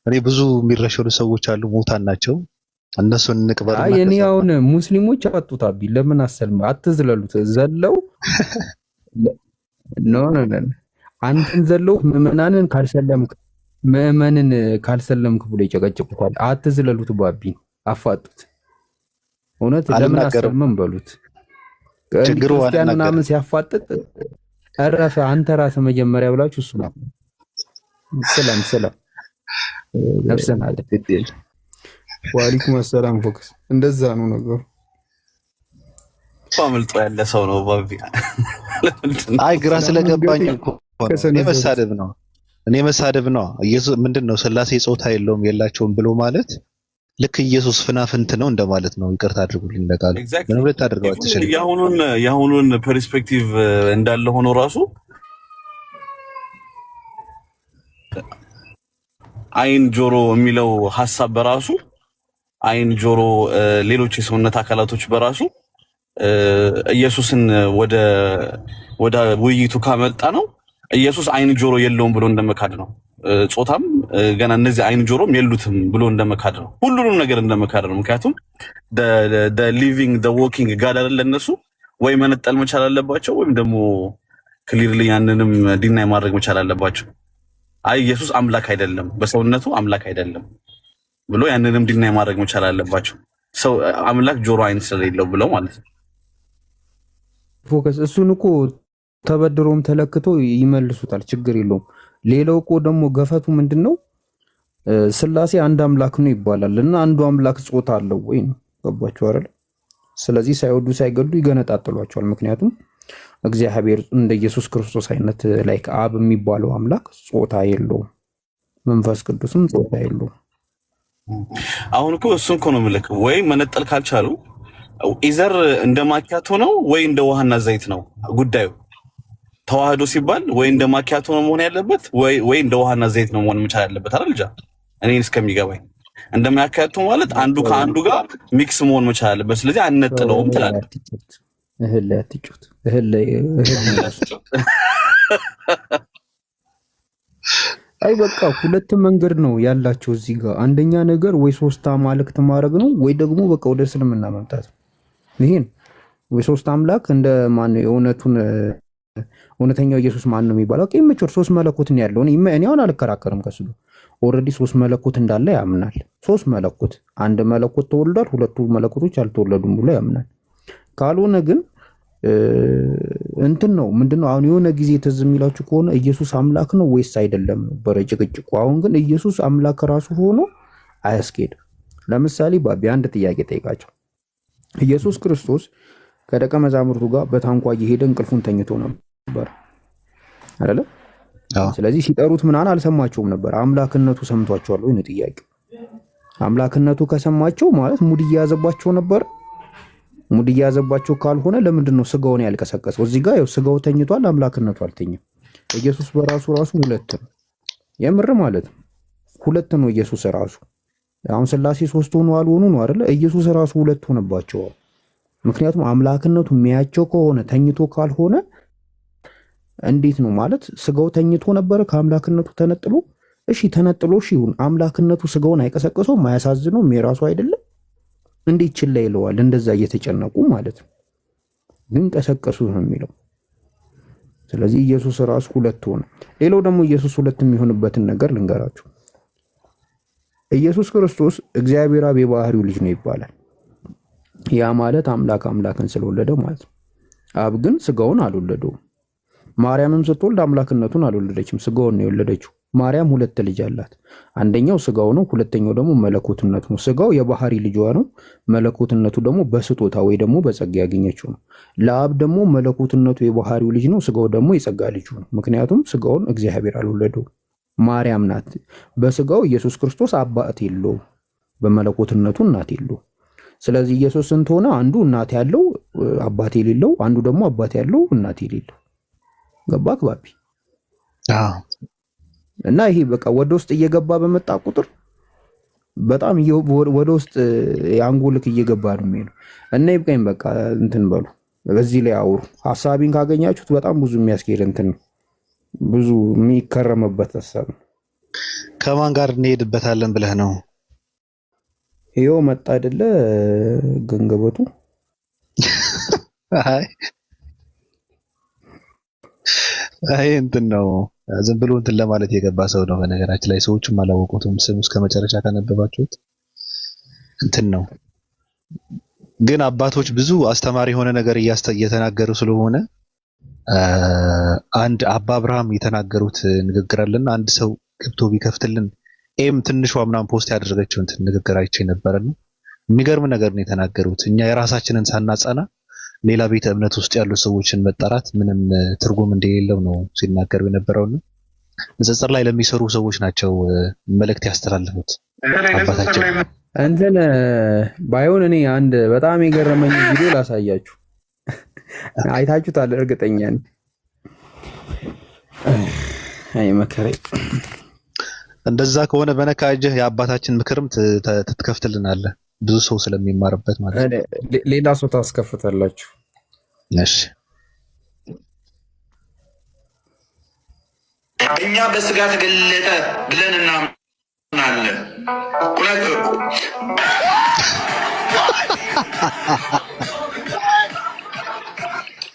እኔ ብዙ የሚረሸኑ ሰዎች አሉ፣ ሞታን ናቸው። እነሱን እንቅበር። አይ እኔ አሁን ሙስሊሞች አጡታቢ ለምን አሰልም? አትዝለሉት። ዘለው ኖ አንተን ዘለው ምዕመንን ካልሰለምክ ብሎ ይጨቀጭቁታል። አትዝለሉት። ባቢን አፋጡት። እውነት ለምን አሰልመን በሉት። ችግሩ ክርስቲያን ምናምን ሲያፋጥጥ እረፈ አንተ ራስህ መጀመሪያ ብላችሁ እሱ ነው ሰላም ነፍስን አለ። ወአለይኩም ሰላም ፎክስ። እንደዛ ነው ነገሩ። አምልጦ ያለ ሰው ነው ባቢ። አይ ግራ ስለገባኝ እኮ እኔ መሳደብ ነው። ኢየሱስ ምንድነው ስላሴ ጾታ የለውም የላቸውም ብሎ ማለት ልክ ኢየሱስ ፍናፍንት ነው እንደማለት ነው። ይቅርታ አድርጉልኝ ለቃሉ ምን ብለህ ታደርገው አትችልም። የአሁኑን ፐርስፔክቲቭ እንዳለ ሆኖ ራሱ አይን ጆሮ የሚለው ሐሳብ በራሱ አይን ጆሮ ሌሎች የሰውነት አካላቶች በራሱ ኢየሱስን ወደ ውይይቱ ካመጣ ነው ኢየሱስ አይን ጆሮ የለውም ብሎ እንደመካድ ነው። ጾታም ገና እነዚህ አይን ጆሮም የሉትም ብሎ እንደመካድ ነው። ሁሉንም ነገር እንደመካድ ነው። ምክንያቱም the living the walking ጋድ አይደለ እነሱ ወይ መነጠል መቻል አለባቸው ወይም ደግሞ ክሊርሊ ያንንም ዲናይ ማድረግ መቻል አለባቸው። አይ ኢየሱስ አምላክ አይደለም፣ በሰውነቱ አምላክ አይደለም ብሎ ያንንም ዲናይ ማድረግ መቻል አለባቸው። ሰው አምላክ ጆሮ አይን ስለሌለው ብለው ማለት ነው። ፎከስ እሱን እኮ ተበድሮም ተለክቶ ይመልሱታል፣ ችግር የለውም። ሌላው እኮ ደግሞ ገፈቱ ምንድነው? ስላሴ አንድ አምላክ ነው ይባላል እና አንዱ አምላክ ጾታ አለው ወይ ነው። ገባችሁ አይደል? ስለዚህ ሳይወዱ ሳይገዱ ይገነጣጥሏቸዋል። ምክንያቱም እግዚአብሔር እንደ ኢየሱስ ክርስቶስ አይነት ላይክ አብ የሚባለው አምላክ ጾታ የለውም፣ መንፈስ ቅዱስም ጾታ የለውም። አሁን እኮ እሱን እኮ ነው የምልህ። ወይ መነጠል ካልቻሉ ኢዘር እንደ ማኪያቶ ነው ወይ እንደ ውሃና ዘይት ነው ጉዳዩ። ተዋህዶ ሲባል ወይ እንደ ማኪያቶ ነው መሆን ያለበት ወይ እንደ ውሃና ዘይት ነው መሆን መቻል ያለበት አይደል? ልጅ እኔን እስከሚገባኝ እንደ ማኪያቶ ማለት አንዱ ከአንዱ ጋር ሚክስ መሆን መቻል አለበት። ስለዚህ አንነጥለውም ትላለህ። እህል ላይ አትጩት። እህል አይ በቃ ሁለት መንገድ ነው ያላቸው እዚህ ጋር። አንደኛ ነገር ወይ ሶስት አማልክት ማድረግ ነው ወይ ደግሞ በቃ ወደ እስልምና መምጣት። ይሄን ወይ ሶስት አምላክ እንደ ማን የእውነቱን እውነተኛው ኢየሱስ ማን ነው የሚባለው? ቀይ ምቾር ሶስት መለኮት ነው ያለው። እኔ አሁን አልከራከርም ከሱ ኦልሬዲ ሶስት መለኮት እንዳለ ያምናል። ሶስት መለኮት አንድ መለኮት ተወልዷል፣ ሁለቱ መለኮቶች አልተወለዱም ብሎ ያምናል። ካልሆነ ግን እንትን ነው ምንድነው አሁን የሆነ ጊዜ ትዝ የሚላችሁ ከሆነ ኢየሱስ አምላክ ነው ወይስ አይደለም ነው በረጭቅጭቁ። አሁን ግን ኢየሱስ አምላክ ራሱ ሆኖ አያስኬድም። ለምሳሌ ባቢ አንድ ጥያቄ ጠይቃቸው። ኢየሱስ ክርስቶስ ከደቀ መዛሙርቱ ጋር በታንኳ እየሄደ እንቅልፉን ተኝቶ ነበር አይደለ? ስለዚህ ሲጠሩት ምናን አልሰማቸውም ነበር። አምላክነቱ ሰምቷቸዋል ወይ ነው ጥያቄው። አምላክነቱ ከሰማቸው ማለት ሙድ እየያዘባቸው ነበር። ሙድ እየያዘባቸው ካልሆነ ለምንድን ነው ስጋውን ያልቀሰቀሰው? እዚህ ጋር ያው ስጋው ተኝቷል፣ አምላክነቱ አልተኛም። ኢየሱስ በራሱ ሁለት ነው፣ የምር ማለት ነው ሁለት ነው ኢየሱስ ራሱ። አሁን ስላሴ ሶስት ሆኖ አልሆኑ ነው አይደለ? ኢየሱስ ራሱ ሁለት ሆነባቸዋል። ምክንያቱም አምላክነቱ የሚያቸው ከሆነ ተኝቶ ካልሆነ እንዴት ነው ማለት? ስጋው ተኝቶ ነበር ከአምላክነቱ ተነጥሎ። እሺ ተነጥሎ እሺ ይሁን፣ አምላክነቱ ስጋውን አይቀሰቅሰውም? አያሳዝነውም? የራሱ አይደለም? እንዴት ችላ ይለዋል? እንደዛ እየተጨነቁ ማለት ነው። ግን ቀሰቀሱ ነው የሚለው። ስለዚህ ኢየሱስ ራሱ ሁለት ሆነ። ሌላው ደግሞ ኢየሱስ ሁለት የሚሆንበትን ነገር ልንገራችሁ። ኢየሱስ ክርስቶስ እግዚአብሔር አብ የባህሪው ልጅ ነው ይባላል። ያ ማለት አምላክ አምላክን ስለወለደ ማለት ነው። አብ ግን ስጋውን አልወለደውም። ማርያምም ስትወልድ አምላክነቱን አልወለደችም፣ ስጋውን ነው የወለደችው። ማርያም ሁለት ልጅ አላት። አንደኛው ስጋው ነው፣ ሁለተኛው ደግሞ መለኮትነቱ ነው። ስጋው የባህሪ ልጇ ነው፣ መለኮትነቱ ደግሞ በስጦታ ወይ ደግሞ በጸጋ ያገኘችው ነው። ለአብ ደግሞ መለኮትነቱ የባህሪው ልጅ ነው፣ ስጋው ደግሞ የጸጋ ልጁ ነው። ምክንያቱም ስጋውን እግዚአብሔር አልወለደውም፣ ማርያም ናት። በስጋው ኢየሱስ ክርስቶስ አባት የለውም፣ በመለኮትነቱ እናት የለውም። ስለዚህ ኢየሱስ ስንት ሆነ? አንዱ እናት ያለው አባት የሌለው፣ አንዱ ደግሞ አባት ያለው እናት የሌለው። ገባክ ባቢ? እና ይሄ በቃ ወደ ውስጥ እየገባ በመጣ ቁጥር በጣም ወደ ውስጥ የአንጎልክ እየገባ ነው የሚሄደው። እና ይብቃኝ በቃ እንትን በሉ፣ በዚህ ላይ አውሩ። ሐሳቢን ካገኛችሁት በጣም ብዙ የሚያስኬድ እንትን ነው፣ ብዙ የሚከረምበት ሐሳብ ነው። ከማን ጋር እንሄድበታለን ብለህ ነው? ይኸው መጣ አይደለ ገንገበቱ። አይ እንትን ነው ዝም ብሎ እንትን ለማለት የገባ ሰው ነው። በነገራችን ላይ ሰዎችም አላወቁትም። ስሙ እስከ መጨረሻ ካነበባችሁት እንትን ነው። ግን አባቶች ብዙ አስተማሪ የሆነ ነገር እየተናገሩ ስለሆነ አንድ አባ አብርሃም የተናገሩት ንግግር አለና አንድ ሰው ገብቶ ቢከፍትልን ኤም ትንሿ ምናምን ፖስት ያደረገችው እንትን ንግግር አይቼ ነበርና የሚገርም ነገር ነው የተናገሩት። እኛ የራሳችንን ሳናጸና ሌላ ቤተ እምነት ውስጥ ያሉ ሰዎችን መጣራት ምንም ትርጉም እንደሌለው ነው ሲናገሩ የነበረውና ንጽጽር ላይ ለሚሰሩ ሰዎች ናቸው መልእክት ያስተላልፉት አባታቸው። እንትን ባይሆን እኔ አንድ በጣም የገረመኝ ቪዲዮ ላሳያችሁ። አይታችሁታል እርግጠኛ ነኝ። አይ መከረኝ። እንደዛ ከሆነ በነካ እጅህ የአባታችን ምክርም ትከፍትልናለህ፣ ብዙ ሰው ስለሚማርበት ማለት ነው። ሌላ ሰው ታስከፍታላችሁ። እሺ እኛ በስጋ ተገለጠ ብለን እናምናለን።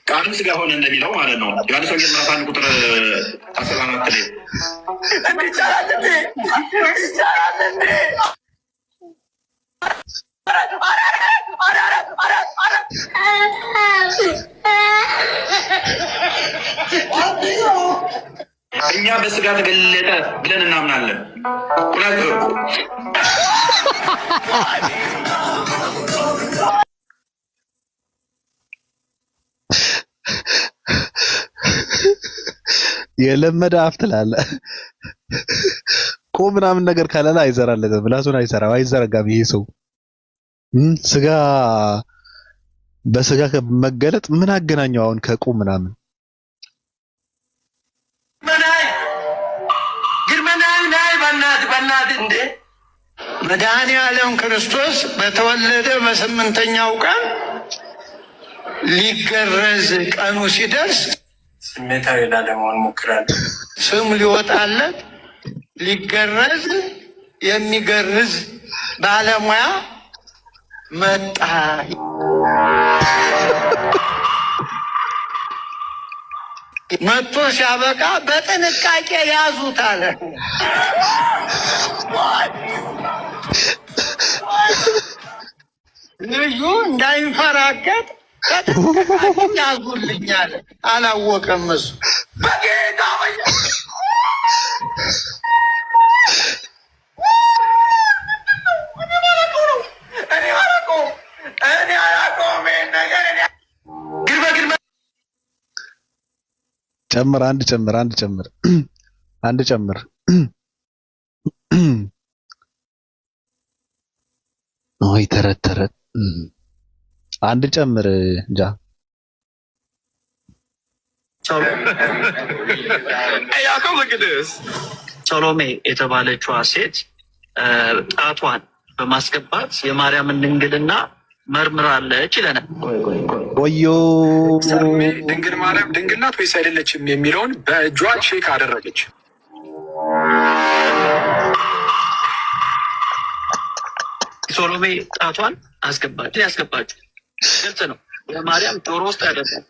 ቃልም ስጋ ሆነ እንደሚለው ማለት ነው። ዮሐንስ ወንጌል ምዕራፍ 1 ቁጥር 14 ላይ እኛ በስጋ ተገለጠ ብለን እናምናለን። የለመደ አፍ ትላለህ እኮ ምናምን ነገር ካላለ አይዘራለትም፣ ምላሱን አይሰራም፣ አይዘረጋም። ይሄ ሰው ስጋ በስጋ መገለጥ ምን አገናኘው አሁን ከቁም ምናምን? በእናትህ እንዴ መድኃኔዓለም ክርስቶስ በተወለደ በ8ኛው ቀን ሊገረዝ ቀኑ ሲደርስ ስሜታዊ ላለመሆን ሞክራለሁ። ስም ሊወጣለት ሊገረዝ የሚገርዝ ባለሙያ መጣ። መጥቶ ሲያበቃ በጥንቃቄ ያዙት አለ። ልጁ እንዳይንፈራገጥ በጥንቃቄ ያዙልኝ አለ። አላወቀም እሱ። በጌታ ጨምር አንድ ጨምር ወይ ተረት አንድ ጨምር እንጃ። ሰሎሜ የተባለችዋ ሴት ጣቷን በማስገባት የማርያምን ድንግልና መርምራለች ይለናል። ወዮ ድንግል ማርያም ድንግል ናት ወይስ አይደለችም የሚለውን በእጇ ቼክ አደረገች። ሶሎሜ ጣቷን ያስገባችው ግልጽ ነው። የማርያም ጆሮ ውስጥ አይደለም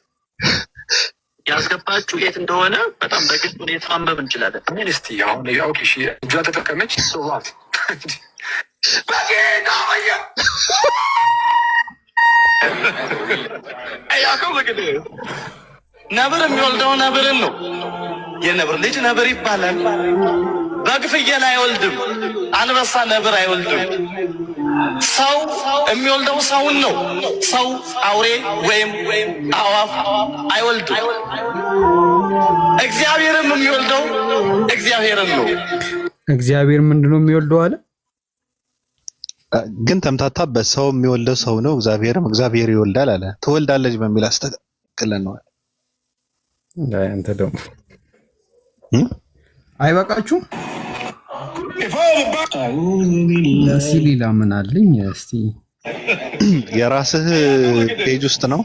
ያስገባችው። የት እንደሆነ በጣም በግልጽ ሁኔታ ማንበብ እንችላለን። ምን እስቲ አሁን እጇ ተጠቀመች ሰዋት ነብር የሚወልደው ነብርን ነው። የነብር ልጅ ነብር ይባላል። በግ ፍየል አይወልድም። አንበሳ ነብር አይወልድም። ሰው የሚወልደው ሰውን ነው። ሰው አውሬ ወይም አዋፍ አይወልድም። እግዚአብሔርም የሚወልደው እግዚአብሔርን ነው። እግዚአብሔር ምንድነው የሚወልደው አለ? ግን ተምታታበት። ሰው የሚወልደው ሰው ነው፣ እግዚአብሔር ይወልዳል አለ። ትወልዳለች በሚል አስተካክለን ነው። አንተ ደግሞ አይበቃችሁም? እስኪ ሌላ ምን አለኝ? እስቲ የራስህ ፔጅ ውስጥ ነው።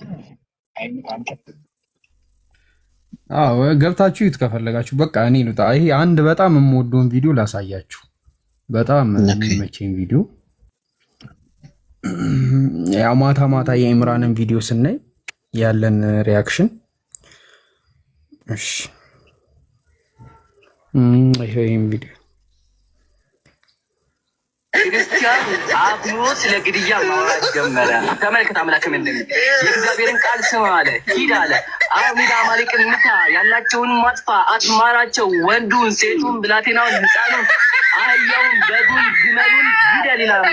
አዎ ገብታችሁ ይት ከፈለጋችሁ። በቃ እኔ ልውጣ። ይሄ አንድ በጣም የምወደውን ቪዲዮ ላሳያችሁ። በጣም የሚመቸኝ ቪዲዮ ያው ማታ የኢምራንን ቪዲዮ ስናይ ያለን ሪያክሽን። እሺ ይሄን ቪዲዮ ክርስቲያን አብሮ ስለ ግድያ ማውራት ጀመረ። ተመልከት፣ አምላክ ምን እንደሚል የእግዚአብሔርን ቃል ስማ አለ። ሂድ አለ። አሁን ሂድ አማሌቅን ምታ፣ ያላቸውን ማጥፋ፣ አትማራቸው፣ ወንዱን፣ ሴቱን፣ ብላቴናውን፣ ሕፃኑን፣ አህያውን፣ በጉን፣ ግመሉን ግደል ይላል።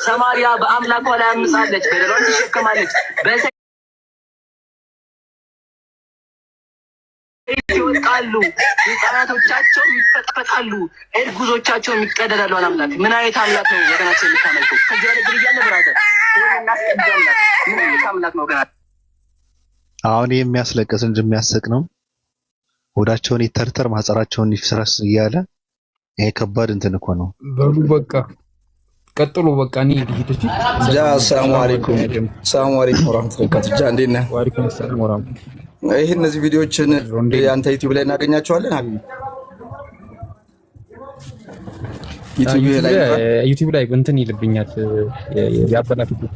ሰማርያ በአምላኳ ላይ አምጻለች፣ በደሏን ትሸከማለች። ይወጣሉ፣ ሕፃናቶቻቸው ይፈጠፈጣሉ፣ እርጉዞቻቸው ይቀደዳሉ። አምላክ ምን አይነት አምላክ ነው ወገናችን የምታመልኩ? ከዚህ ወደ ግድያ ብራዘር ምን አይነት አምላክ ነው ወገናችን? አሁን የሚያስለቅስ እንጂ የሚያስቅ ነው። ሆዳቸውን ይተርተር ማህፀራቸውን ይፍረስ እያለ ይሄ ከባድ እንትን እኮ ነው። በሉ በቃ ቀጥሎ በቃ እኔ ልሂድ እሺ። ሰላም አለይኩም ወራህመቱላሂ ወበረካቱህ። እንዴት ነህ? ወአለይኩም ሰላም ወራህመቱላሂ። ይሄ እነዚህ ቪዲዮዎችን አንተ ዩቲዩብ ላይ እናገኛቸዋለን ሀቢቢ? ዩቲዩብ ላይ እንትን ይልብኛል ያበላሽብኝ።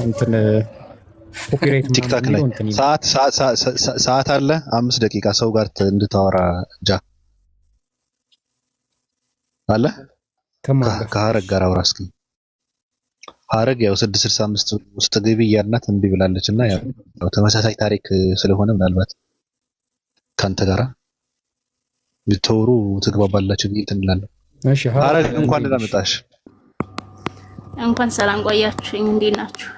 እንትን ኮፒራይት ቲክታክ ላይ ሰዓት አለ 5 ደቂቃ ሰው ጋር እንድታወራ ጃ አለ ከሀረግ ጋር አውራ እስኪ። ሀረግ ያው 665 ውስጥ ግቢ እያልናት እምቢ ብላለች እና ያው ተመሳሳይ ታሪክ ስለሆነ ምናልባት ካንተ ጋራ ብትወሩ ትግባባላችሁ ብዬ እንላለሁ። እሺ ሀረግ እንኳን ደህና መጣሽ። እንኳን ሰላም ቆያችሁኝ። እንዴት ናችሁ?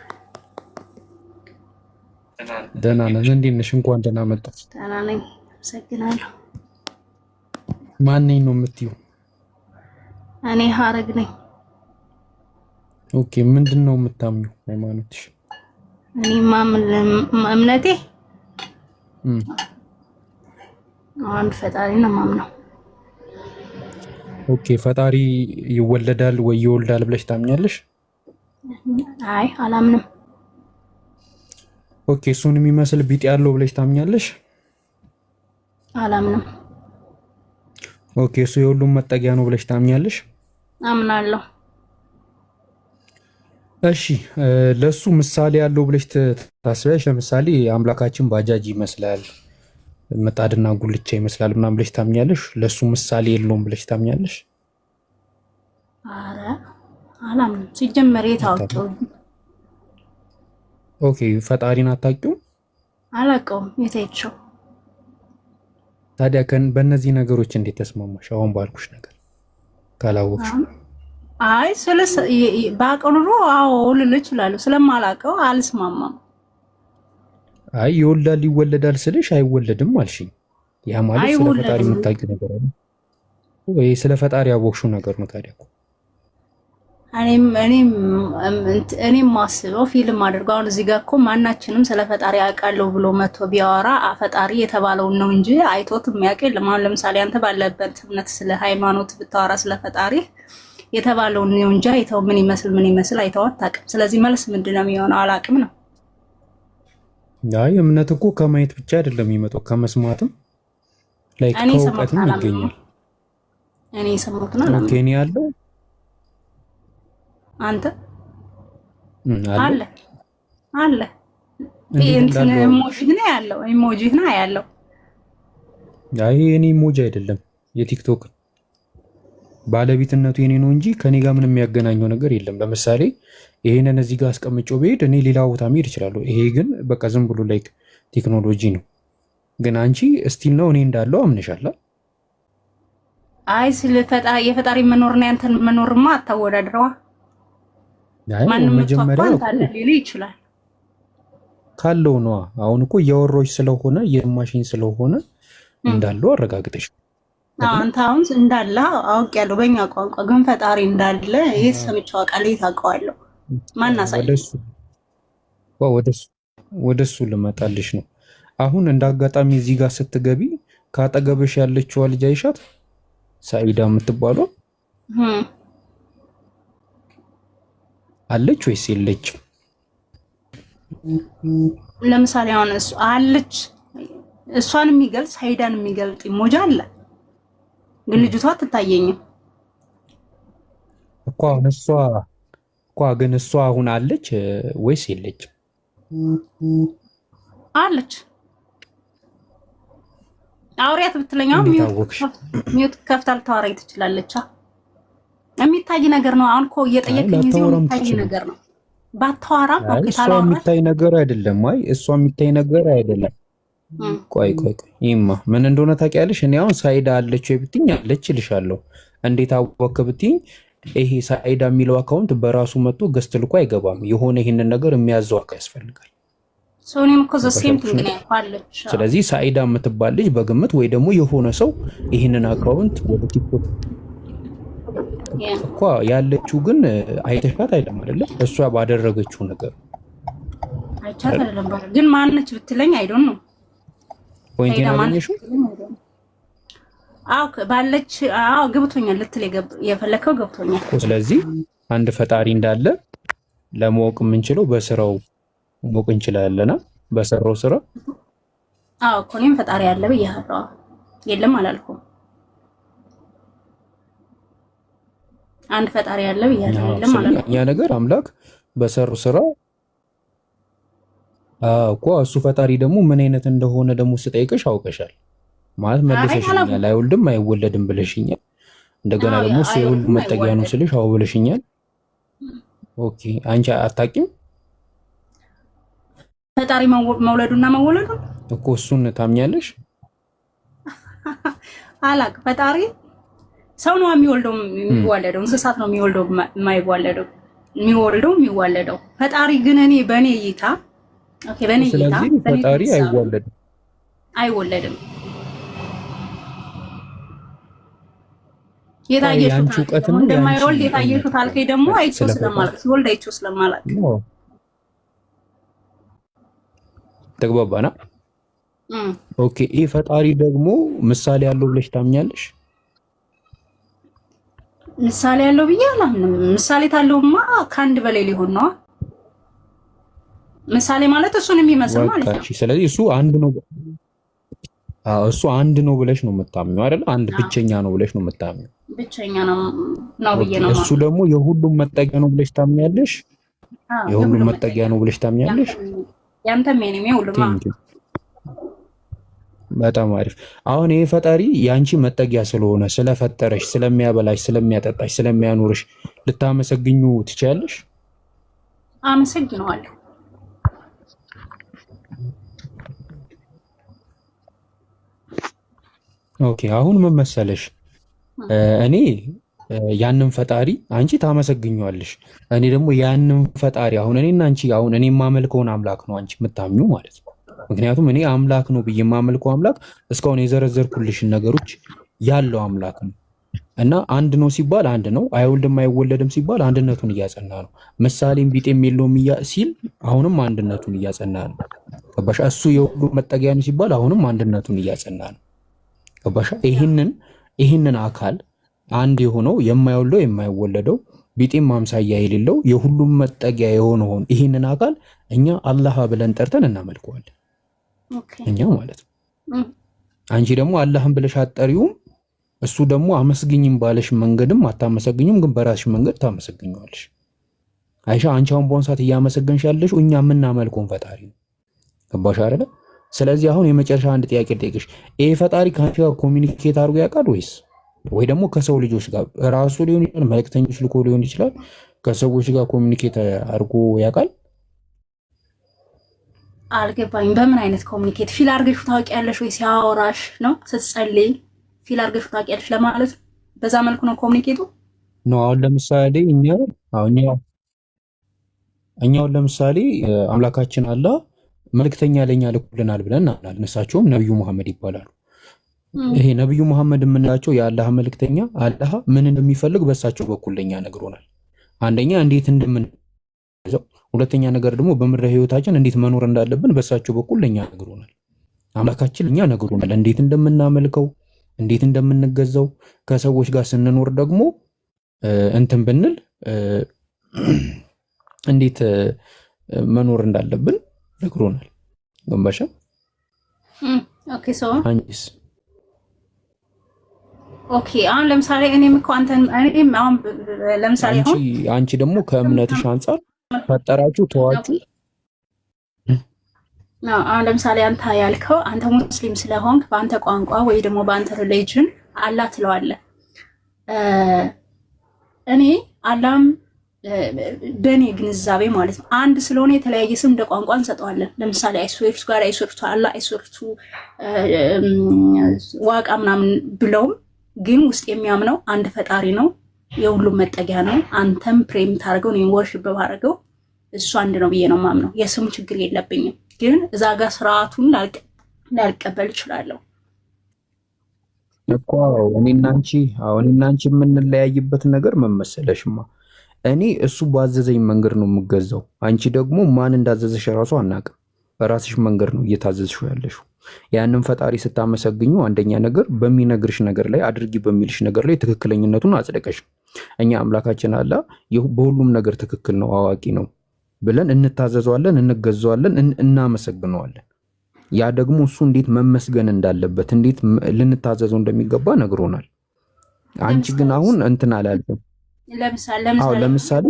ደህና ነን። እንዴት ነሽ? እንኳን ደህና መጣሽ። ደህና ነኝ፣ አመሰግናለሁ። ማን ነኝ ነው የምትይው? እኔ ሀረግ ነኝ። ኦኬ፣ ምንድን ነው የምታምኚው? ሃይማኖትሽ? እኔ እምነቴ አንድ ፈጣሪ ነው የማምነው። ኦኬ፣ ፈጣሪ ይወለዳል ወይ ይወልዳል ብለሽ ታምኛለሽ? አይ አላምንም። ኦኬ፣ እሱን የሚመስል ቢጤ ያለው ብለሽ ታምኛለሽ? አላምንም። ኦኬ፣ እሱ የሁሉም መጠጊያ ነው ብለሽ ታምኛለሽ? አምናለሁ። እሺ፣ ለሱ ምሳሌ ያለው ብለሽ ታስቢያለሽ? ለምሳሌ አምላካችን ባጃጅ ይመስላል፣ ምጣድና ጉልቻ ይመስላል ምናምን ብለሽ ታምኛለሽ? ለሱ ምሳሌ የለውም ብለሽ ታምኛለሽ? አረ አላምንም። ሲጀመር የታወቀው ኦኬ፣ ፈጣሪን አታውቂውም? አላውቀውም። የታይቸው ታዲያ በእነዚህ ነገሮች እንዴት ተስማማሽ? አሁን ባልኩሽ ነገር ካላወቅሽ? አይ ባውቀው ኑሮ አዎ ልል እችላለሁ። ስለማላውቀው አልስማማም። አይ ይወልዳል ይወለዳል ስልሽ አይወለድም አልሽኝ። ያ ማለት ስለ ፈጣሪ የምታውቂው ነገር አይደል ወይ? ስለ ፈጣሪ ያወቅሽው ነገር ነው ታዲያ እኮ። እኔም ማስበው ፊልም አድርገው አሁን እዚህ ጋር እኮ ማናችንም ስለ ፈጣሪ አውቃለሁ ብሎ መቶ ቢያወራ ፈጣሪ የተባለውን ነው እንጂ አይቶት የሚያውቅ የለም። አሁን ለምሳሌ አንተ ባለበት እምነት ስለ ሃይማኖት ብታወራ ስለ ፈጣሪ የተባለውን ነው እንጂ አይተው ምን ይመስል አይተው አታውቅም። ስለዚህ መልስ ምንድን ነው የሚሆነው? አላውቅም ነው። አይ እምነት እኮ ከማየት ብቻ አይደለም የሚመጣው ከመስማትም ላይክ ከእውቀትም ይገኛል። እኔ ሰማሁት ነው ኦኬ፣ እኔ ያለው አንተ አለ እንትን ኢሞጂ ነው ያለው። አይ እኔ ኢሞጂ አይደለም የቲክቶክ ባለቤትነቱ የኔ ነው እንጂ ከኔ ጋር ምንም የሚያገናኘው ነገር የለም። ለምሳሌ ይሄንን እዚህ ጋር አስቀምጬው ብሄድ እኔ ሌላ ቦታ መሄድ እችላለሁ። ይሄ ግን በቃ ዝም ብሎ ላይክ ቴክኖሎጂ ነው። ግን አንቺ እስቲል ነው እኔ እንዳለው አምነሻል። አይ የፈጣሪ መኖርና ያንተን መኖርማ አታወዳድረዋ። ማንም መጀመሪያ ሊል ይችላል ካለው ነው። አሁን እኮ እያወራሁሽ ስለሆነ የማሽን ስለሆነ እንዳለው አረጋግጠሽ አንተ አሁን እንዳለ አውቄያለሁ በእኛ ቋንቋ። ግን ፈጣሪ እንዳለ የት ሰምቼው አውቃለሁ? የት አውቀዋለሁ? ማን አሳየኝ? ወደሱ ልመጣልሽ ነው። አሁን እንደ አጋጣሚ እዚህ ጋር ስትገቢ ካጠገብሽ ያለችዋ ልጅ አይሻት ሳኢዳ የምትባለው አለች ወይስ የለችም? ለምሳሌ አሁን እሱ አለች፣ እሷን የሚገልጽ ሳኢዳን የሚገልጽ ኢሞጂ አለ፣ ግን ልጅቷ አትታየኝም እኮ። አሁን እሷ አሁን አለች ወይስ የለችም? አለች። አውሪያት ብትለኛው ሚውት ከፍታ ልታወራኝ ትችላለች። የሚታይ ነገር ነው። አሁን እኮ እየጠየቀኝ እዚህ የሚታይ ነገር ነው። ባታወራም እሷ የሚታይ ነገር አይደለም። አይ እሷ የሚታይ ነገር አይደለም። ቆይ ይማ ምን እንደሆነ ታውቂያለሽ? እኔ አሁን ሳኢዳ አለች ወይ ብትይኝ አለች እልሻለሁ። እንዴት አወቅ ብትይኝ ይሄ ሳኢዳ የሚለው አካውንት በራሱ መጥቶ ገስት ልኮ አይገባም። የሆነ ይሄንን ነገር የሚያዘው አካል ያስፈልጋል። ሶኒም እኮ ዘሴም ትንግና አለች። ስለዚህ ሳኢዳ የምትባል ልጅ በግምት ወይ ደግሞ የሆነ ሰው ይሄንን አካውንት ወደ ቲክቶክ እኮ ያለችው ግን አይተሻት አይደለም አይደለ? እሷ ባደረገችው ነገር አይቻት አይደለም ባለ ግን ማነች ብትለኝ አይዶን ነው ፖይንት ያገኘሽው አዎ ባለች ገብቶኛል ልትል የፈለከው ገብቶኛል። ስለዚህ አንድ ፈጣሪ እንዳለ ለማወቅ የምንችለው በስራው ማወቅ እንችላለና በሰራው ስራ እኮ እኔም ፈጣሪ ያለ ብያለሁ። የለም አላልኩም። አንድ ፈጣሪ ያለ ብያለሁ። የለም አላልኩም። ያ ነገር አምላክ በሰራው ስራ እኮ እሱ ፈጣሪ ደግሞ ምን አይነት እንደሆነ ደግሞ ስጠይቅሽ አውቀሻል ማለት መልሰሽኛል። አይወልድም አይወለድም ብለሽኛል። እንደገና ደግሞ እሱ የሁሉ መጠጊያ ነው ስልሽ አዎ ብለሽኛል። ኦኬ አንቺ አታውቂም ፈጣሪ መውለዱና መወለዱ እኮ እሱን ታምኛለሽ? አላቅ ፈጣሪ ሰው ነው የሚወልደው የሚዋለደው፣ እንስሳት ነው የሚወልደው የማይዋለደው የሚወልደው። ፈጣሪ ግን እኔ በእኔ እይታ በእኔ እይታ ስለዚህ ፈጣሪ አይወለድም። የታየሽው እንደማይወልድ የታየሽው ታልከኝ ደግሞ አይቼው ስለማላውቅ ሲወልድ አይቼው ስለማላውቅ ተግባባና። ኦኬ ይሄ ፈጣሪ ደግሞ ምሳሌ ያለው ብለሽ ታምኛለሽ? ምሳሌ ያለው ብዬ አላምንም። ምሳሌ ታለውማ ከአንድ በላይ ሊሆን ነው። ምሳሌ ማለት እሱን የሚመስል ማለት ነው። ስለዚህ እሱ አንድ ነው። እሱ አንድ ነው ብለሽ ነው የምታምኚው አይደል? አንድ ብቸኛ ነው ብለሽ ነው የምታምኚው። ብቸኛ ነው ብዬ ነው። እሱ ደግሞ የሁሉም መጠጊያ ነው ብለሽ ታምኛለሽ? የሁሉም መጠጊያ ነው ብለሽ ታምኛለሽ? ያንተም የኔም የሁሉም። በጣም አሪፍ። አሁን ይሄ ፈጣሪ ያንቺ መጠጊያ ስለሆነ ስለፈጠረሽ፣ ስለሚያበላሽ፣ ስለሚያጠጣሽ፣ ስለሚያኖርሽ ልታመሰግኙ ትችያለሽ? አመሰግነዋለሁ። ኦኬ አሁን ምን መሰለሽ፣ እኔ ያንን ፈጣሪ አንቺ ታመሰግኛለሽ፣ እኔ ደግሞ ያንን ፈጣሪ አሁን እኔና አንቺ አሁን እኔ የማመልከውን አምላክ ነው አንቺ የምታምኚው ማለት ነው። ምክንያቱም እኔ አምላክ ነው ብዬ የማመልከው አምላክ እስካሁን የዘረዘርኩልሽን ነገሮች ያለው አምላክ ነው እና አንድ ነው ሲባል አንድ ነው፣ አይወልድም አይወለድም ሲባል አንድነቱን እያጸና ነው። ምሳሌም ቢጤም የለውም ሲል አሁንም አንድነቱን እያጸና ነው። ገባሽ? እሱ የሁሉ መጠጊያ ነው ሲባል አሁንም አንድነቱን እያጸና ነው። ገባሽ? ይህንን አካል አንድ የሆነው የማይወልደው የማይወለደው ቢጤም ማምሳያ የሌለው የሁሉም መጠጊያ የሆነውን ይህንን አካል እኛ አላህ ብለን ጠርተን እናመልከዋለን። እኛ ማለት ነው። አንቺ ደግሞ አላህን ብለሽ አትጠሪውም። እሱ ደግሞ አመስግኝም ባለሽ መንገድም አታመሰግኝም፣ ግን በራስሽ መንገድ ታመሰግኘዋለሽ። አይሻ አንቺ አሁን በሆነ ሰዓት እያመሰገንሽ ያለሽው እኛ የምናመልከውን ፈጣሪ ነው። ገባሽ አይደለ? ስለዚህ አሁን የመጨረሻ አንድ ጥያቄ ልጠይቅሽ። ይሄ ፈጣሪ ከአንቺ ጋር ኮሚኒኬት አድርጎ ያውቃል ወይስ ወይ ደግሞ ከሰው ልጆች ጋር ራሱ ሊሆን ይችላል፣ መልእክተኞች ልኮ ሊሆን ይችላል፣ ከሰዎች ጋር ኮሚኒኬት አድርጎ ያውቃል? አልገባኝ። በምን አይነት ኮሚኒኬት ፊል አድርገሽ ታውቂያለሽ ወይ? ሲያወራሽ ነው ስትጸልይ ፊል አድርገሽ ታውቂያለሽ ለማለት በዛ መልኩ ነው ኮሚኒኬቱ ነው። አሁን ለምሳሌ እኛው ለምሳሌ አምላካችን አላህ መልእክተኛ ለኛ ልኮልናል ብለን እናምናለን። እሳቸውም ነብዩ መሐመድ ይባላሉ። ይሄ ነብዩ መሐመድ የምንላቸው የአላህ መልእክተኛ አላህ ምን እንደሚፈልግ በእሳቸው በኩል ለኛ ነግሮናል። አንደኛ እንዴት እንደምንይዘው፣ ሁለተኛ ነገር ደግሞ በምድረ ህይወታችን እንዴት መኖር እንዳለብን በእሳቸው በኩል ለኛ ነግሮናል። አምላካችን ለኛ ነግሮናል እንዴት እንደምናመልከው፣ እንዴት እንደምንገዛው፣ ከሰዎች ጋር ስንኖር ደግሞ እንትን ብንል እንዴት መኖር እንዳለብን ነግሮናል። ገንባሻ? ኦኬ ሶ አንቺስ? ኦኬ አሁን ለምሳሌ እኔም እኮ እኔም አሁን ለምሳሌ አንቺ ደግሞ ከእምነትሽ አንፃር ፈጠራችሁ ተዋችሁ። አሁን ለምሳሌ አንተ ያልከው አንተ ሙስሊም ስለሆንክ በአንተ ቋንቋ ወይ ደግሞ በአንተ ሪሊጅን አላህ ትለዋለህ። እኔ አላህም በእኔ ግንዛቤ ማለት ነው አንድ ስለሆነ የተለያየ ስም እንደ ቋንቋ እንሰጠዋለን። ለምሳሌ አይስወርቱ ጋር አይስወርቱ አላህ አይስወርቱ ዋቃ ምናምን ብለውም ግን ውስጥ የሚያምነው አንድ ፈጣሪ ነው፣ የሁሉም መጠጊያ ነው። አንተም ፕሬም ታደርገው እኔም ወርሺፕ ባደርገው እሱ አንድ ነው ብዬ ነው የማምነው። የስሙ ችግር የለብኝም፣ ግን እዛ ጋር ስርዓቱን ላልቀበል እችላለሁ እኮ። እኔና አንቺ የምንለያይበት ነገር መመሰለሽማ እኔ እሱ ባዘዘኝ መንገድ ነው የምገዛው። አንቺ ደግሞ ማን እንዳዘዘሽ ራሱ አናውቅም። በራስሽ መንገድ ነው እየታዘዝሽው ያለሽው። ያንን ፈጣሪ ስታመሰግኙ አንደኛ ነገር በሚነግርሽ ነገር ላይ አድርጊ በሚልሽ ነገር ላይ ትክክለኝነቱን አጽደቀሽ እኛ አምላካችን አላህ በሁሉም ነገር ትክክል ነው አዋቂ ነው ብለን እንታዘዘዋለን እንገዘዋለን እናመሰግነዋለን። ያ ደግሞ እሱ እንዴት መመስገን እንዳለበት እንዴት ልንታዘዘው እንደሚገባ ነግሮናል። አንቺ ግን አሁን እንትን አላልኩም። ለምሳሌ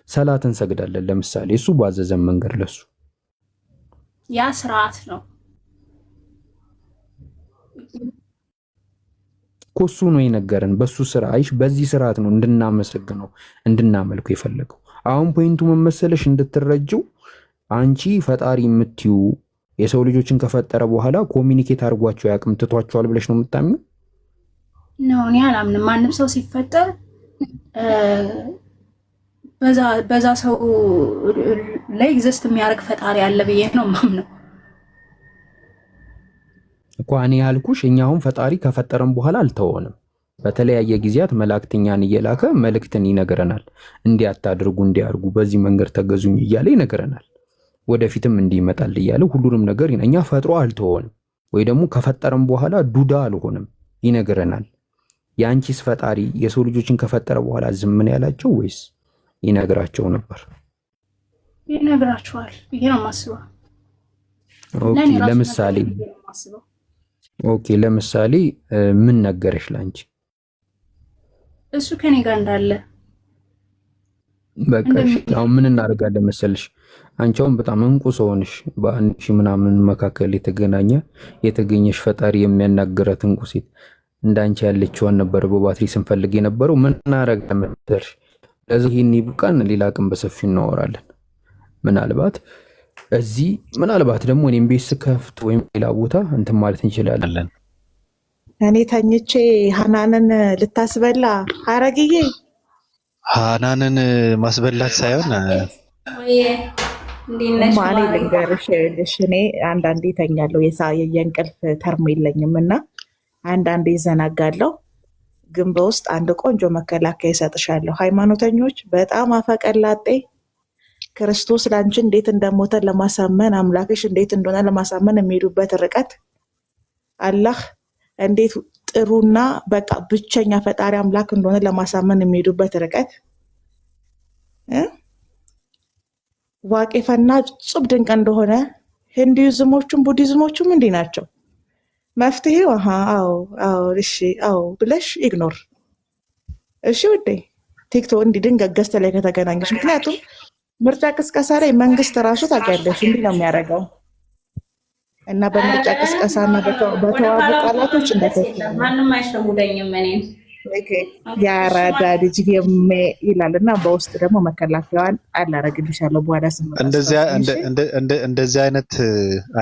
ሰላት እንሰግዳለን። ለምሳሌ እሱ ባዘዘን መንገድ ለሱ ያ ስርዓት ነው ኮሱ ነው የነገረን በሱ ስርዓት በዚህ ስርዓት ነው እንድናመሰግነው እንድናመልኩ የፈለገው። አሁን ፖይንቱ መመሰለሽ እንድትረጂው አንቺ ፈጣሪ የምትዩ የሰው ልጆችን ከፈጠረ በኋላ ኮሚኒኬት አድርጓቸው ያቅም ትቷቸዋል ብለሽ ነው የምታምኚው? ነው እኔ አላምንም። ማንም ሰው ሲፈጠር በዛ ሰው ላይ ኤግዚስት የሚያደርግ ፈጣሪ አለ ብዬ ነው ማምነው እኮ። እኔ ያልኩሽ እኛ አሁን ፈጣሪ ከፈጠረን በኋላ አልተወንም። በተለያየ ጊዜያት መላእክተኛን እየላከ መልእክትን ይነግረናል። እንዲያታድርጉ እንዲያርጉ በዚህ መንገድ ተገዙኝ እያለ ይነግረናል። ወደፊትም እንዲመጣል እያለ ሁሉንም ነገር እኛ ፈጥሮ አልተወንም ወይ ደግሞ ከፈጠረን በኋላ ዱዳ አልሆንም ይነግረናል። ያንቺስ ፈጣሪ የሰው ልጆችን ከፈጠረ በኋላ ዝም ምን ያላቸው ወይስ ይነግራቸው ነበር? ይነግራቸዋል ብዬ ነው የማስበው። ኦኬ ለምሳሌ ምን ነገረሽ ላንቺ? እሱ ከኔ ጋር እንዳለ በቃ አሁን ምን እናደርጋለን መሰልሽ? አንቺውን በጣም እንቁ ሰው ነሽ። በአንድ ሺህ ምናምን መካከል የተገኘሽ ፈጣሪ የሚያናገራት እንቁ ሴት እንዳንቺ ያለችዋን ነበር በባትሪ ስንፈልግ የነበረው። ምን እናደርጋለን መሰልሽ? ለዚህ ይሄን ይብቃን፣ ሌላ ቀን በሰፊው እናወራለን። ምናልባት ደግሞ እኔም ቤት ስከፍት ወይም ሌላ ቦታ እንትን ማለት እንችላለን። እኔ ተኝቼ ሀናንን ልታስበላ ሀረግዬ ሀናንን ማስበላት ሳይሆን ማኔ ልንገርሽ፣ እኔ አንዳንዴ ተኛለሁ የእንቅልፍ ተርሞ የለኝም እና አንዳንዴ ይዘናጋለሁ። ግን በውስጥ አንድ ቆንጆ መከላከያ ይሰጥሻለሁ። ሃይማኖተኞች በጣም አፈቀላጤ ክርስቶስ ላንቺ እንዴት እንደሞተ ለማሳመን አምላክሽ እንዴት እንደሆነ ለማሳመን የሚሄዱበት ርቀት አላህ እንዴት ጥሩና በቃ ብቸኛ ፈጣሪ አምላክ እንደሆነ ለማሳመን የሚሄዱበት ርቀት ዋቄፈና ጹብ ድንቅ እንደሆነ ሂንዱይዝሞቹም ቡዲዝሞቹም እንዲህ ናቸው። መፍትሄው እሺ ብለሽ ኢግኖር። እሺ ውዴ ቲክቶክ እንዲህ ድንገት ገዝተ ላይ ከተገናኘሽ፣ ምክንያቱም ምርጫ ቅስቀሳ ላይ መንግስት ራሱ ታውቂያለሽ እንዲህ ነው የሚያደርገው እና በምርጫ ቅስቀሳና በተዋቡ ቃላቶች ማንም አይሸሙደኝም እኔን ያራዳ ልጅ ይላል እና በውስጥ ደግሞ መከላከያዋን አላረግልሻለሁ በኋላ ስመጣ። እንደዚህ አይነት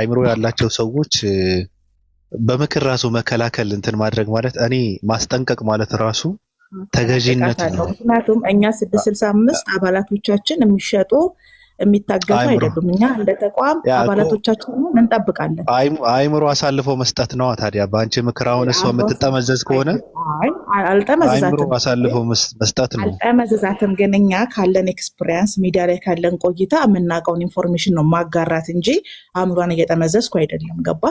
አይምሮ ያላቸው ሰዎች በምክር ራሱ መከላከል እንትን ማድረግ ማለት እኔ ማስጠንቀቅ ማለት ራሱ ተገዢነት ነው። ምክንያቱም እኛ 665 አባላቶቻችን የሚሸጡ የሚታገቱ አይደሉም። እኛ እንደ ተቋም አባላቶቻችንን እንጠብቃለን። አይምሮ አሳልፎ መስጠት ነው። ታዲያ በአንቺ ምክር አሁን እሷ የምትጠመዘዝ ከሆነ አይምሮ አሳልፎ መስጠት ነው። አልጠመዘዛትም፣ ግን እኛ ካለን ኤክስፒሪየንስ ሚዲያ ላይ ካለን ቆይታ የምናውቀውን ኢንፎርሜሽን ነው ማጋራት እንጂ አእምሯን እየጠመዘዝኩ አይደለም። ገባ?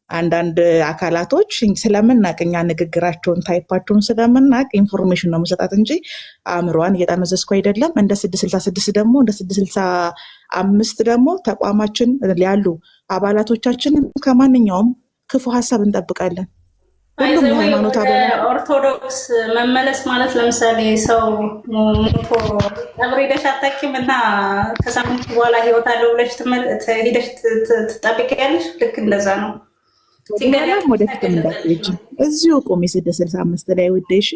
አንዳንድ አካላቶች ስለምናውቅ እኛ ንግግራቸውን ታይፓቸውን ስለምናውቅ ኢንፎርሜሽን ነው መሰጣት እንጂ አእምሯን እየጠመዘዝኩ አይደለም። እንደ 666 ደግሞ እንደ 665 ደግሞ ተቋማችን ያሉ አባላቶቻችንን ከማንኛውም ክፉ ሀሳብ እንጠብቃለን። ሁሉም የሃይማኖት ኦርቶዶክስ መመለስ ማለት ለምሳሌ ሰው ሞቶ ቀብር ሄደሽ አታውቂም እና ከሳምንት በኋላ ህይወት አለው ብለሽ ሄደሽ ትጠብቂያለሽ። ልክ እንደዛ ነው። ወደኋላም ወደፊትም እንዳትሄጂ እዚሁ ቆሚ 665 ላይ ውዴሽ።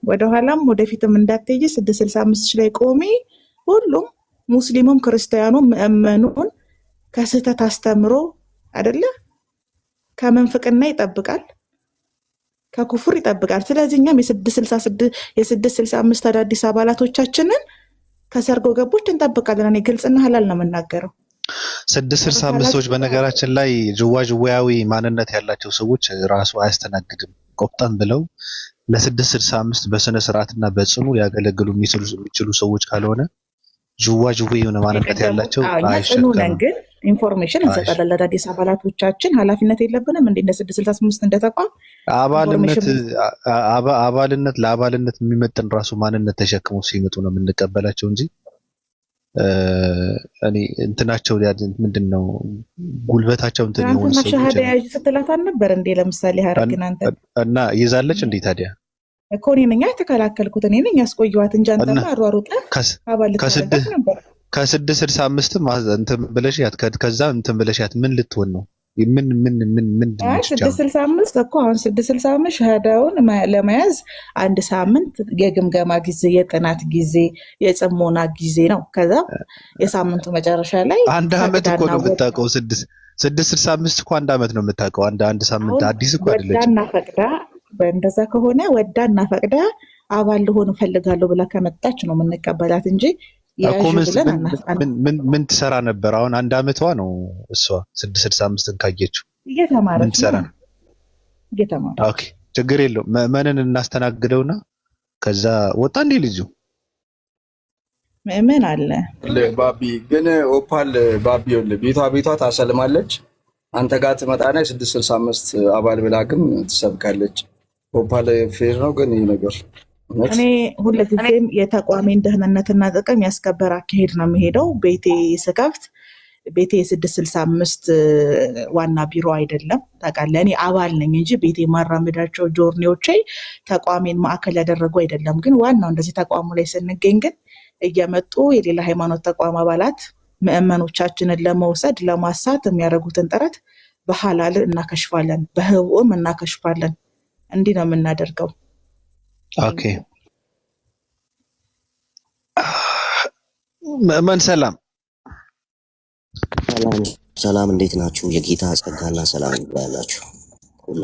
ወደኋላም ወደፊትም እንዳትሄጂ 665 ላይ ቆሚ። ሁሉም ሙስሊሙም ክርስቲያኑም ምእመኑን ከስህተት አስተምሮ አይደለ ከምንፍቅና ይጠብቃል፣ ከኩፍር ይጠብቃል። ስለዚህ እኛም የ665 አዳዲስ አባላቶቻችንን ከሰርጎ ገቦች እንጠብቃለን። እኔ ግልጽና ሀላል ነው የምናገረው። 665ዎች በነገራችን ላይ ጅዋጅዌያዊ ማንነት ያላቸው ሰዎች ራሱ አያስተናግድም። ቆፍጠን ብለው ለ665 በስነ ስርዓትና በጽኑ ሊያገለግሉ የሚችሉ ሰዎች ካልሆነ ዥዋዥዌ የሆነ ማንነት ያላቸው ጽኑ ነን፣ ግን ኢንፎርሜሽን እንሰጣለን ለአዳዲስ አባላቶቻችን። ኃላፊነት የለብንም እንደ 665 እንደተቋም አባልነት ለአባልነት የሚመጥን ራሱ ማንነት ተሸክመው ሲመጡ ነው የምንቀበላቸው እንጂ እኔ እንትናቸው ምንድነው ጉልበታቸው እንትን የሆነ ሰው ሻሃዳ ያዥ ስትላት አልነበር እንዴ? ለምሳሌ ሀረግን አንተ እና ይዛለች እንዴ? ታዲያ እኮ እኔ ነኝ የተከላከልኩት፣ እኔ ነኝ ያስቆየኋት እንጂ አንተማ አሯሩጠህ አባል ልትሆን ነበር። ከ665 እንትን ብለሽያት ከዛ እንትን ብለሽያት ምን ልትሆን ነው? ምን 665 እኮ አሁን 665 ሻሃዳውን ለመያዝ አንድ ሳምንት የግምገማ ጊዜ፣ የጥናት ጊዜ፣ የጽሞና ጊዜ ነው። ከዛ የሳምንቱ መጨረሻ ላይ አንድ አመት እኮ ነው የምታውቀው። 665 እኮ አንድ አመት ነው የምታውቀው። አንድ ሳምንት አዲስ እኮ አይደለች። ወዳና ፈቅዳ በእንደዛ ከሆነ ወዳና ፈቅዳ አባል ልሆን እፈልጋለሁ ብላ ከመጣች ነው የምንቀበላት እንጂ ምን ትሰራ ነበር? አሁን አንድ አመቷ ነው እሷ 665ን ካየችው እየተማረች ነው። ኦኬ ችግር የለውም። ምዕመንን እናስተናግደውና ከዛ ወጣ እንዴ ልጁ ምዕመን አለ ባቢ ግን ኦፓል ባቢ ቤቷ ታሰልማለች። አንተ ጋር ትመጣና 665 አባል ብላ ግን ትሰብካለች። ኦፓል ፌር ነው ግን ይሄ ነገር እኔ ሁልጊዜም የተቋሜን ደህንነትና ጥቅም ያስከበር አካሄድ ነው የሚሄደው። ቤቴ ስከፍት ቤቴ 665 ዋና ቢሮ አይደለም ታውቃለህ። እኔ አባል ነኝ እንጂ ቤቴ ማራመዳቸው ጆርኒዎቼ ተቋሜን ማዕከል ያደረጉ አይደለም። ግን ዋናው እንደዚህ ተቋሙ ላይ ስንገኝ ግን እየመጡ የሌላ ሃይማኖት ተቋም አባላት ምዕመኖቻችንን ለመውሰድ ለማሳት የሚያደርጉትን ጥረት በሐላል እናከሽፋለን፣ በህቡም እናከሽፋለን። እንዲህ ነው የምናደርገው። ኦኬ ምዕመን ሰላም ሰላም፣ እንዴት ናችሁ? የጌታ ጸጋና ሰላም ይብዛላችሁ።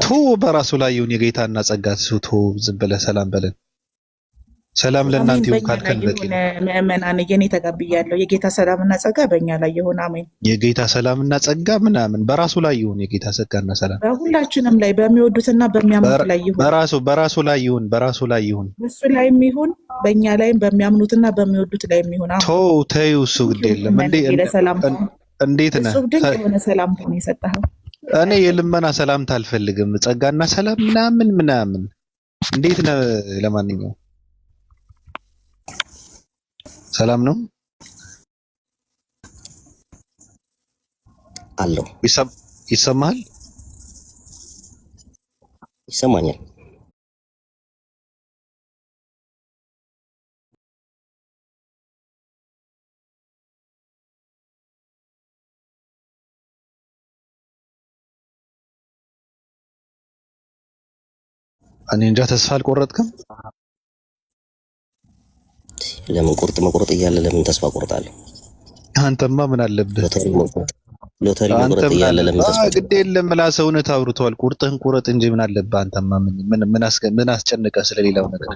ቱ በራሱ ላይ ይሁን የጌታና ጸጋ ቱ ዝም ብለህ ሰላም በለን። ሰላም ለእናንተ ይሁን ካልከን በቂ ነው። ምዕመናን የኔ ተቀብያለሁ። የጌታ ሰላምና ጸጋ በእኛ ላይ ይሁን። አሜን። የጌታ ሰላምና ጸጋ ምናምን በራሱ ላይ ይሁን። የጌታ ጸጋና ሰላም በሁላችንም ላይ በሚወዱትና በሚያምኑት ላይ ይሁን። በራሱ ላይ ይሁን። በራሱ ላይ ይሁን። እሱ ላይም ይሁን፣ በእኛ ላይም በሚያምኑትና በሚወዱት ላይም ይሁን። ተይው እሱ ግድ የለም። እንዴት ነህ? እሱ ድንቅ የሆነ ሰላምታ ነው የሰጠኸው። እኔ የልመና ሰላምታ አልፈልግም። ጸጋና ሰላም ምናምን እንዴት ነህ? ለማንኛውም ሰላም ነው አለው። ይሰማሃል? ይሰማኛል። እኔ እንጃ። ተስፋ አልቆረጥክም? ለምን ቁርጥ መቁረጥ እያለ ለምን ተስፋ ቆርጣለሁ? አንተማ ምን አለብህ? ሎተሪ መቁረጥ እያለ ለምን ተስፋ ቆርጣለሁ? ግድ የለም ብላ ሰውነት አውርተዋል። ቁርጥህን ቁረጥ እንጂ ምን አለብህ? አንተማ ምን አስጨነቀህ ስለሌላው ነገር?